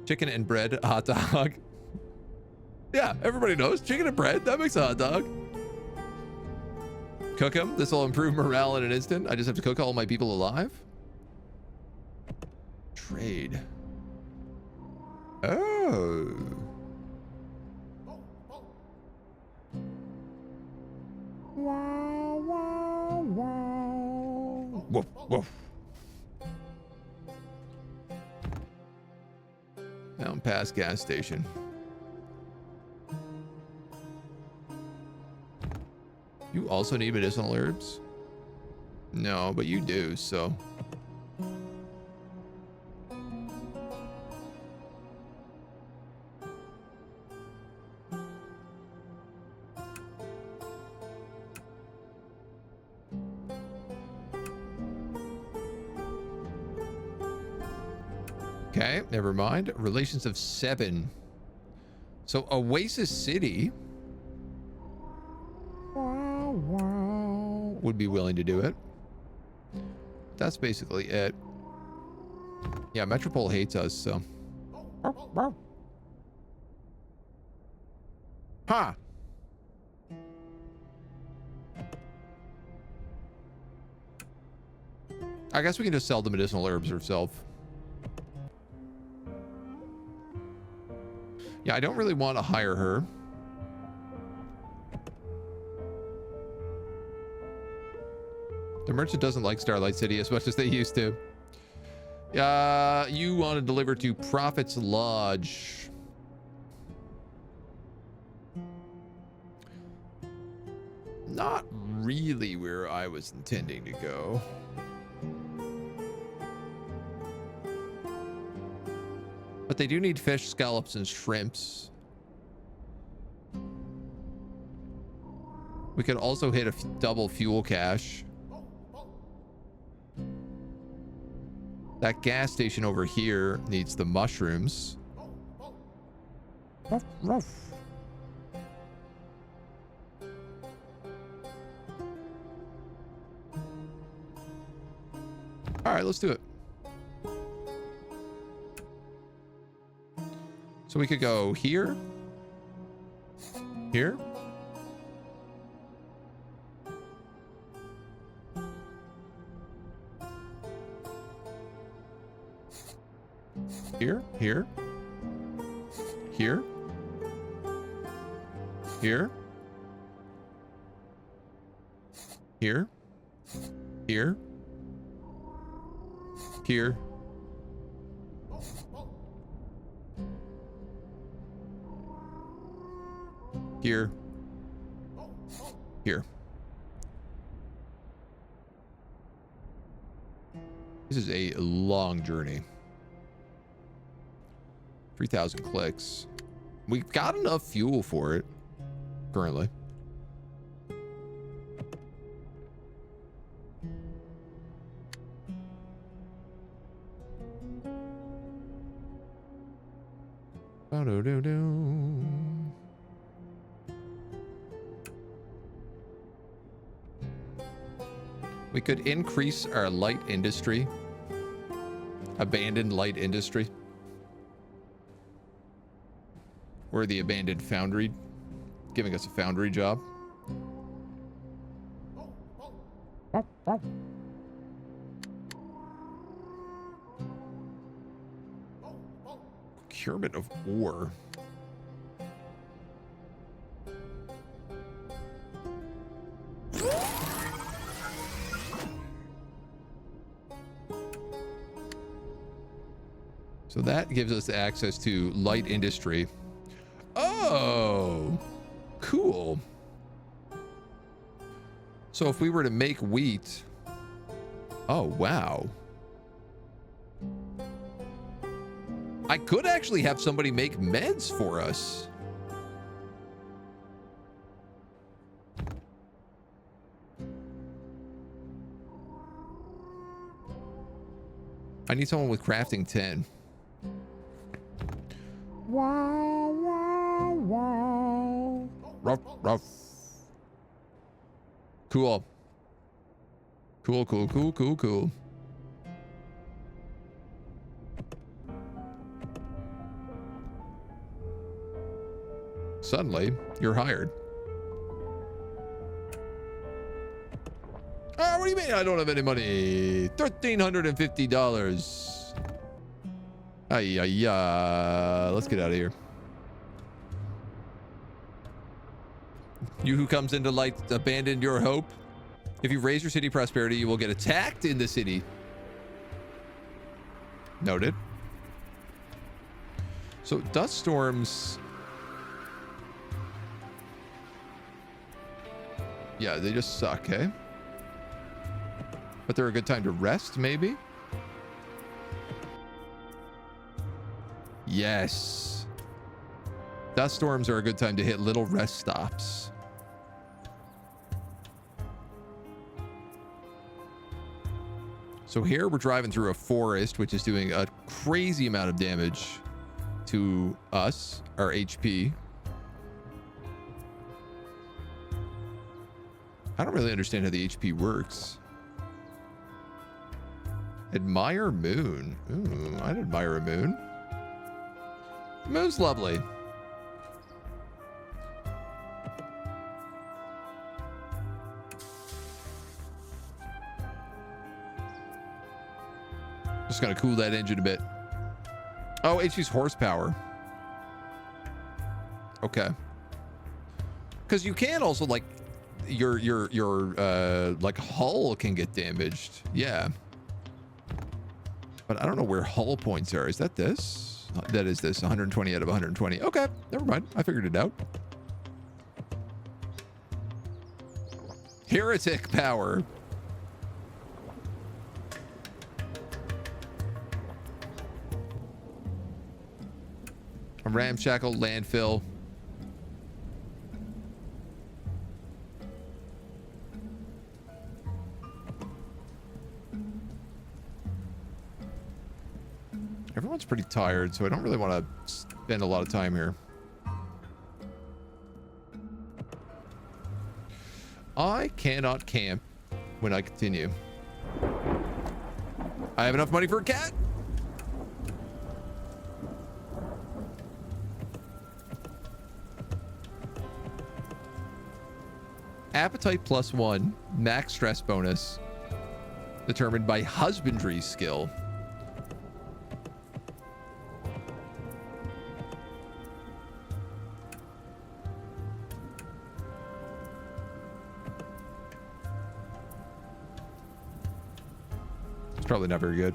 Chicken and bread, hot dog. Yeah, everybody knows. Chicken and bread, that makes a hot dog. Cook them. This will improve morale in an instant. I just have to cook all my people alive. Trade. Oh. Wow, wow, wow. Woof, woof. Mountain Pass gas station. You also need medicinal herbs? No, but you do, so. Okay, never mind. Relations of 7. So Oasis City would be willing to do it. That's basically it. Yeah, Metropole hates us, so. Ha! I guess we can just sell the medicinal herbs ourselves. Yeah, I don't really want to hire her. The merchant doesn't like Starlight City as much as they used to. You want to deliver to Prophet's Lodge. Not really where I was intending to go. But they do need fish, scallops, and shrimps. We could also hit a double fuel cache. That gas station over here needs the mushrooms. Ruff, ruff. All right, let's do it. So we could go here, here, here, here, here, here, here, here, here, here, here. This is a long journey. 3,000 clicks. We've got enough fuel for it currently. We could increase our light industry, abandoned light industry, or the abandoned foundry, giving us a foundry job. Procurement of ore. So that gives us access to light industry. Oh, cool. So if we were to make wheat, oh, wow. I could actually have somebody make meds for us. I need someone with crafting 10. Wow, wow, wow. Ruff, ruff. Cool. Cool, cool, cool, cool, cool. Suddenly, you're hired. Oh, what do you mean I don't have any money? $1,350. Ay, ay, ay. Let's get out of here. You who comes into light, abandon your hope. If you raise your city prosperity, you will get attacked in the city. Noted. So dust storms. Yeah, they just suck, eh? But they're a good time to rest, maybe? Yes. Dust storms are a good time to hit little rest stops. So here we're driving through a forest, which is doing a crazy amount of damage to us, our HP. I don't really understand how the HP works. Admire moon. Ooh, I'd admire a moon. The moon's lovely. Just gonna cool that engine a bit. Oh, HP's horsepower. Okay. Because you can also like your like hull can get damaged. Yeah. But I don't know where hull points are. Is that this? That is this. 120 out of 120. Okay, never mind. I figured it out. Heretic power. A ramshackle landfill. Everyone's pretty tired, so I don't really want to spend a lot of time here. I cannot camp when I continue. I have enough money for a cat. Appetite +1, max stress bonus, determined by husbandry skill. It's probably not very good.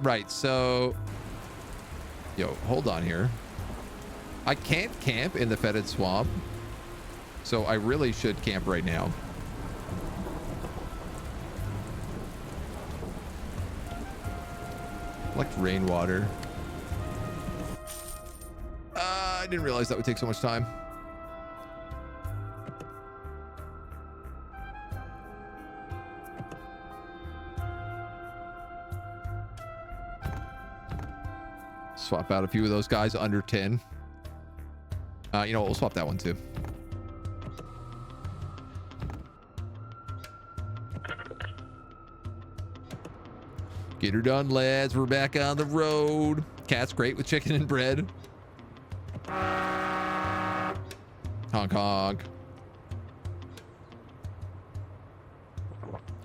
Right, so... Yo, hold on here. I can't camp in the fetid swamp, so I really should camp right now. Collect rainwater. I didn't realize that would take so much time. Swap out a few of those guys under 10. You know what? We'll swap that one too. Get her done, lads. We're back on the road. Cat's great with chicken and bread. Honk honk.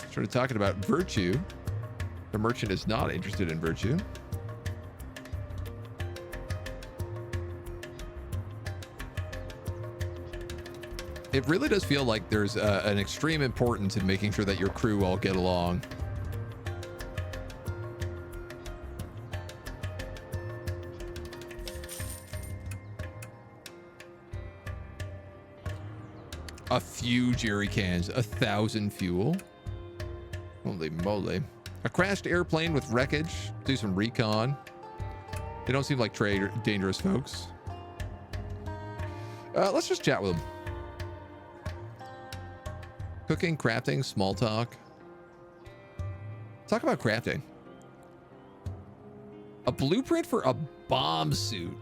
Started talking about virtue. The merchant is not interested in virtue. It really does feel like there's an extreme importance in making sure that your crew all get along. A few jerry cans, 1,000 fuel. Holy moly. A crashed airplane with wreckage. Do some recon. They don't seem like dangerous folks. Let's just chat with them. Cooking, crafting, small talk. Talk about crafting. A blueprint for a bomb suit.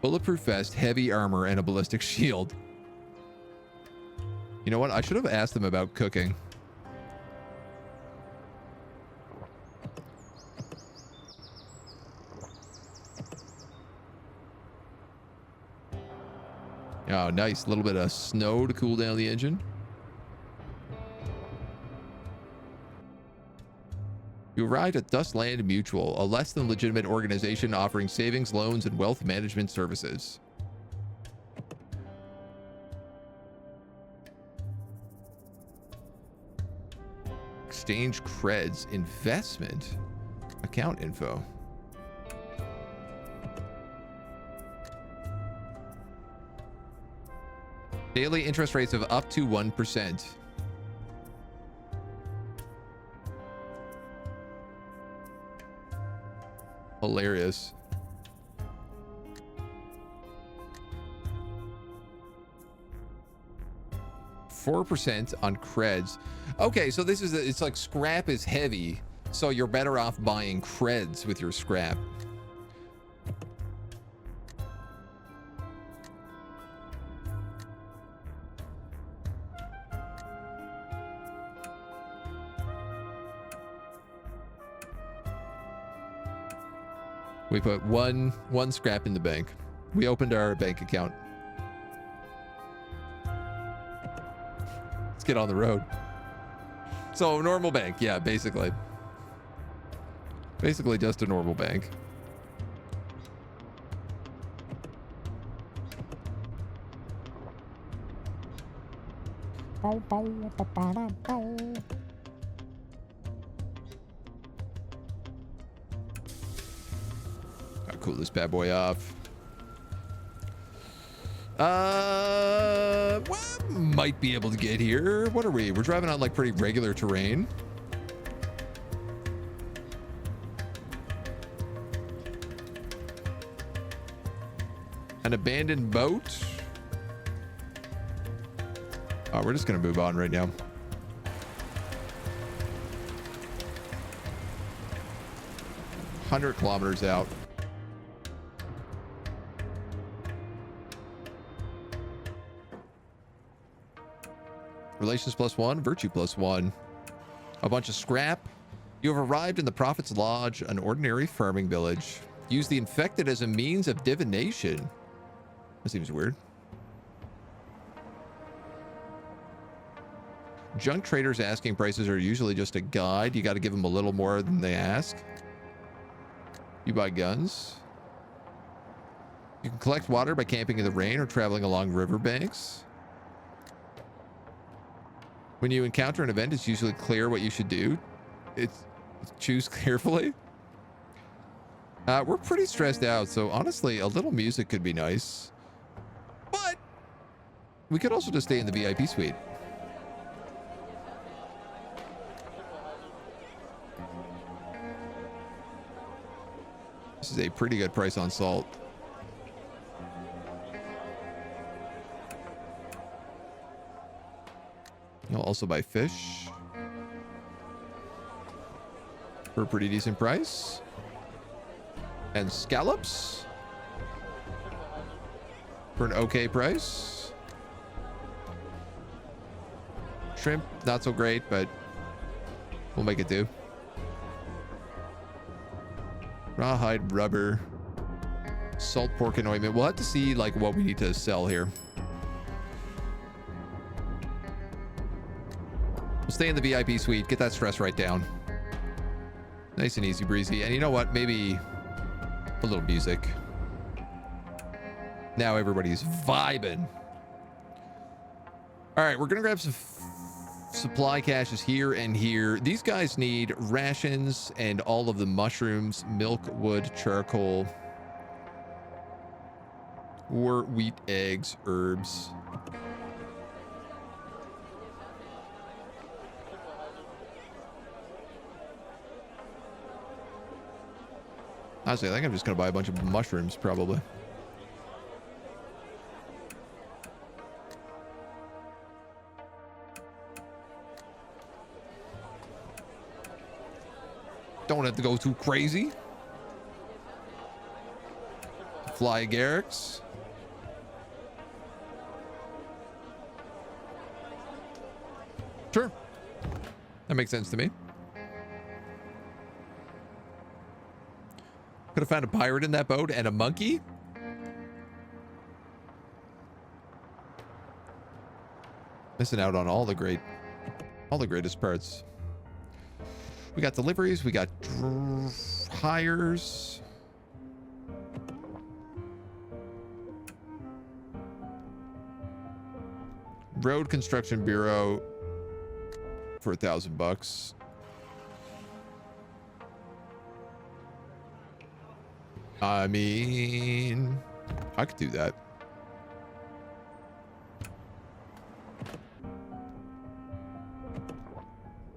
Bulletproof vest, heavy armor, and a ballistic shield. You know what? I should have asked them about cooking. Oh, nice. A little bit of snow to cool down the engine. You arrived at Dustland Mutual, a less than legitimate organization offering savings, loans, and wealth management services. Exchange creds, investment, account info. Daily interest rates of up to 1%. Hilarious. %4 on creds. Okay, so this is it's like scrap is heavy, so you're better off buying creds with your scrap. We put one scrap in the bank. We opened our bank account. Let's get on the road. So normal bank, yeah, basically. Basically just a normal bank. Cool this bad boy off. Well, might be able to get here. What are we? We're driving on like pretty regular terrain. An abandoned boat. Oh, we're just gonna move on right now. $100 kilometers out. Relations +1, virtue +1. A bunch of scrap. You have arrived in the Prophet's Lodge, an ordinary farming village. Use the infected as a means of divination. That seems weird. Junk traders asking prices are usually just a guide. You got to give them a little more than they ask. You buy guns. You can collect water by camping in the rain or traveling along riverbanks. When you encounter an event, it's usually clear what you should do. It's choose carefully. We're pretty stressed out, so honestly, a little music could be nice. But we could also just stay in the VIP suite. This is a pretty good price on salt. You'll also buy fish for a pretty decent price. And scallops for an okay price. Shrimp, not so great, but we'll make it do. Rawhide rubber. Salt pork and ointment. We'll have to see like what we need to sell here. We'll stay in the VIP suite. Get that stress right down. Nice and easy breezy. And you know what? Maybe a little music. Now everybody's vibing. All right, we're gonna grab some supply caches here and here. These guys need rations and all of the mushrooms, milk, wood, charcoal, or wheat, eggs, herbs. Honestly, I think I'm just gonna buy a bunch of mushrooms, probably. Don't have to go too crazy. Fly Garrix. Sure. That makes sense to me. Could have found a pirate in that boat and a monkey. Missing out on all the greatest parts. We got deliveries. We got hires. Road Construction Bureau for $1,000. I mean, I could do that.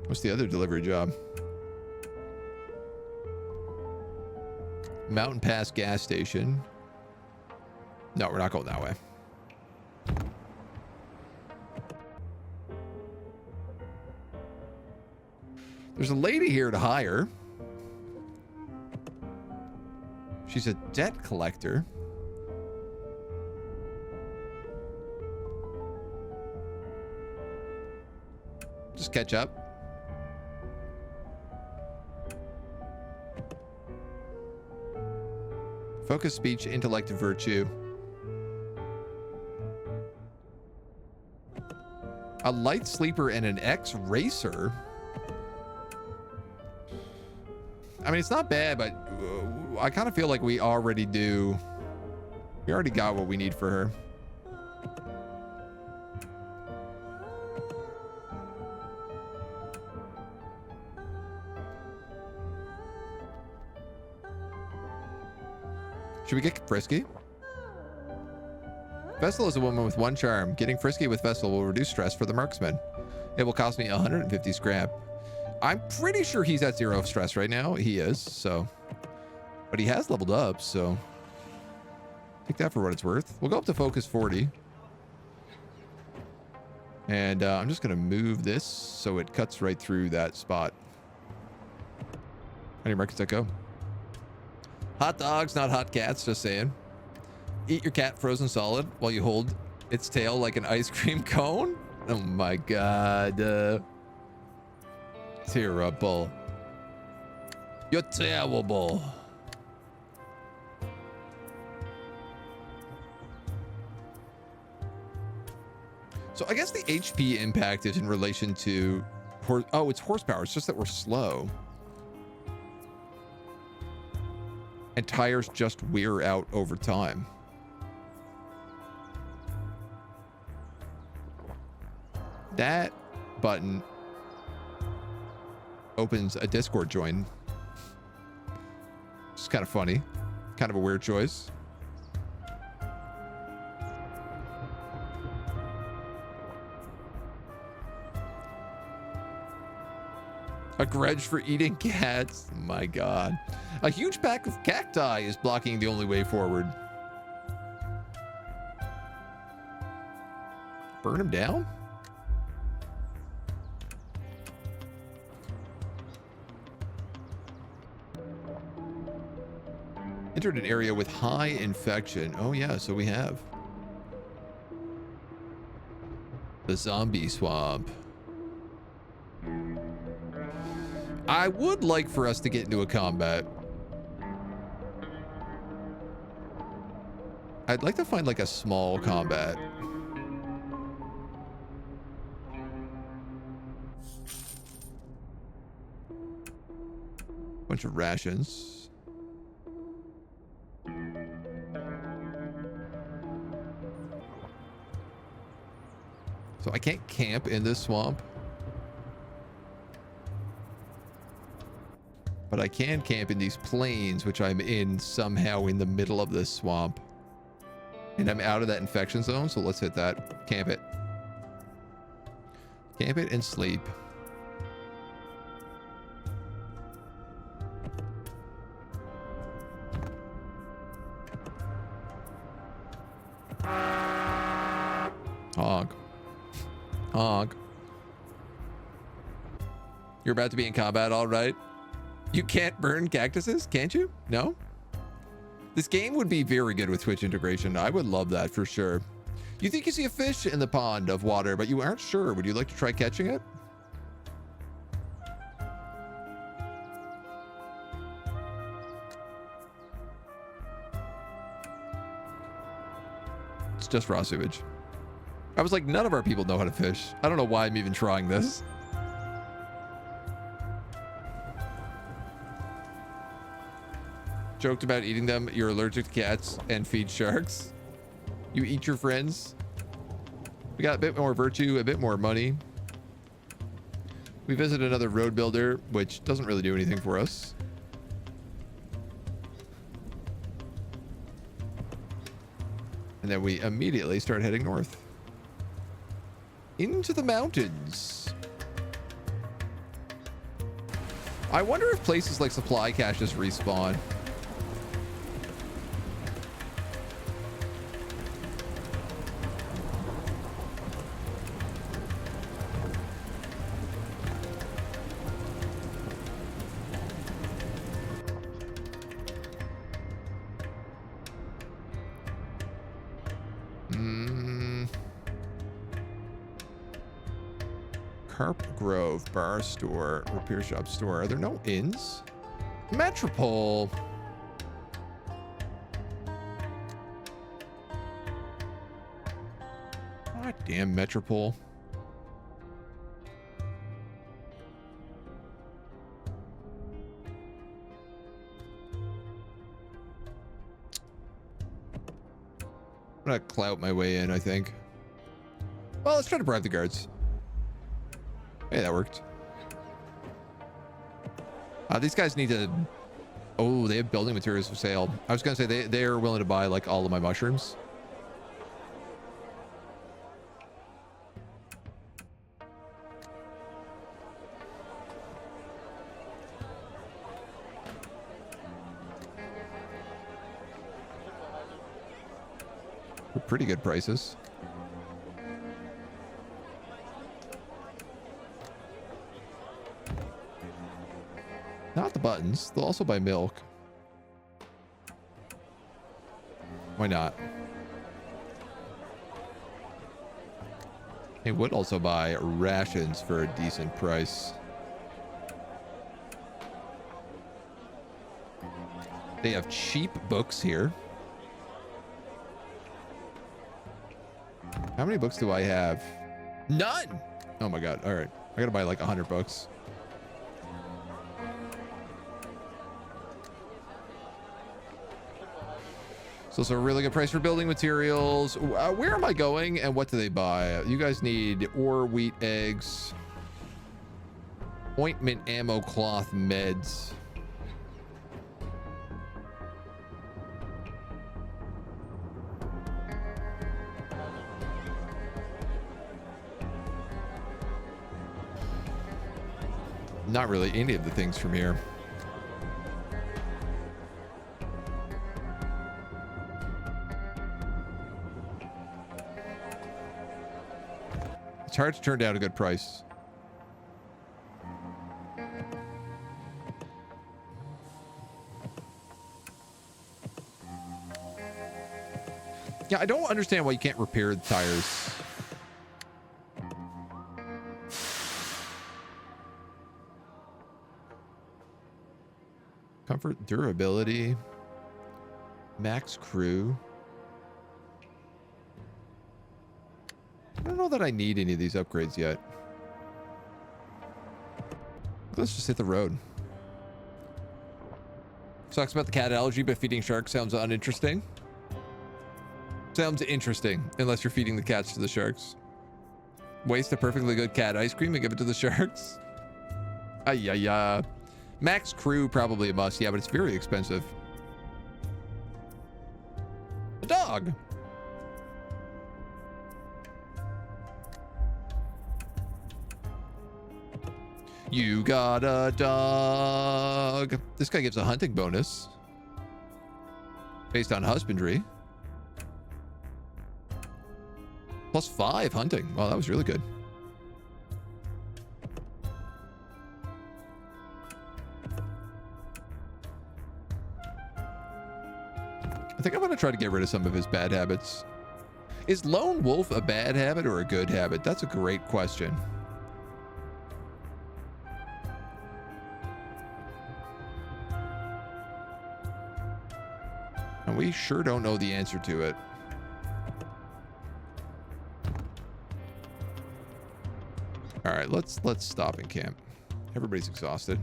What's the other delivery job? Mountain Pass gas station. No, we're not going that way. There's a lady here to hire. She's a debt collector. Just catch up. Focus, speech, intellect, and virtue. A light sleeper and an ex-racer. I mean, it's not bad, but I kind of feel like we already got what we need for her. Should we get frisky? Vestal is a woman with one charm. Getting frisky with Vestal will reduce stress for the marksman. It will cost me 150 scrap. I'm pretty sure he's at 0 stress right now. He is, so. But he has leveled up, so. Take that for what it's worth. We'll go up to focus 40. And I'm just going to move this so it cuts right through that spot. How many markets that go? Hot dogs, not hot cats, just saying. Eat your cat frozen solid while you hold its tail like an ice cream cone? Oh my god. Terrible. You're terrible. So I guess the HP impact is in relation to oh, it's horsepower. It's just that we're slow. And tires just wear out over time. That button opens a Discord join. It's kind of funny. Kind of a weird choice. A grudge for eating cats. My God. A huge pack of cacti is blocking the only way forward. Burn them down? Entered an area with high infection. Oh yeah, so we have. The zombie swamp. I would like for us to get into a combat. I'd like to find like a small combat. Bunch of rations. So I can't camp in this swamp. But I can camp in these plains, which I'm in somehow in the middle of this swamp. And I'm out of that infection zone, so let's hit that. Camp it. Camp it and sleep. Honk. Honk. You're about to be in combat, all right? You can't burn cactuses, can't you? No? This game would be very good with Twitch integration. I would love that for sure. You think you see a fish in the pond of water, but you aren't sure. Would you like to try catching it? It's just raw sewage. I was like, none of our people know how to fish. I don't know why I'm even trying this. Joked about eating them. You're allergic to cats and feed sharks. You eat your friends. We got a bit more virtue, a bit more money. We visit another road builder, which doesn't really do anything for us. And then we immediately start heading north. Into the mountains. I wonder if places like supply caches respawn. Carp Grove, bar store, repair shop store. Are there no inns? Metropole. God damn Metropole. I'm gonna clout my way in, I think. Well, let's try to bribe the guards. Hey, that worked. These guys need to... Oh, they have building materials for sale. I was gonna say they are willing to buy like all of my mushrooms. For pretty good prices. Not the buttons. They'll also buy milk. Why not? They would also buy rations for a decent price. They have cheap books here. How many books do I have? None! Oh my god. All right. I gotta buy like 100 books. So it's a really good price for building materials. Where am I going and what do they buy? You guys need ore, wheat, eggs, ointment, ammo, cloth, meds. Not really any of the things from here. It's hard to turn down a good price. Yeah, I don't understand why you can't repair the tires. Comfort, durability, max crew. I don't know that I need any of these upgrades yet. Let's just hit the road. Sucks about the cat allergy, but feeding sharks sounds uninteresting. Sounds interesting, unless you're feeding the cats to the sharks. Waste a perfectly good cat ice cream and give it to the sharks. Ay. Max crew, probably a must. Yeah, but it's very expensive. A dog. You got a dog. This guy gives a hunting bonus based on husbandry. +5 hunting. Wow, that was really good. I think I'm going to try to get rid of some of his bad habits. Is lone wolf a bad habit or a good habit? That's a great question. And we sure don't know the answer to it. All right, let's stop and camp. Everybody's exhausted.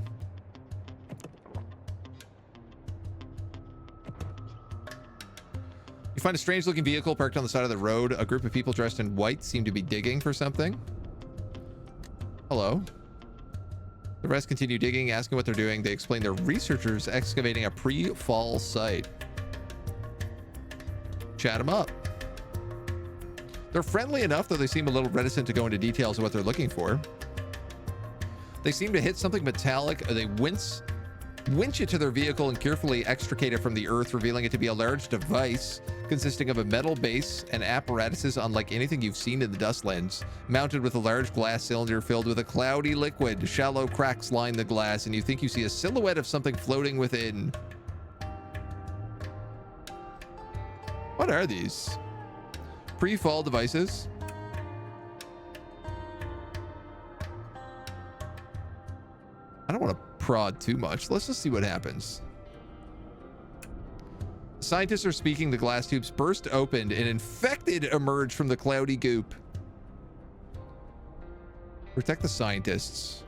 You find a strange looking vehicle parked on the side of the road. A group of people dressed in white seem to be digging for something. Hello. The rest continue digging, asking what they're doing. They explain they're researchers excavating a pre-fall site. Chat them up. They're friendly enough, though they seem a little reticent to go into details of what they're looking for. They seem to hit something metallic. They winch it to their vehicle and carefully extricate it from the earth, revealing it to be a large device consisting of a metal base and apparatuses unlike anything you've seen in the Dustlands, mounted with a large glass cylinder filled with a cloudy liquid. Shallow cracks line the glass, and you think you see a silhouette of something floating within. What are these? Pre-fall devices? I don't want to prod too much. Let's just see what happens. Scientists are speaking. The glass tubes burst open and infected emerge from the cloudy goop. Protect the scientists.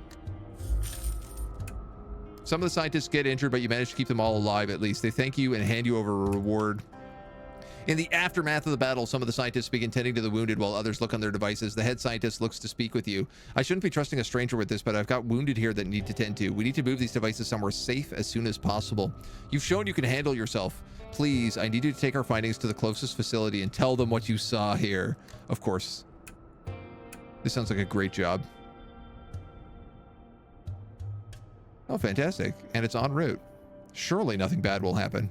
Some of the scientists get injured, but you manage to keep them all alive at least. They thank you and hand you over a reward. In the aftermath of the battle, some of the scientists begin tending to the wounded while others look on their devices. The head scientist looks to speak with you. I shouldn't be trusting a stranger with this, but I've got wounded here that need to tend to. We need to move these devices somewhere safe as soon as possible. You've shown you can handle yourself. Please, I need you to take our findings to the closest facility and tell them what you saw here. Of course. This sounds like a great job. Oh, fantastic. And it's en route. Surely nothing bad will happen.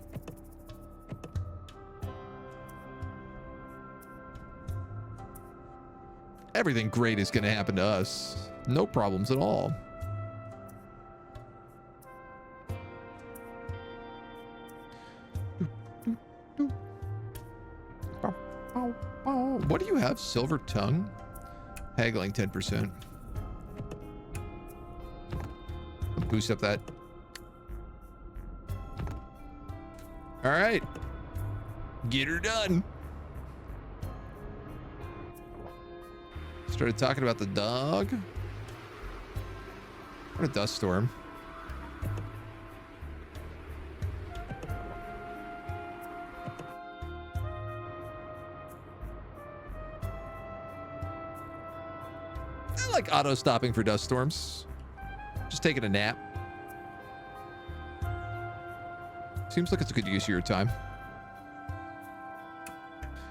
Everything great is going to happen to us. No problems at all. What do you have? Silver tongue? Haggling 10%. Boost up that. All right. Get her done. Started talking about the dog. What a dust storm. I like auto stopping for dust storms. Just taking a nap. Seems like it's a good use of your time.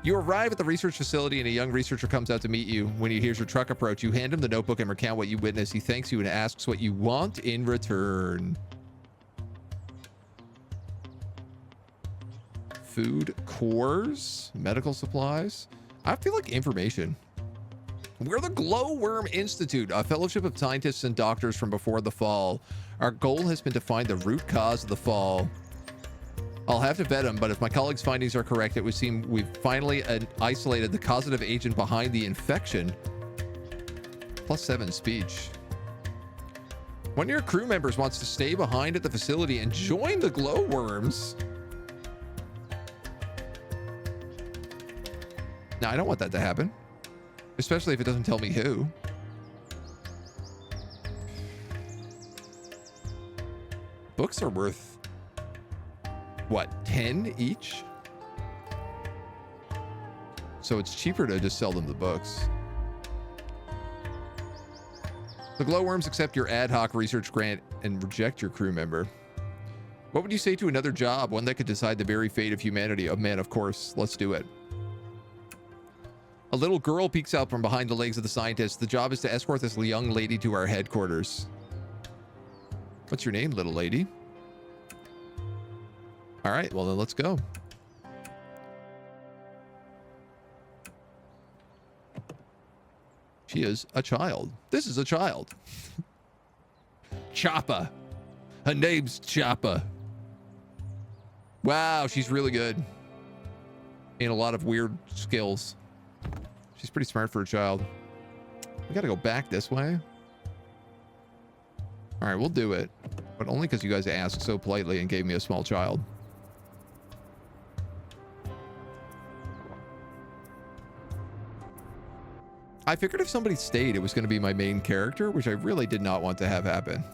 You arrive at the research facility and a young researcher comes out to meet you. When he hears your truck approach, you hand him the notebook and recount what you witnessed. He thanks you and asks what you want in return. Food, cores, medical supplies. I feel like information. We're the Glowworm Institute, a fellowship of scientists and doctors from before the fall. Our goal has been to find the root cause of the fall. I'll have to vet them, but if my colleagues' findings are correct, it would seem we've finally isolated the causative agent behind the infection. +7 speech. One of your crew members wants to stay behind at the facility and join the glowworms. Now, I don't want that to happen. Especially if it doesn't tell me who. Books are worth, what, 10 each? So it's cheaper to just sell them the books. The glowworms accept your ad hoc research grant and reject your crew member. What would you say to another job, one that could decide the very fate of humanity? Oh man, of course, let's do it. A little girl peeks out from behind the legs of the scientist. The job is to escort this young lady to our headquarters. What's your name, little lady? All right, well then let's go. She is a child. This is a child. Choppa. Her name's Choppa. Wow, she's really good. And a lot of weird skills. She's pretty smart for a child. We gotta go back this way. All right, we'll do it. But only because you guys asked so politely and gave me a small child. I figured if somebody stayed, it was going to be my main character, which I really did not want to have happen.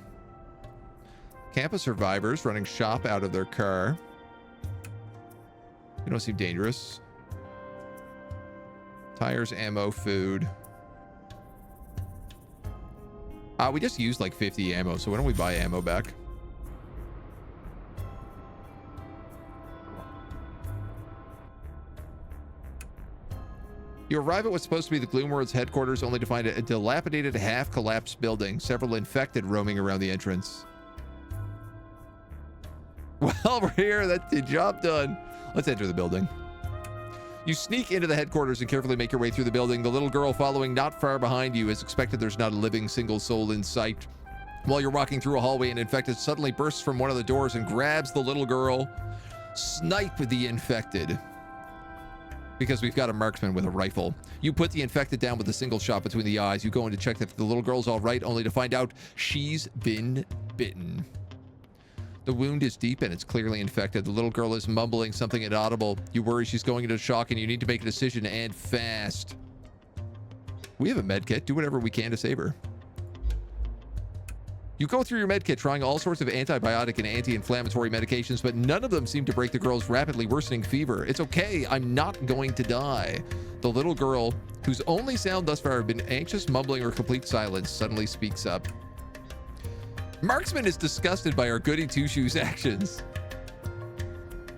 Camp of survivors running shop out of their car. You don't seem dangerous. Tires, ammo, food. We just used like 50 ammo, so why don't we buy ammo back? You arrive at what's supposed to be the Gloomworld's headquarters, only to find a dilapidated, half-collapsed building. Several infected roaming around the entrance. Well, we're here. That's the job done. Let's enter the building. You sneak into the headquarters and carefully make your way through the building. The little girl following not far behind you. As expected, there's not a living single soul in sight. While you're walking through a hallway, an infected suddenly bursts from one of the doors and grabs the little girl. Snipe the infected. Because we've got a marksman with a rifle. You put the infected down with a single shot between the eyes. You go in to check if the little girl's all right, only to find out she's been bitten. The wound is deep and it's clearly infected. The little girl is mumbling something inaudible. You worry she's going into shock and you need to make a decision, and fast. We have a med kit. Do whatever we can to save her. You go through your med kit trying all sorts of antibiotic and anti-inflammatory medications, but none of them seem to break the girl's rapidly worsening fever. It's okay. I'm not going to die. The little girl, whose only sound thus far have been anxious mumbling or complete silence, suddenly speaks up. Marksman is disgusted by our goody two-shoes actions.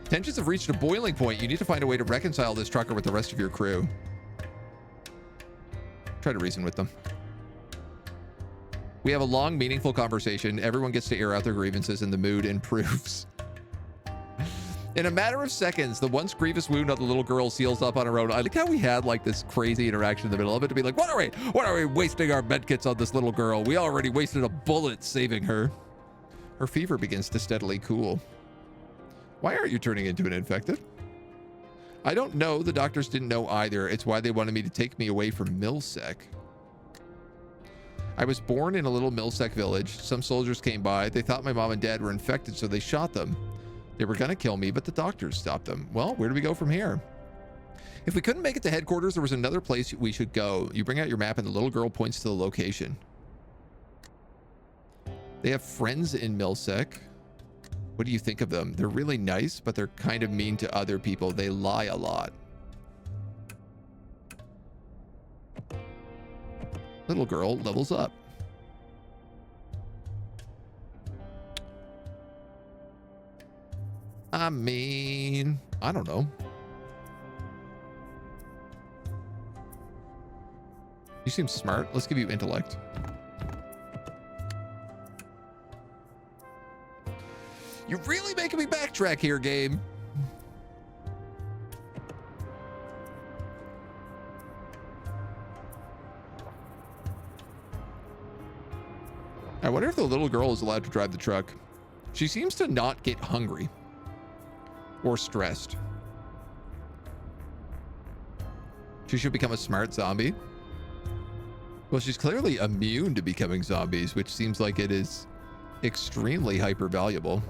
Tensions have reached a boiling point. You need to find a way to reconcile this trucker with the rest of your crew. Try to reason with them. We have a long, meaningful conversation. Everyone gets to air out their grievances and the mood improves. In a matter of seconds, the once grievous wound of the little girl seals up on her own. I like how we had like this crazy interaction in the middle of it to be like, what are we wasting our medkits on this little girl? We already wasted a bullet saving her. Her fever begins to steadily cool. Why aren't you turning into an infected? I don't know. The doctors didn't know either. It's why they wanted me to take me away from Milsec. I was born in a little Milsec village. Some soldiers came by. They thought my mom and dad were infected, so they shot them. They were gonna kill me, but the doctors stopped them. Well, where do we go from here? If we couldn't make it to headquarters, there was another place we should go. You bring out your map and the little girl points to the location. They have friends in Milsec. What do you think of them? They're really nice, but they're kind of mean to other people. They lie a lot. Little girl levels up. I mean, I don't know. You seem smart. Let's give you intellect. You're really making me backtrack here, game. I wonder if the little girl is allowed to drive the truck. She seems to not get hungry or stressed. She should become a smart zombie. Well, she's clearly immune to becoming zombies, which seems like it is extremely hyper valuable.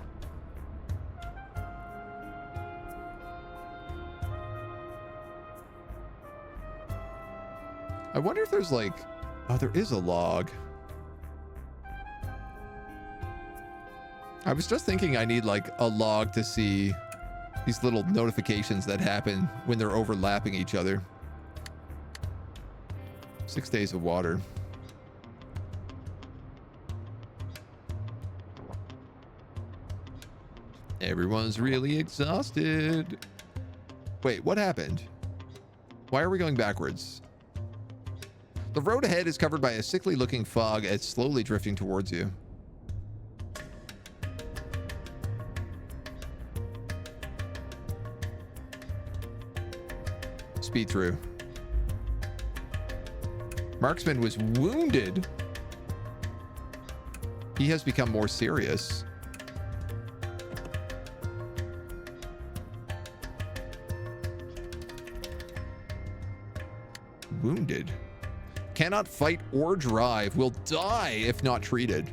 I wonder if there's like, oh, there is a log. I was just thinking I need like a log to see these little notifications that happen when they're overlapping each other. 6 days of water. Everyone's really exhausted. Wait, what happened? Why are we going backwards? The road ahead is covered by a sickly looking fog as slowly drifting towards you. Speed through. Marksman was wounded. He has become more serious. Wounded. Cannot fight or drive. Will die if not treated.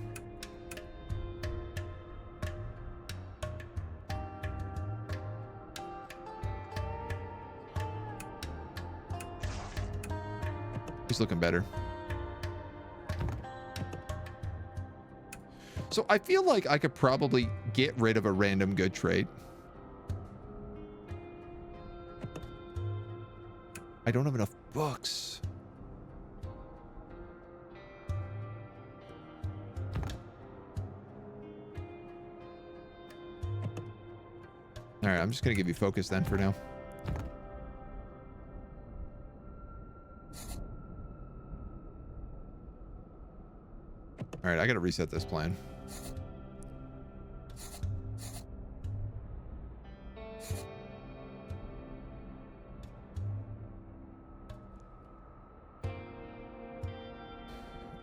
He's looking better. So I feel like I could probably get rid of a random good trait. I don't have enough books. All right, I'm just going to give you focus then for now. All right, I got to reset this plan.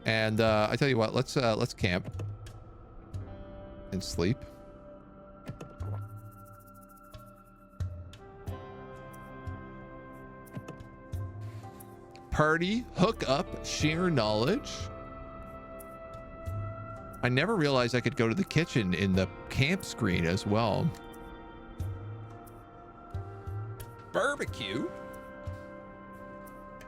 And I tell you what, let's camp and sleep. Party, hook up, share knowledge. I never realized I could go to the kitchen in the camp screen as well. Barbecue.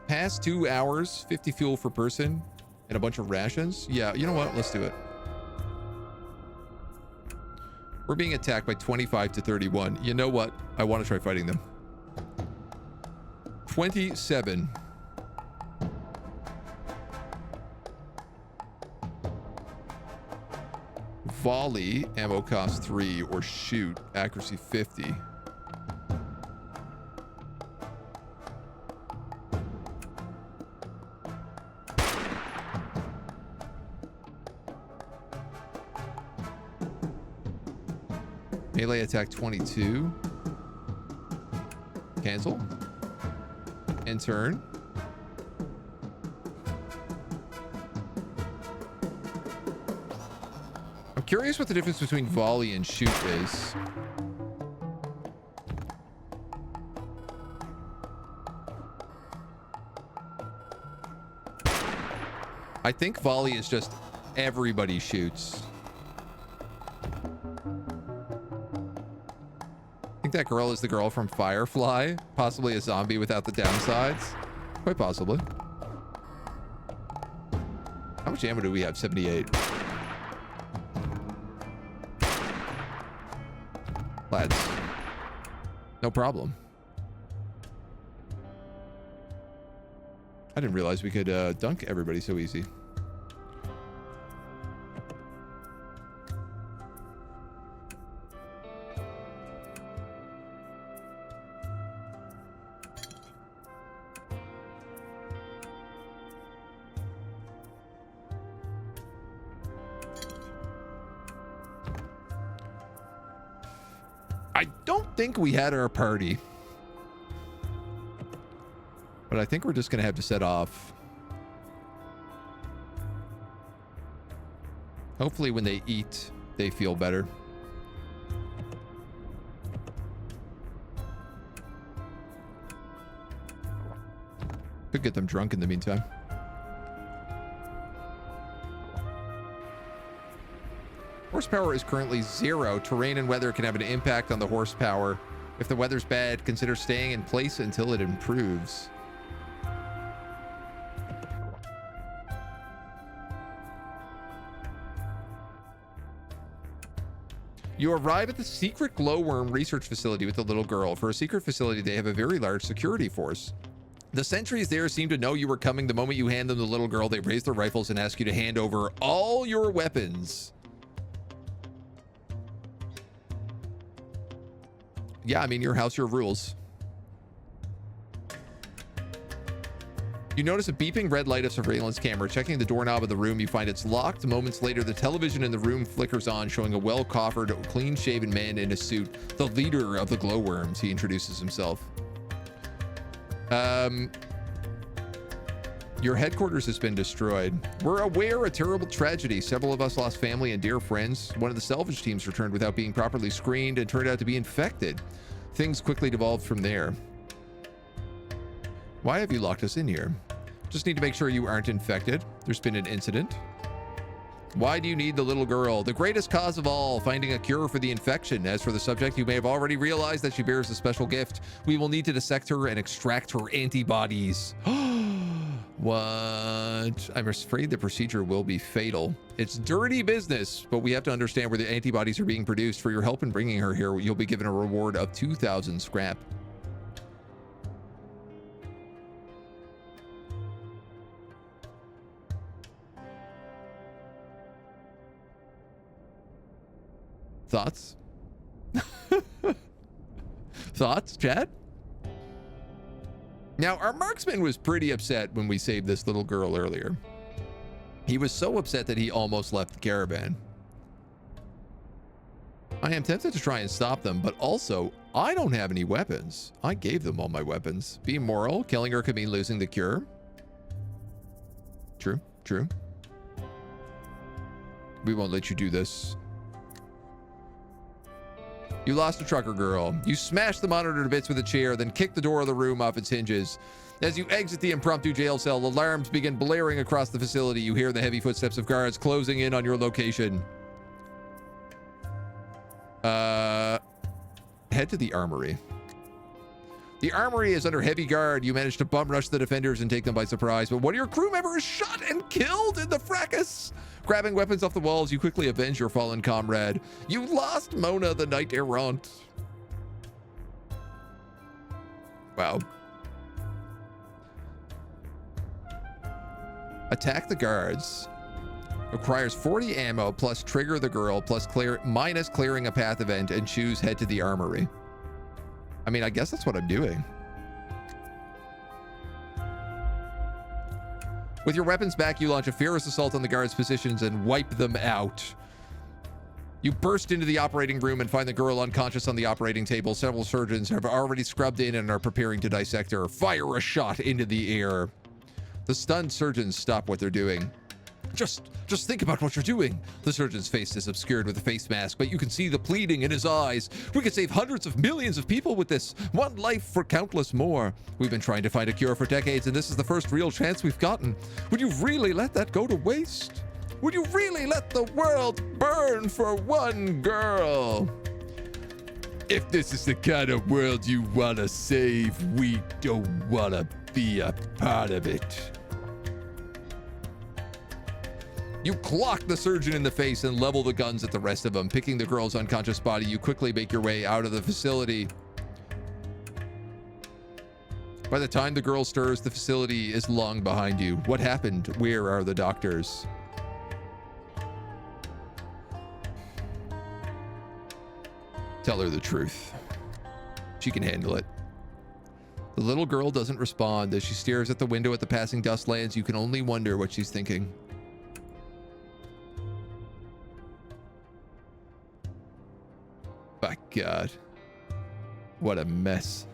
Past 2 hours, 50 fuel per person, and a bunch of rations. Yeah, you know what? Let's do it. We're being attacked by 25 to 31. You know what? I want to try fighting them. 27. Volley, ammo cost 3, or shoot, accuracy 50. Melee attack 22. Cancel. And turn. I'm curious what the difference between volley and shoot is. I think volley is just everybody shoots. that girl is the girl from Firefly? Possibly a zombie without the downsides? Quite possibly. How much ammo do we have? 78. Lads. No problem. I didn't realize we could dunk everybody so easy. I don't think we had our party. But I think we're just going to have to set off. Hopefully when they eat, they feel better. Could get them drunk in the meantime. Horsepower is currently 0. Terrain and weather can have an impact on the horsepower. If the weather's bad, consider staying in place until it improves. You arrive at the secret glowworm research facility with the little girl. For a secret facility, they have a very large security force. The sentries there seem to know you were coming. The moment you hand them the little girl, they raise their rifles and ask you to hand over all your weapons. Yeah, I mean, your house, your rules. You notice a beeping red light of surveillance camera. Checking the doorknob of the room, you find it's locked. Moments later, the television in the room flickers on, showing a well-coffered, clean-shaven man in a suit. The leader of the glowworms, he introduces himself. Your headquarters has been destroyed. We're aware of a terrible tragedy. Several of us lost family and dear friends. One of the salvage teams returned without being properly screened and turned out to be infected. Things quickly devolved from there. Why have you locked us in here? Just need to make sure you aren't infected. There's been an incident. Why do you need the little girl? The greatest cause of all, finding a cure for the infection. As for the subject, you may have already realized that she bears a special gift. We will need to dissect her and extract her antibodies. What? I'm afraid the procedure will be fatal. It's dirty business, but we have to understand where the antibodies are being produced. For your help in bringing her here, you'll be given a reward of 2,000 scrap. Thoughts? Thoughts, Chad? Now, our marksman was pretty upset when we saved this little girl earlier. He was so upset that he almost left the caravan. I am tempted to try and stop them, but also, I don't have any weapons. I gave them all my weapons. Be moral, killing her could mean losing the cure. True, true. We won't let you do this. You lost a trucker girl. You smashed the monitor to bits with a chair, then kicked the door of the room off its hinges. As you exit the impromptu jail cell, alarms begin blaring across the facility. You hear the heavy footsteps of guards closing in on your location. Head to the armory. The armory is under heavy guard. You manage to bum rush the defenders and take them by surprise, but one of your crew members is shot and killed in the fracas. Grabbing weapons off the walls, you quickly avenge your fallen comrade. You lost Mona, the knight errant. Wow. Attack the guards. Requires 40 ammo plus trigger the girl plus minus clearing a path event and choose head to the armory. I mean, I guess that's what I'm doing. With your weapons back, you launch a fierce assault on the guards' positions and wipe them out. You burst into the operating room and find the girl unconscious on the operating table. Several surgeons have already scrubbed in and are preparing to dissect her. Fire a shot into the air. The stunned surgeons stop what they're doing. Just think about what you're doing. The surgeon's face is obscured with a face mask, but you can see the pleading in his eyes. We could save hundreds of millions of people with this. One life for countless more. We've been trying to find a cure for decades, and this is the first real chance we've gotten. Would you really let that go to waste? Would you really let the world burn for one girl? If this is the kind of world you want to save, we don't want to be a part of it. You clock the surgeon in the face and level the guns at the rest of them. Picking the girl's unconscious body, you quickly make your way out of the facility. By the time the girl stirs, the facility is long behind you. What happened? Where are the doctors? Tell her the truth. She can handle it. The little girl doesn't respond. As she stares at the window at the passing Dustlands, you can only wonder what she's thinking. My God. What a mess.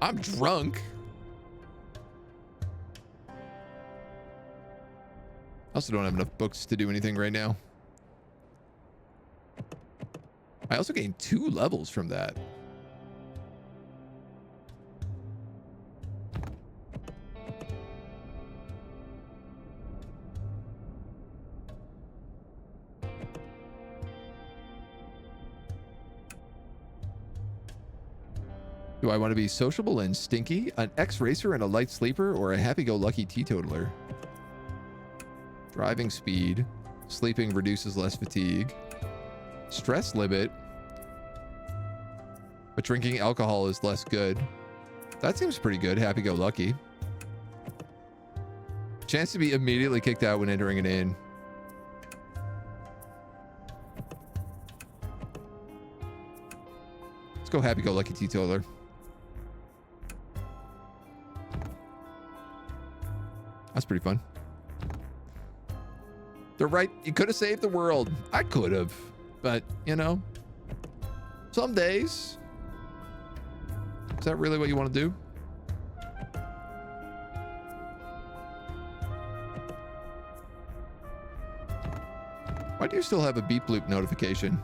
I'm drunk. I also don't have enough books to do anything right now. I also gained 2 levels from that. Do I want to be sociable and stinky, an ex-racer and a light sleeper, or a happy-go-lucky teetotaler? Driving speed. Sleeping reduces less fatigue. Stress limit. But drinking alcohol is less good. That seems pretty good. Happy-go-lucky. Chance to be immediately kicked out when entering an inn. Let's go happy-go-lucky teetotaler. That's pretty fun. They're right. You could have saved the world. I could have. But, you know, some days. Is that really what you want to do? Why do you still have a beep bloop notification?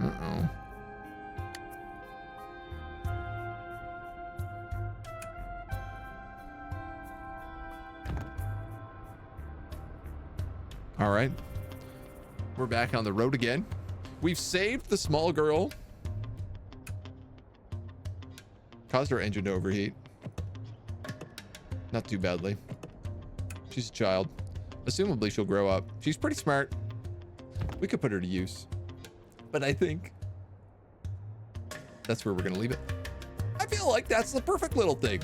Uh-oh. All right. We're back on the road again. We've saved the small girl. Caused her engine to overheat. Not too badly. She's a child. Assumably she'll grow up. She's pretty smart. We could put her to use. But I think that's where we're going to leave it. I feel like that's the perfect little thing.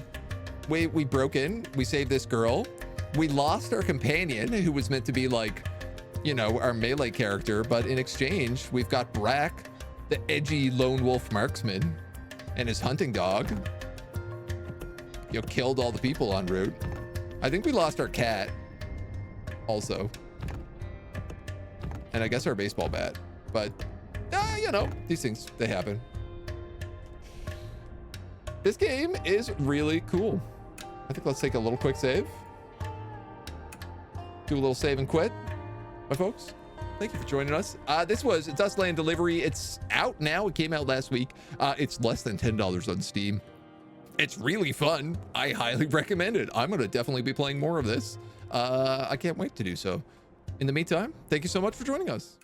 We broke in. We saved this girl. We lost our companion, who was meant to be like, you know, our melee character, but in exchange, we've got Brack, the edgy lone wolf marksman, and his hunting dog. You know, killed all the people en route. I think we lost our cat, also. And I guess our baseball bat. But, you know, these things, they happen. This game is really cool. I think let's take a little quick save. Do a little save and quit, my folks. Thank you for joining us. This was Dustland Delivery. It's out now. It came out last week. It's less than $10 on Steam. It's really fun. I highly recommend it. I'm going to definitely be playing more of this. I can't wait to do so. In the meantime, thank you so much for joining us.